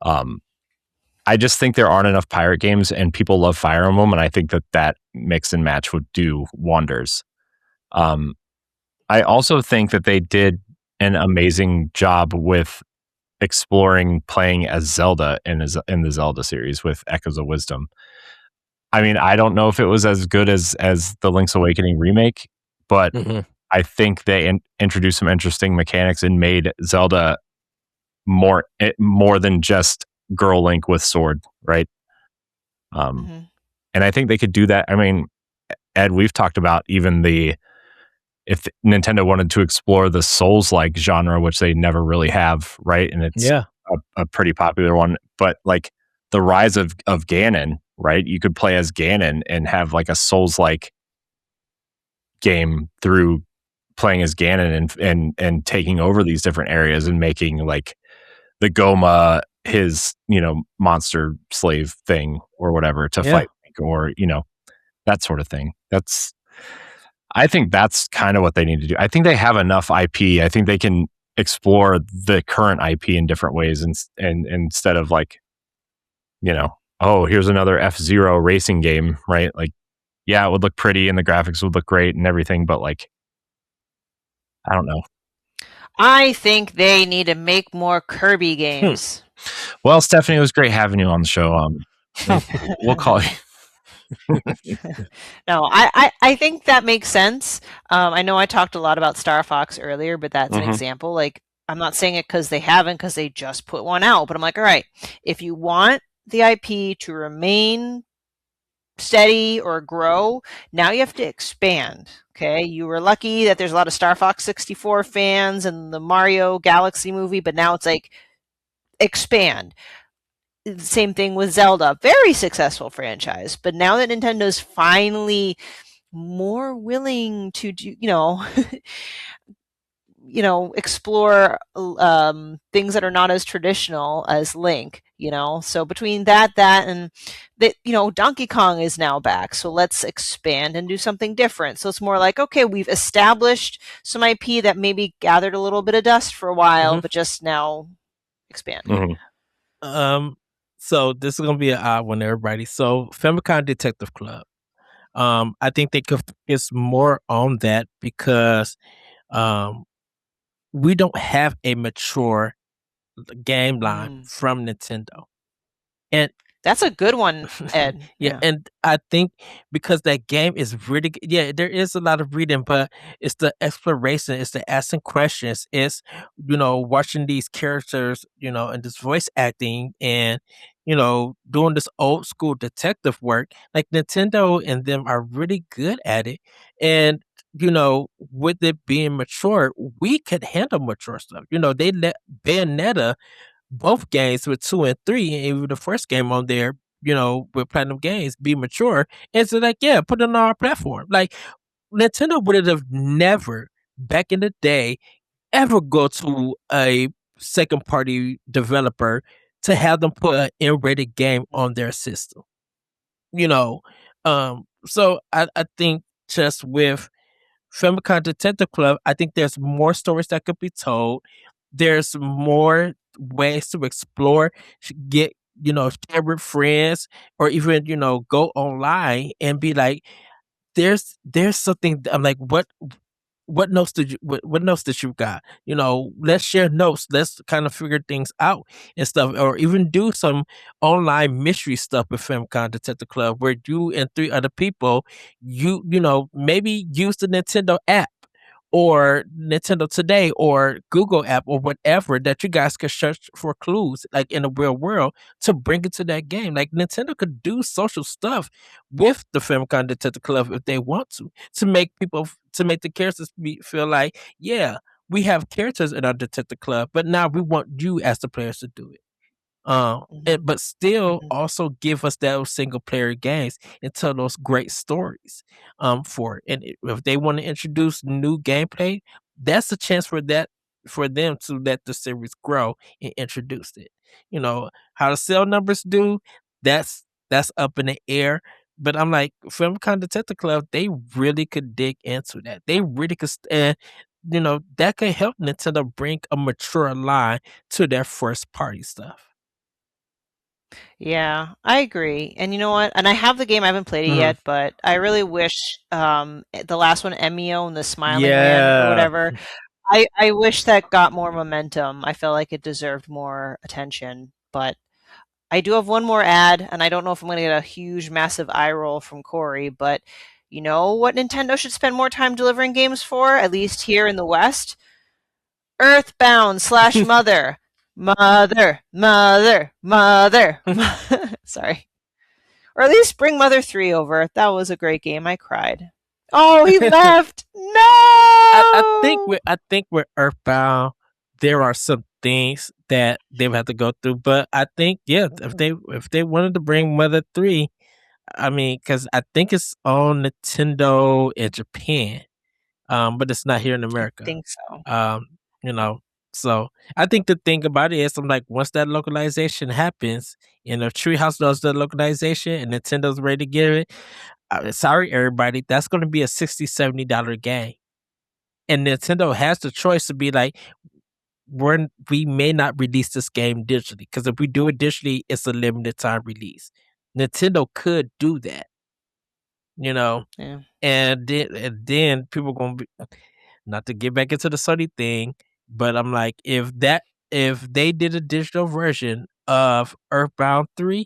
I just think there aren't enough pirate games, and people love Fire Emblem, and I think that mix and match would do wonders. I also think that they did an amazing job with exploring playing as Zelda in the Zelda series with Echoes of Wisdom. I mean, I don't know if it was as good as the Link's Awakening remake, but I think they introduced some interesting mechanics and made Zelda more than just girl Link with sword, right? And I think they could do that. I mean, Ed, we've talked about even if Nintendo wanted to explore the Souls-like genre, which they never really have, right? And it's a pretty popular one. But like the rise of Ganon, right? You could play as Ganon and have like a Souls-like game through playing as Ganon and taking over these different areas and making like the Goma his monster slave thing or whatever to fight remake, or that sort of thing. I think that's kind of what they need to do. I think they have enough IP. I think they can explore the current IP in different ways, and instead of like, oh, here's another F-Zero racing game, right? Like, yeah, it would look pretty and the graphics would look great and everything, but like, I don't know. I think they need to make more Kirby games. Well, Stephanie, it was great having you on the show. We'll call you. No, I think that makes sense. I know I talked a lot about Star Fox earlier, but that's an example. Like, I'm not saying it because they haven't, because they just put one out. But I'm like, all right, if you want the IP to remain steady or grow, now you have to expand. Okay, you were lucky that there's a lot of Star Fox 64 fans and the Mario Galaxy movie, but now it's like, expand. Same thing with Zelda, very successful franchise, but now that Nintendo's finally more willing to do, explore things that are not as traditional as Link, so between that and that, Donkey Kong is now back, so let's expand and do something different. So it's more like, okay, we've established some IP that maybe gathered a little bit of dust for a while, but just now expand. So this is gonna be an odd one, everybody. So Famicom Detective Club. I think they could focus more on that because we don't have a mature game line from Nintendo. And that's a good one, Ed. Yeah, and I think because that game is really good. Yeah, there is a lot of reading, but it's the exploration, it's the asking questions, it's watching these characters, and this voice acting, and doing this old school detective work. Like Nintendo and them are really good at it, and with it being mature, we could handle mature stuff. They let Bayonetta, both games with 2 and 3, and even the first game on there, with Platinum Games, be mature. And so like, yeah, put it on our platform. Like, Nintendo would have never, back in the day, ever go to a second party developer to have them put an M-rated game on their system. So I think just with Famicom Detective Club, I think there's more stories that could be told. There's more ways to explore, get, share with friends, or even, go online and be like, there's something. I'm like, what notes did you got? Let's share notes. Let's kind of figure things out and stuff, or even do some online mystery stuff with Famicom Detective Club, where you and 3 other people, maybe use the Nintendo app or Nintendo Today or Google app or whatever, that you guys could search for clues, like in the real world, to bring it to that game. Like, Nintendo could do social stuff with the Famicom Detective Club if they want to make the characters feel like, yeah, we have characters in our Detective Club, but now we want you as the players to do it. But still also give us those single player games and tell those great stories for it. And if they want to introduce new gameplay, that's a chance for them to let the series grow and introduce it. How the sale numbers do, that's up in the air. But I'm like, Famicom Detective Club, they really could dig into that. They really could, and that could help Nintendo bring a mature line to their first party stuff. Yeah, I agree. And you know what? And I have the game, I haven't played it yet, but I really wish the last one, Emio and the Smiling Man or whatever, I wish that got more momentum. I felt like it deserved more attention. But I do have one more ad, and I don't know if I'm going to get a huge, massive eye roll from Corey, but you know what Nintendo should spend more time delivering games for, at least here in the West? Earthbound / Mother. Mother. Sorry. Or at least bring Mother 3 over. That was a great game. I cried. Oh, he left. No. I think with Earthbound, there are some things that they would have to go through, but I think, yeah, if they wanted to bring Mother 3, I mean, because I think it's on Nintendo in Japan, but it's not here in America. I think so. So I think the thing about it is, I'm like, once that localization happens, and if Treehouse does the localization and Nintendo's ready to give it, sorry everybody, that's going to be a $60-$70 game. And Nintendo has the choice to be like, we may not release this game digitally, because if we do it digitally, it's a limited time release. Nintendo could do that, Yeah. and then people gonna be, not to get back into the Sony thing, but I'm like, if they did a digital version of Earthbound 3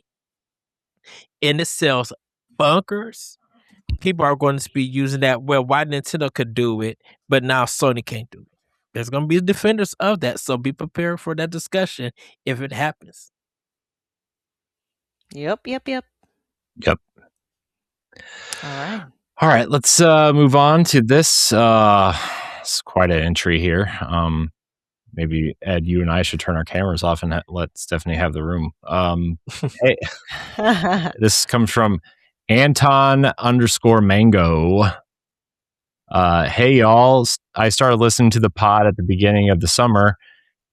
and it sells bunkers, people are going to be using that. Well, why Nintendo could do it, but now Sony can't do it? There's going to be defenders of that, so be prepared for that discussion if it happens. Yep. Yep. All right. Let's move on to this. It's quite an entry here. Maybe Ed, you and I should turn our cameras off and let Stephanie have the room. Hey, this comes from Anton_Mango. Hey y'all, I started listening to the pod at the beginning of the summer,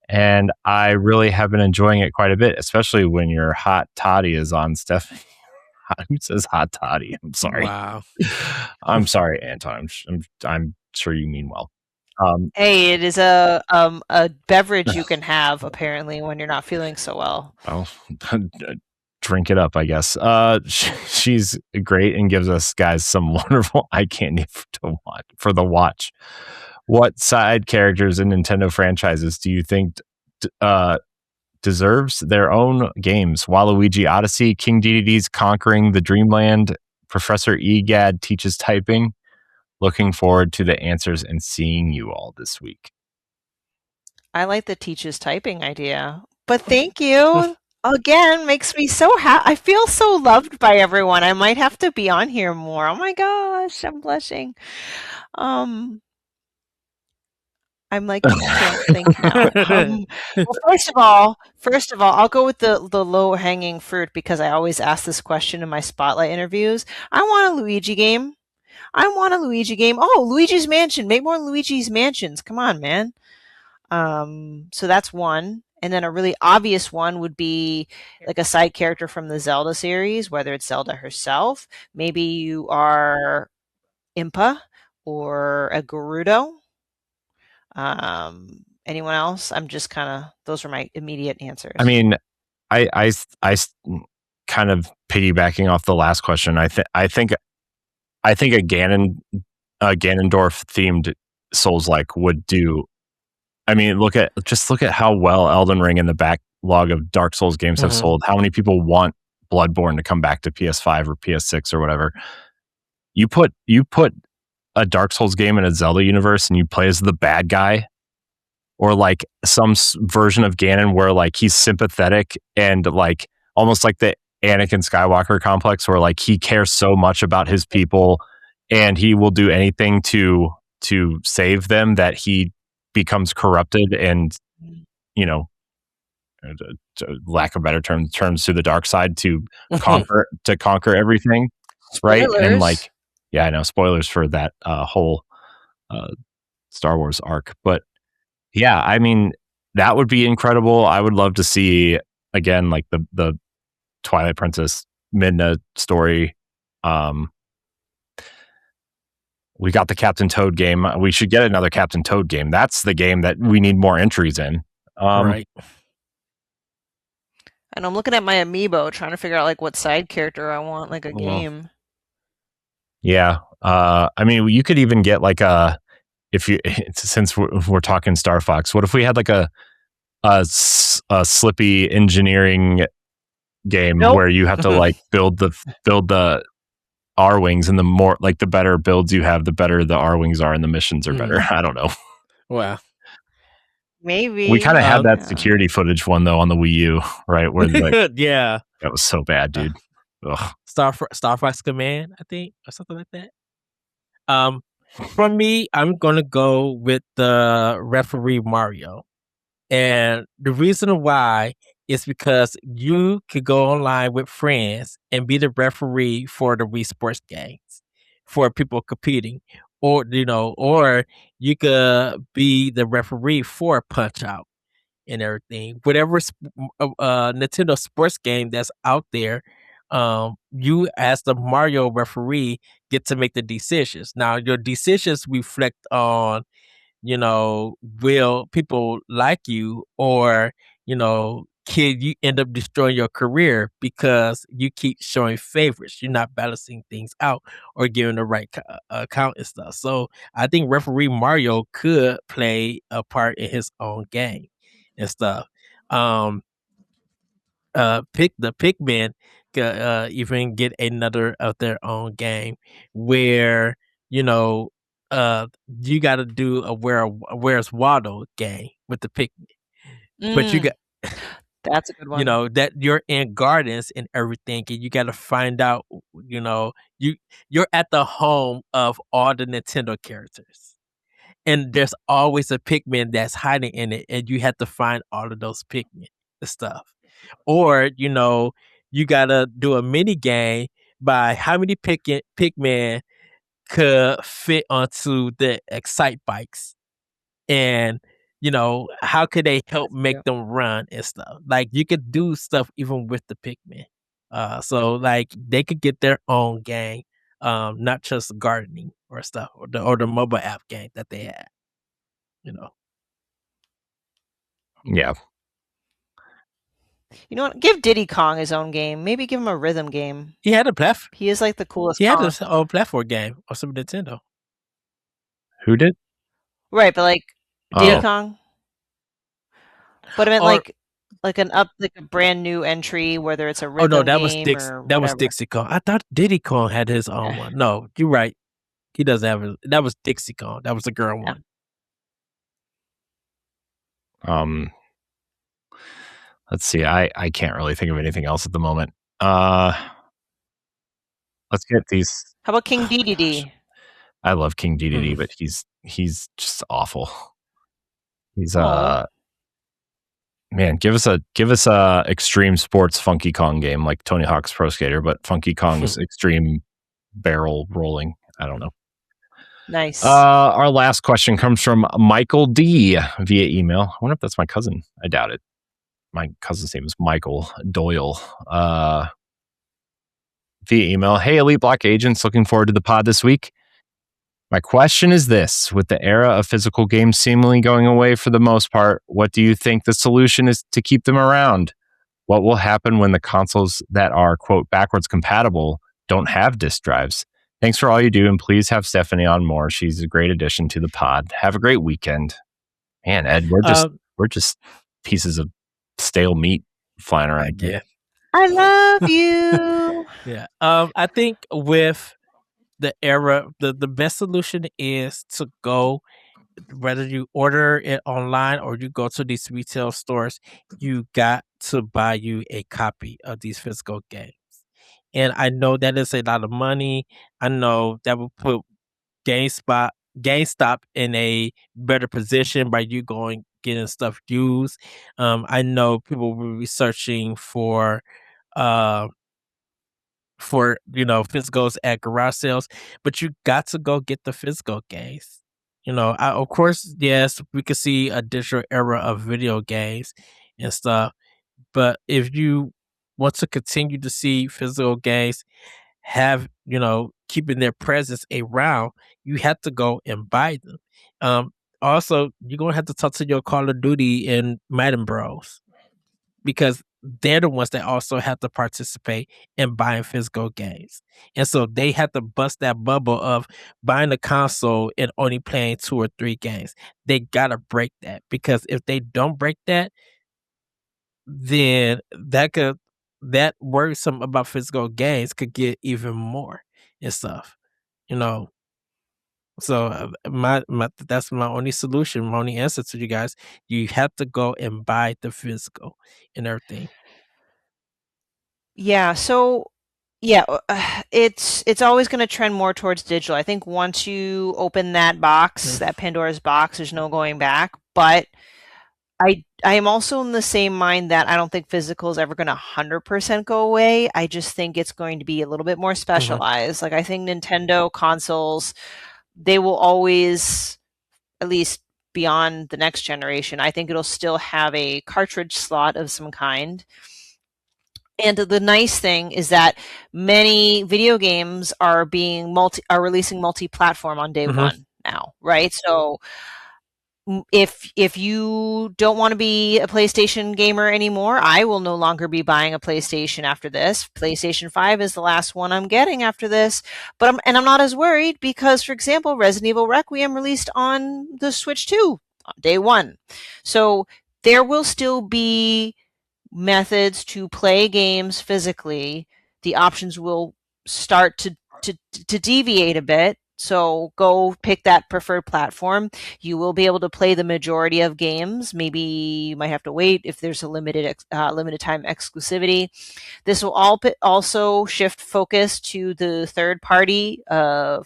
and I really have been enjoying it quite a bit, especially when your hot toddy is on, Stephanie. Who says hot toddy? I'm sorry. Wow. I'm sorry, Anton. I'm sure you mean well. Hey, it is a beverage you can have apparently when you're not feeling so well. Well, drink it up, I guess. She's great and gives us guys some wonderful eye candy for the watch. What side characters in Nintendo franchises do you think deserves their own games? Waluigi Odyssey, King Dedede's Conquering the Dreamland, Professor Egad Teaches Typing. Looking forward to the answers and seeing you all this week. I like the Teaches Typing idea, but thank you. Again, makes me so happy. I feel so loved by everyone. I might have to be on here more. Oh my gosh, I'm blushing. I'm like, can't think now. Well, first of all, I'll go with the low hanging fruit, because I always ask this question in my spotlight interviews. I want a Luigi game. Oh, Luigi's Mansion. Make more Luigi's Mansions. Come on, man. So that's one. And then a really obvious one would be like a side character from the Zelda series, whether it's Zelda herself. Maybe you are Impa or a Gerudo. Anyone else? I'm just those are my immediate answers. I mean, I kind of piggybacking off the last question. I think a Ganondorf themed Souls-like would do. I mean, look at how well Elden Ring and the backlog of Dark Souls games have sold. How many people want Bloodborne to come back to PS5 or PS6 or whatever? You put a Dark Souls game in a Zelda universe and you play as the bad guy, or like some version of Ganon where like he's sympathetic and like almost like the Anakin Skywalker complex, where like he cares so much about his people and he will do anything to save them that he becomes corrupted and, lack of better terms, turns to the dark side to conquer everything. Spoilers. Right? And like, yeah, I know, spoilers for that whole Star Wars arc. But yeah, I mean, that would be incredible. I would love to see, again, like the Twilight Princess Midna story. We got the Captain Toad game. We should get another Captain Toad game. That's the game that we need more entries in. Right. And I'm looking at my amiibo, trying to figure out like what side character I want, like a game. Yeah. I mean, you could even get like since we're talking Star Fox, what if we had like a Slippy engineering game where you have to like build the R-Wings, and the more like the better builds you have, the better the R-Wings are and the missions are better. I don't know. Wow. Maybe. We kind of had that security footage one though on the Wii U, right? Where like, yeah, that was so bad, dude. Star Fox Command, I think, or something like that. For me, I'm gonna go with the referee Mario, and the reason why is because you could go online with friends and be the referee for the Wii Sports games for people competing, or or you could be the referee for Punch Out and everything. Whatever Nintendo sports game that's out there, you as the Mario referee get to make the decisions. Now your decisions reflect on, will people like you, or can you end up destroying your career because you keep showing favorites? You're not balancing things out or giving the right count and stuff. So I think referee Mario could play a part in his own game and stuff. The Pikmin could even get another of their own game where you know you got to do a Where's Waldo game with the Pikmin, but you got That's a good one. that you're in gardens and everything, and you got to find out, you know, you you're at the home of all the Nintendo characters. And there's always a Pikmin that's hiding in it, and you have to find all of those Pikmin and stuff. Or, you gotta do a mini game by how many Pikmin could fit onto the Excite bikes, and how could they help That's make cute. them run and stuff. Like you could do stuff even with the Pikmin. So like they could get their own game, not just gardening or stuff, or the mobile app game that they had. Yeah. You know what? Give Diddy Kong his own game. Maybe give him a rhythm game. He had a platform. He is like the coolest He had Kong. his own platform game on Super Nintendo. Who did? Right, but like Diddy Oh. Kong. But I meant Or- like a brand new entry, whether it's a Oh rhythm no, that was game Dix. or That was whatever. Dixie Kong. I thought Diddy Kong had his own one. No, you're right. He doesn't have it. That was Dixie Kong. That was the girl one. Let's see. I can't really think of anything else at the moment. Let's get these. How about King DDD? I love King DDD, but he's just awful. He's Aw. man, give us a extreme sports Funky Kong game like Tony Hawk's Pro Skater, but Funky Kong's extreme barrel rolling. I don't know. Nice. Our last question comes from Michael D via email. I wonder if that's my cousin. I doubt it. My cousin's name is Michael Doyle. Via email. Hey, Elite Block agents, looking forward to the pod this week. My question is this: with the era of physical games seemingly going away for the most part, what do you think the solution is to keep them around? What will happen when the consoles that are, quote, backwards compatible don't have disk drives? Thanks for all you do, and please have Stephanie on more. She's a great addition to the pod. Have a great weekend. Man, Ed, we're just pieces of stale meat flying around. Yeah. I love you. Yeah. I think with the era, the best solution is to go, whether you order it online or you go to these retail stores, you got to buy you a copy of these physical games. And I know that is a lot of money. I know that will put GameStop in a better position by you going getting stuff used. I know people will be searching for physicals at garage sales, but you got to go get the physical games. Of course, yes, we could see a digital era of video games and stuff, but if you want to continue to see physical games have, keeping their presence around, you have to go and buy them. Also, you're going to have to talk to your Call of Duty and Madden Bros, because they're the ones that also have to participate in buying physical games. And so they have to bust that bubble of buying a console and only playing 2 or 3 games. They got to break that, because if they don't break that, then that worrisome about physical games could get even more and stuff, So my that's my only solution, my only answer to you guys. You have to go and buy the physical and everything. Yeah, so it's always going to trend more towards digital. I think once you open that box, that Pandora's box, there's no going back. But I am also in the same mind that I don't think physical is ever going to 100% go away. I just think it's going to be a little bit more specialized. Like I think Nintendo consoles, they will always, at least beyond the next generation, I think it'll still have a cartridge slot of some kind. And the nice thing is that many video games are releasing multi-platform on day one now, right? So if you don't want to be a PlayStation gamer anymore, I will no longer be buying a PlayStation after this. PlayStation 5 is the last one I'm getting after this. But I'm not as worried because, for example, Resident Evil Requiem released on the Switch 2 on day one. So there will still be methods to play games physically. The options will start to deviate a bit. So go pick that preferred platform. You will be able to play the majority of games. Maybe you might have to wait if there's a limited time exclusivity. This will also shift focus to the third-party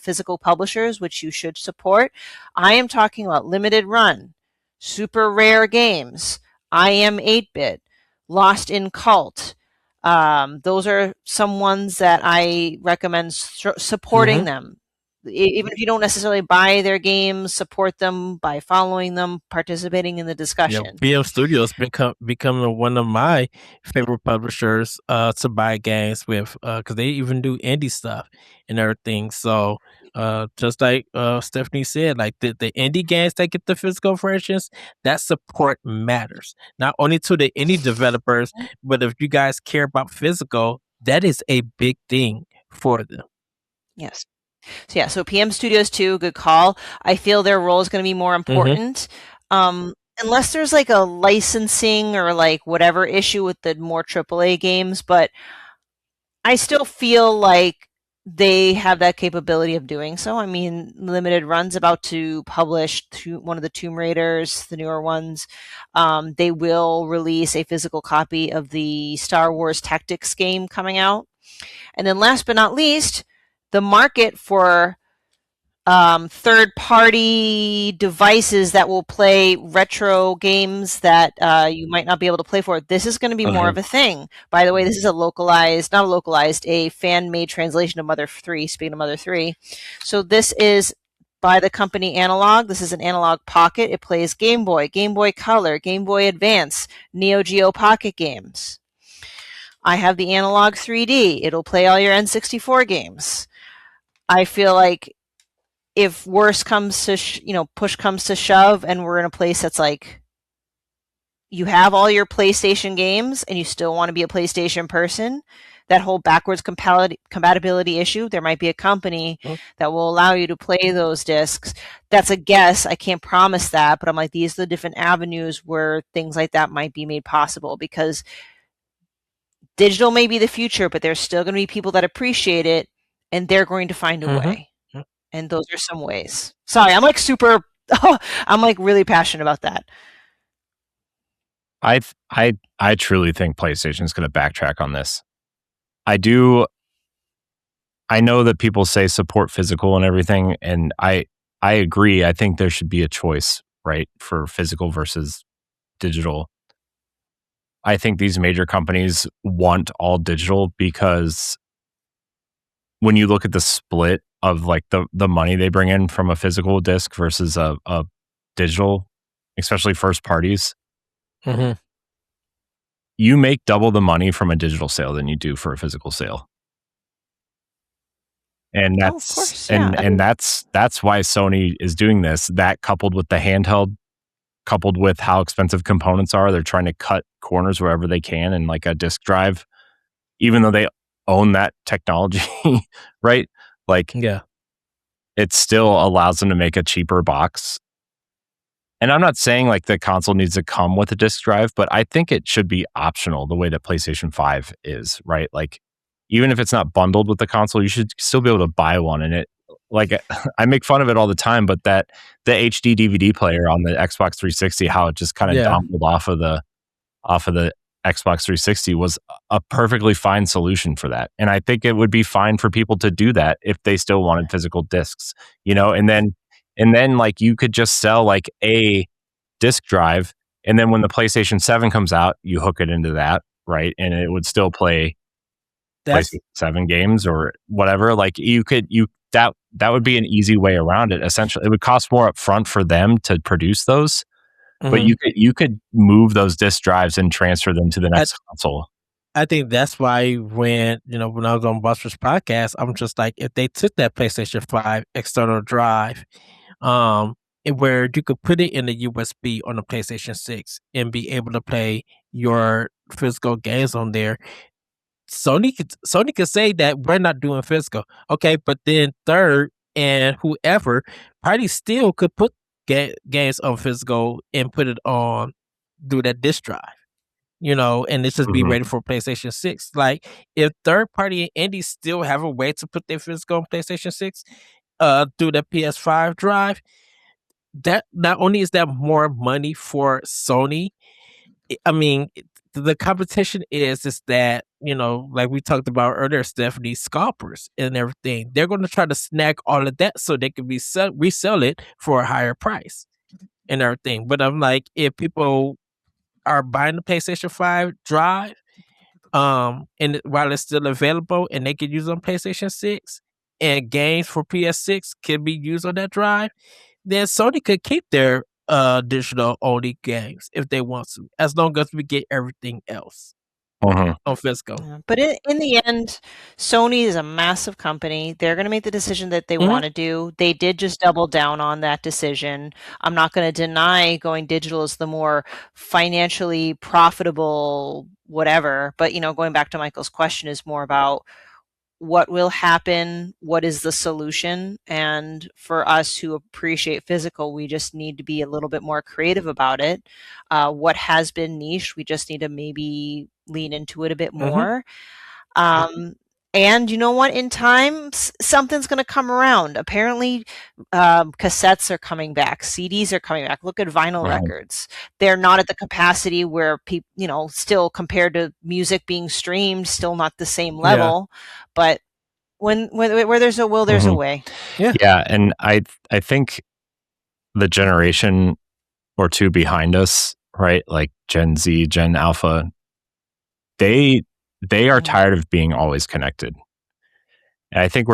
physical publishers, which you should support. I am talking about limited run, super rare games, I Am 8-Bit, Lost in Cult. Those are some ones that I recommend supporting them. Even if you don't necessarily buy their games, support them by following them, participating in the discussion. BM Studios becoming one of my favorite publishers to buy games with, because they even do indie stuff and everything. So just like Stephanie said, like the indie games that get the physical versions, that support matters. Not only to the indie developers, but if you guys care about physical, that is a big thing for them. Yes. So PM Studios 2, good call. I feel their role is going to be more important. Unless there's like a licensing or like whatever issue with the more AAA games, but I still feel like they have that capability of doing so. I mean, Limited Run's about to publish one of the Tomb Raiders, the newer ones. They will release a physical copy of the Star Wars Tactics game coming out. And then last but not least, the market for third-party devices that will play retro games that you might not be able to play for. This is going to be more of a thing. By the way, this is a fan-made translation of Mother 3, speaking of Mother 3. So this is by the company Analog. This is an Analog Pocket. It plays Game Boy, Game Boy Color, Game Boy Advance, Neo Geo Pocket games. I have the Analog 3D. It'll play all your N64 games. I feel like if worse comes to, push comes to shove and we're in a place that's like, you have all your PlayStation games and you still want to be a PlayStation person, that whole backwards compatibility issue, there might be a company that will allow you to play those discs. That's a guess. I can't promise that, but I'm like, these are the different avenues where things like that might be made possible, because digital may be the future, but there's still going to be people that appreciate it, and they're going to find a way. And those are some ways. Sorry, I'm like I'm like really passionate about that. I truly think PlayStation is going to backtrack on this. I know that people say support physical and everything, and I agree. I think there should be a choice, right, for physical versus digital. I think these major companies want all digital because when you look at the split of like the money they bring in from a physical disc versus a digital, especially first parties, you make double the money from a digital sale than you do for a physical sale. And that's and that's why Sony is doing this. That coupled with the handheld, coupled with how expensive components are, they're trying to cut corners wherever they can. And like a disk drive, even though they own that technology, right? Like, it still allows them to make a cheaper box. And I'm not saying like the console needs to come with a disk drive, but I think it should be optional the way that PlayStation 5 is, right? Like, even if it's not bundled with the console, you should still be able to buy one. And it, like, I make fun of it all the time, but the HD DVD player on the Xbox 360, how it just kind of dumbled off of the Xbox 360 was a perfectly fine solution for that. And I think it would be fine for people to do that if they still wanted physical discs, and then like you could just sell like a disk drive, and then when the PlayStation 7 comes out, you hook it into that, right? And it would still play PlayStation 7 games or whatever. Like that that would be an easy way around it. Essentially, it would cost more upfront for them to produce those, but you could move those disk drives and transfer them to the next console. I think that's why when I was on Buster's podcast, I'm just like, if they took that PlayStation 5 external drive, where you could put it in the USB on the PlayStation 6 and be able to play your physical games on there, Sony could say that we're not doing physical. Okay, but then Third and whoever probably still could put games on physical and put it on through that disk drive. And it's just be ready for PlayStation 6. Like, if third party indies still have a way to put their physical on PlayStation 6 through the PS5 drive, that not only is that more money for Sony, I mean, the competition is that, like we talked about earlier, Stephanie, scalpers and everything. They're going to try to snag all of that so they can resell it for a higher price and everything. But I'm like, if people are buying the PlayStation 5 drive, and while it's still available and they can use it on PlayStation 6, and games for PS6 can be used on that drive, then Sony could keep their digital only games if they want to, as long as we get everything else on physical. Yeah. But in the end, Sony is a massive company. They're going to make the decision that they want to do. They did just double down on that decision. I'm not going to deny going digital is the more financially profitable whatever. But, going back to Michael's question is more about what will happen, what is the solution, and for us who appreciate physical, we just need to be a little bit more creative about it. What has been niche, we just need to maybe lean into it a bit more. And you know what? In time, something's going to come around. Apparently, cassettes are coming back. CDs are coming back. Look at vinyl records. They're not at the capacity where people, still compared to music being streamed, still not the same level. Yeah. But where there's a will, there's a way. Yeah. And I think the generation or two behind us, right? Like Gen Z, Gen Alpha, they are tired of being always connected. And I think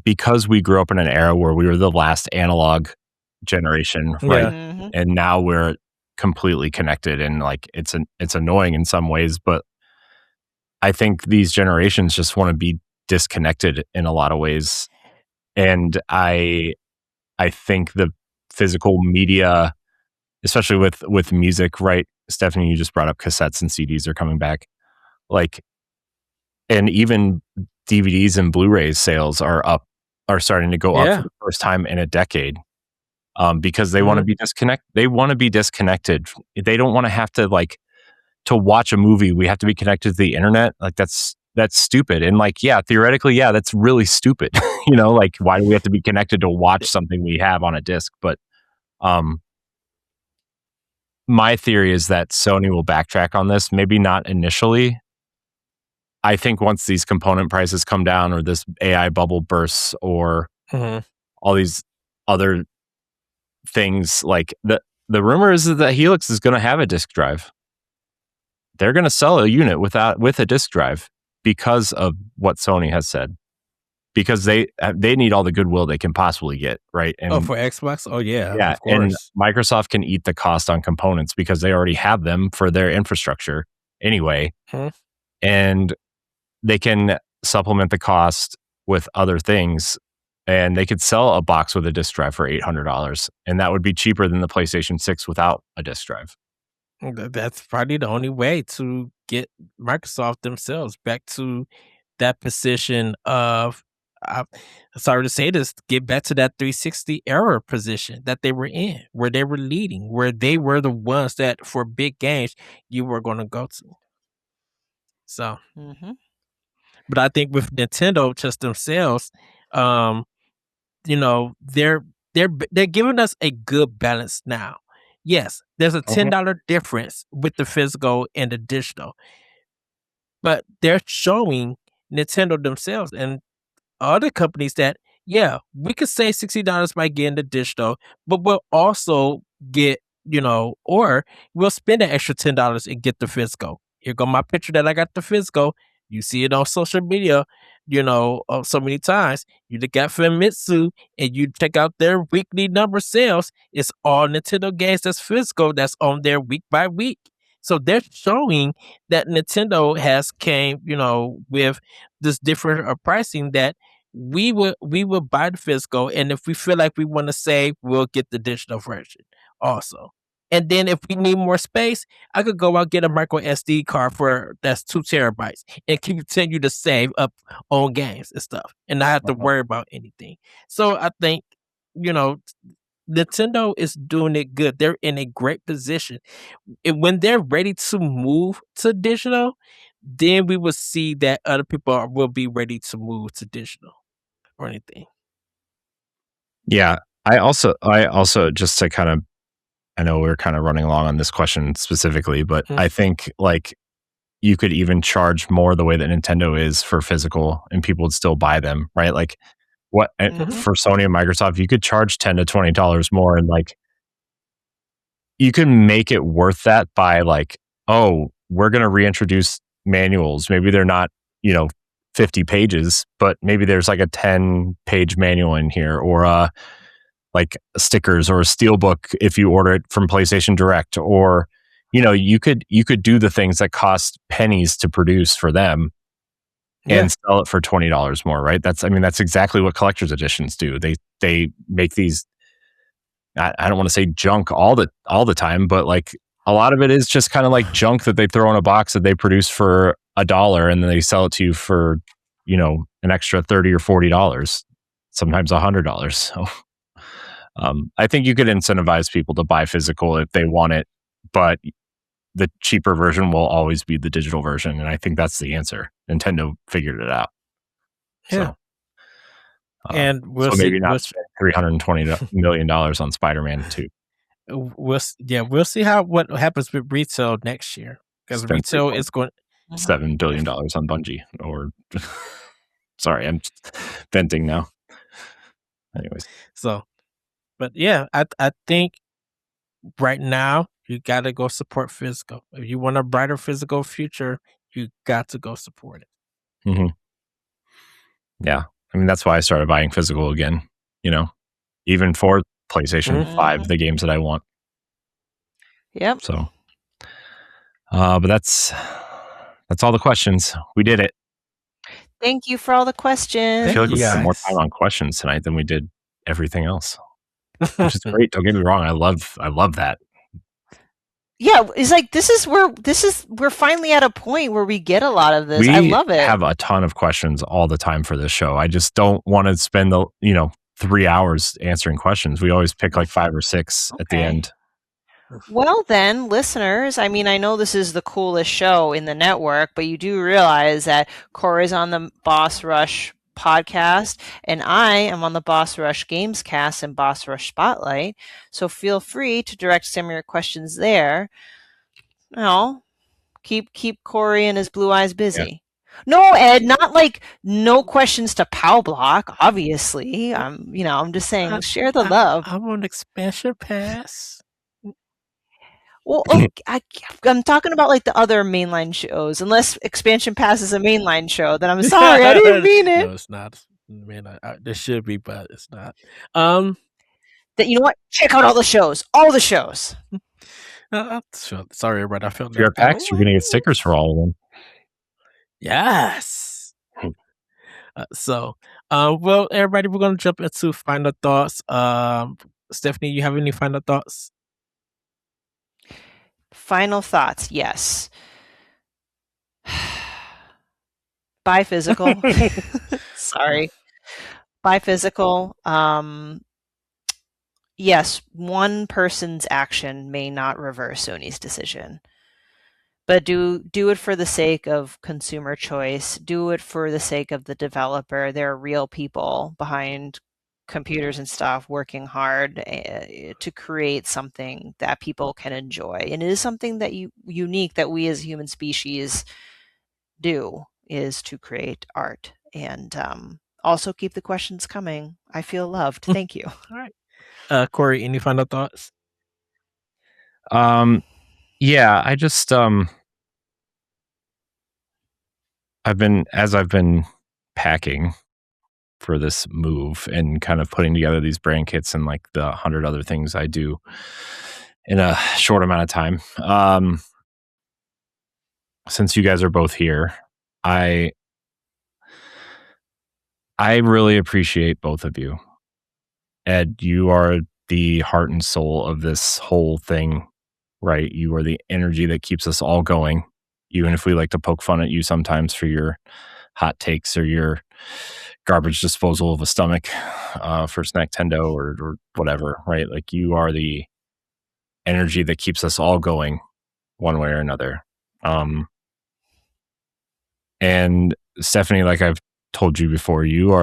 because we grew up in an era where we were the last analog generation, right? And now we're completely connected, and like it's annoying in some ways, but I think these generations just want to be disconnected in a lot of ways. And I think the physical media, especially with music, right? Stephanie, you just brought up cassettes and CDs are coming back. Like, and even DVDs and Blu-rays sales are starting to go up for the first time in a decade, because they want to be disconnected. They want to be disconnected. They don't want to have to, like, to watch a movie, we have to be connected to the internet. Like, that's stupid. And like, theoretically, that's really stupid. Like, why do we have to be connected to watch something we have on a disc? But my theory is that Sony will backtrack on this. Maybe not initially. I think once these component prices come down, or this AI bubble bursts, or all these other things, like the rumor is that Helix is going to have a disk drive. They're going to sell a unit with a disk drive because of what Sony has said, because they need all the goodwill they can possibly get, right? And for Xbox, of course. And Microsoft can eat the cost on components because they already have them for their infrastructure anyway, and they can supplement the cost with other things, and they could sell a box with a disk drive for $800, and that would be cheaper than the PlayStation 6 without a disk drive. That's probably the only way to get Microsoft themselves back to that position of, sorry to say this, get back to that 360 era position that they were in, where they were leading, where they were the ones that for big games you were going to go to. So, but I think with Nintendo just themselves, they're giving us a good balance now. Yes, there's a $10 difference with the physical and the digital, but they're showing Nintendo themselves and other companies that, we could save $60 by getting the digital, but we'll also get, or we'll spend an extra $10 and get the physical. Here go my picture that I got the physical. You see it on social media. so many times. You look at Famitsu and you check out their weekly number sales. It's all Nintendo games that's physical that's on there week by week. So they're showing that Nintendo has came, with this different pricing that we will buy the physical, and if we feel like we want to save, we'll get the digital version also. And then if we need more space, I could go out get a micro SD card that's 2 terabytes and continue to save up on games and stuff, and not have to worry about anything. So I think, Nintendo is doing it good. They're in a great position. And when they're ready to move to digital, then we will see that other people will be ready to move to digital or anything. Yeah. I also just to kind of, I know we're kind of running along on this question specifically, but I think like you could even charge more the way that Nintendo is for physical and people would still buy them, right? Like for Sony and Microsoft, you could charge $10 to $20 more, and like you can make it worth that by like, oh, we're going to reintroduce manuals. Maybe they're not, 50 pages, but maybe there's like a 10-page manual in here, or like stickers or a steelbook if you order it from PlayStation Direct, or you could do the things that cost pennies to produce for them and sell it for $20 more, right? That's exactly what collector's editions do. They make these, I don't want to say junk all the time, but like a lot of it is just kind of like junk that they throw in a box that they produce for $1 and then they sell it to you for an extra $30 or $40, sometimes $100. So I think you could incentivize people to buy physical if they want it, but the cheaper version will always be the digital version, and I think that's the answer. Nintendo figured it out. Yeah. So, and we'll so see. maybe not spend $320 million on Spider-Man 2. We'll see what happens with retail next year, because retail is going $7 billion on Bungie. Or sorry, I'm venting now. Anyways, but yeah, I think right now you got to go support physical. If you want a brighter physical future, you got to go support it. Mm-hmm. Yeah, that's why I started buying physical again. Even for PlayStation 5, the games that I want. Yep. So, but that's all the questions. We did it. Thank you for all the questions. I feel like we spent more time on questions tonight than we did everything else, which is great. Don't get me wrong. I love that. Yeah, it's like we're finally at a point where we get a lot of this. I love it. We have a ton of questions all the time for this show. I just don't want to spend the 3 hours answering questions. We always pick like 5 or 6 at the end. Well then, listeners, I know this is the coolest show in the network, but you do realize that Corey's on the Boss Rush podcast and I am on the Boss Rush Gamescast and Boss Rush Spotlight. So feel free to direct some of your questions there. Keep Corey and his blue eyes busy. Yeah. No, Ed, not like no questions to Pow Block, obviously. I'm just saying, share the love. I'm on expansion pass. Well, I'm talking about like the other mainline shows. Unless Expansion Pass is a mainline show, then I'm sorry, I didn't mean it. No, it's not. Man, there should be, but it's not. That you know what? Check out all the shows. All the shows. Sorry, everybody. I felt if you're at PAX, you're going to get stickers for all of them. Yes. Well, everybody, we're going to jump into final thoughts. Stephanie, you have any final thoughts? Final thoughts, yes. Buy physical. Sorry. Buy physical. Yes, one person's action may not reverse Sony's decision. But do it for the sake of consumer choice. Do it for the sake of the developer. There are real people behind computers and stuff working hard to create something that people can enjoy. And it is something that unique that we as a human species do, is to create art. And also keep the questions coming. I feel loved. Thank you. All right. Corey, any final thoughts? Yeah, I just I've been packing for this move and kind of putting together these brand kits and like the 100 other things I do in a short amount of time. Since you guys are both here, I really appreciate both of you. Ed, you are the heart and soul of this whole thing, right? You are the energy that keeps us all going, even if we like to poke fun at you sometimes for your hot takes or your garbage disposal of a stomach for Snacktendo or whatever, right? Like you are the energy that keeps us all going one way or another. And Stephanie, like I've told you before, you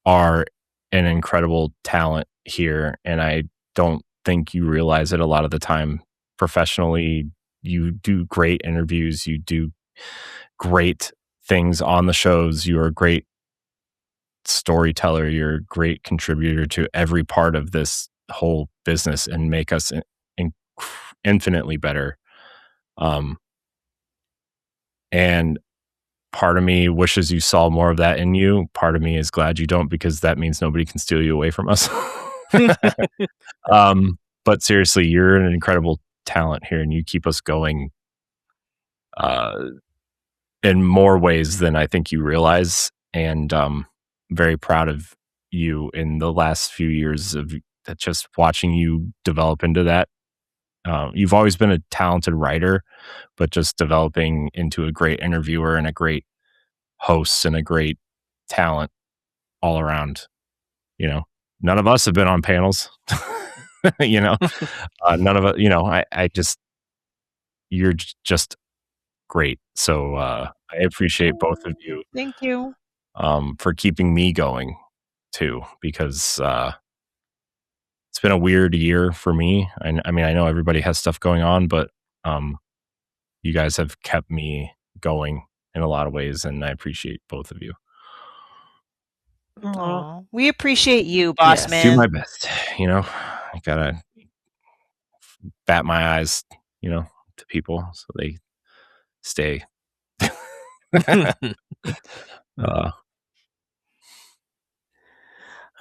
are an incredible talent here, and I don't think you realize it a lot of the time. Professionally, you do great interviews, you do great things on the shows, you're a great storyteller, you're a great contributor to every part of this whole business and make us infinitely better. And part of me wishes you saw more of that in you. Part of me is glad you don't, because that means nobody can steal you away from us. But seriously, you're an incredible talent here, and you keep us going in more ways than I think you realize. And very proud of you in the last few years of just watching you develop into that. You've always been a talented writer, but just developing into a great interviewer and a great host and a great talent all around. You know, none of us have been on panels. You know, none of it. You know, I just, you're just great. So I appreciate both of you. Thank you. For keeping me going too, because it's been a weird year for me. I mean, I know everybody has stuff going on, but you guys have kept me going in a lot of ways, and I appreciate both of you. Aww. We appreciate you, boss man. Do my best. You know, I gotta bat my eyes, you know, to people so they stay. All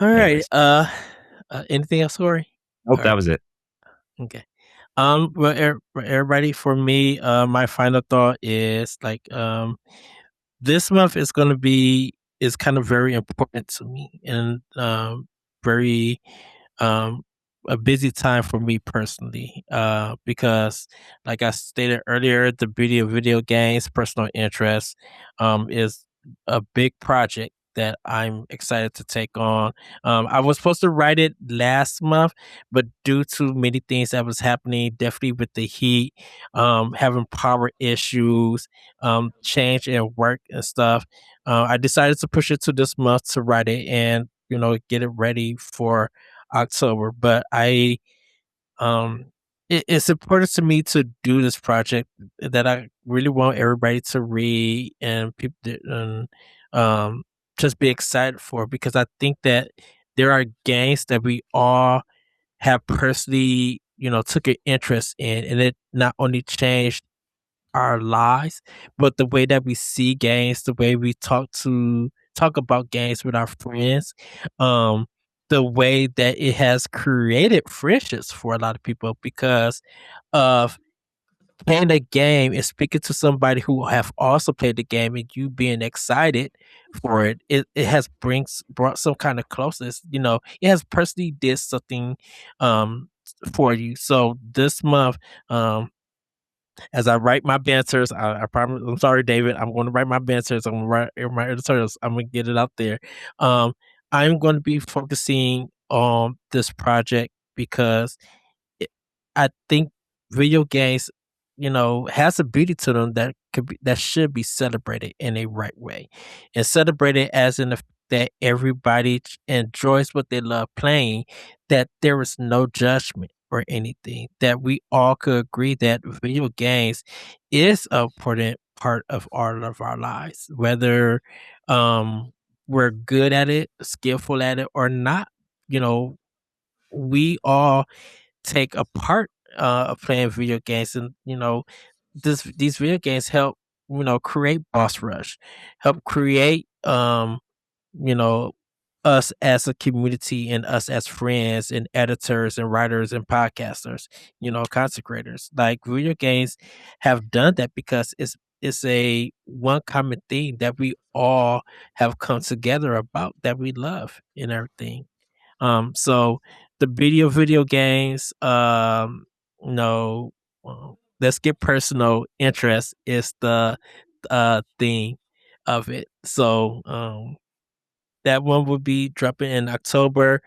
right. Anything else, Corey? Nope, that was it. Okay. Well, everybody, for me, my final thought is like, this month is going to be kind of very important to me, and very a busy time for me personally, because like I stated earlier, the beauty of video games, personal interest, is a big project that I'm excited to take on. I was supposed to write it last month, but due to many things that was happening, definitely with the heat, having power issues, change in work and stuff, I decided to push it to this month to write it and, you know, get it ready for October. But it's important to me to do this project that I really want everybody to read and people and just be excited for, because I think that there are games that we all have personally, you know, took an interest in, and it not only changed our lives, but the way that we see games, the way we talk about games with our friends, the way that it has created friendships for a lot of people because of playing the game and speaking to somebody who have also played the game and you being excited for it. It has brought some kind of closeness. You know, it has personally did something for you. So this month, as I write my banters, I promise. I'm sorry, David. I'm going to write my banters. I'm going to write my editorials. I'm going to get it out there. I'm going to be focusing on this project because I think video games, you know, has a beauty to them that should be celebrated in a right way, and celebrated as in that everybody enjoys what they love playing. That there is no judgment or anything. That we all could agree that video games is an important part of all of our lives, whether we're good at it, skillful at it, or not. You know, we all take a part of playing video games, and you know, these video games help create Boss Rush, help create, us as a community and us as friends and editors and writers and podcasters, content creators. Like video games have done that because it's a one common thing that we all have come together about that we love and everything. So the video games, no, let's get personal interest is the theme of it. So that one will be dropping in October.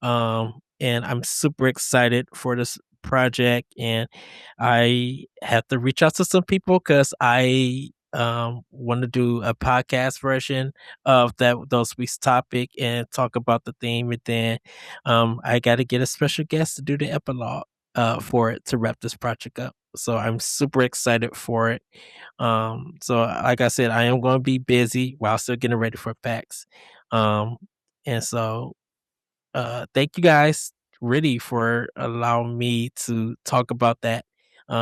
And I'm super excited for this project. And I have to reach out to some people because I want to do a podcast version of those week's topic and talk about the theme. And then I got to get a special guest to do the epilogue for it to wrap this project up. So I'm super excited for it. So like I said, I am going to be busy while still getting ready for PAX. And so thank you guys really for allowing me to talk about that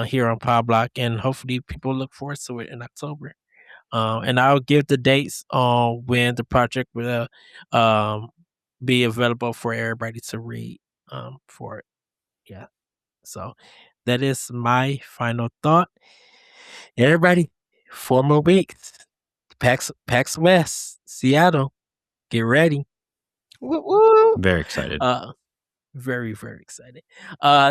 here on Pow Block, and hopefully people look forward to it in October. And I'll give the dates on when the project will be available for everybody to read for it. Yeah. So that is my final thought. Everybody, 4 more weeks. PAX West, Seattle. Get ready. Woo-woo. Very excited. Very, very excited.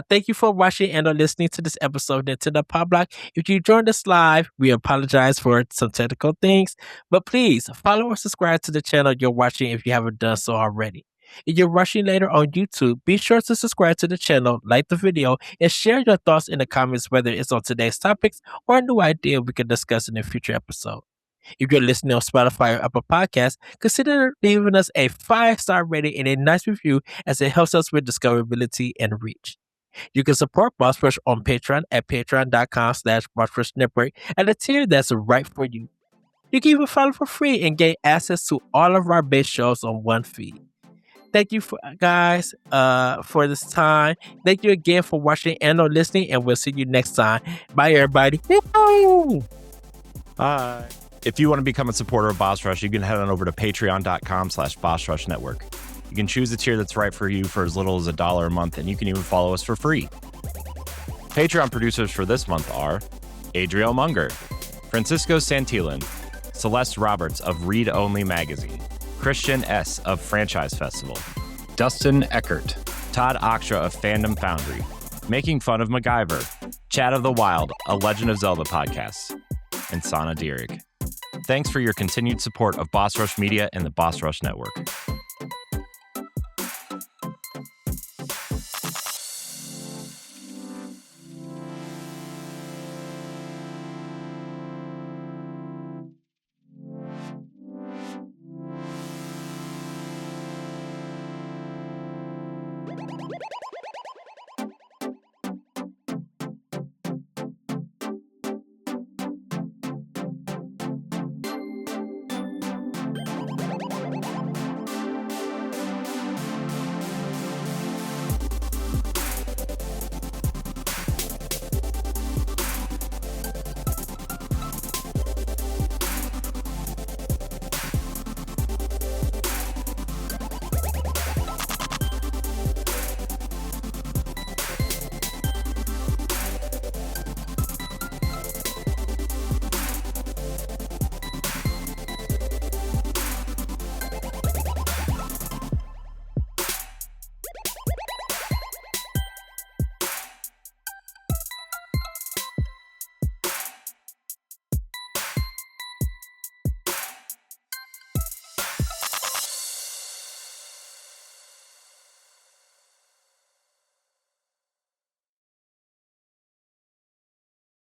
Thank you for watching and or listening to this episode of Nintendo Pow Block. If you joined us live, we apologize for some technical things, but please follow or subscribe to the channel you're watching if you haven't done so already. If you're watching later on YouTube, be sure to subscribe to the channel, like the video, and share your thoughts in the comments, whether it's on today's topics or a new idea we can discuss in a future episode. If you're listening on Spotify or Apple Podcasts, consider leaving us a 5-star rating and a nice review, as it helps us with discoverability and reach. You can support Boss Rush on Patreon at patreon.com/Boss Network at a tier that's right for you. You can even follow for free and gain access to all of our base shows on one feed. Thank you guys for this time. Thank you again for watching and or listening, and we'll see you next time. Bye, everybody. Bye. If you want to become a supporter of Boss Rush, you can head on over to patreon.com/Boss Rush Network. You can choose a tier that's right for you for as little as $1 a month, and you can even follow us for free. Patreon producers for this month are Adriel Munger, Francisco Santillan, Celeste Roberts of Read Only Magazine, Christian S. of Franchise Festival, Dustin Eckert, Todd Okstra of Fandom Foundry, Making Fun of MacGyver, Chat of the Wild, a Legend of Zelda podcast, and Sana Dirrig. Thanks for your continued support of Boss Rush Media and the Boss Rush Network.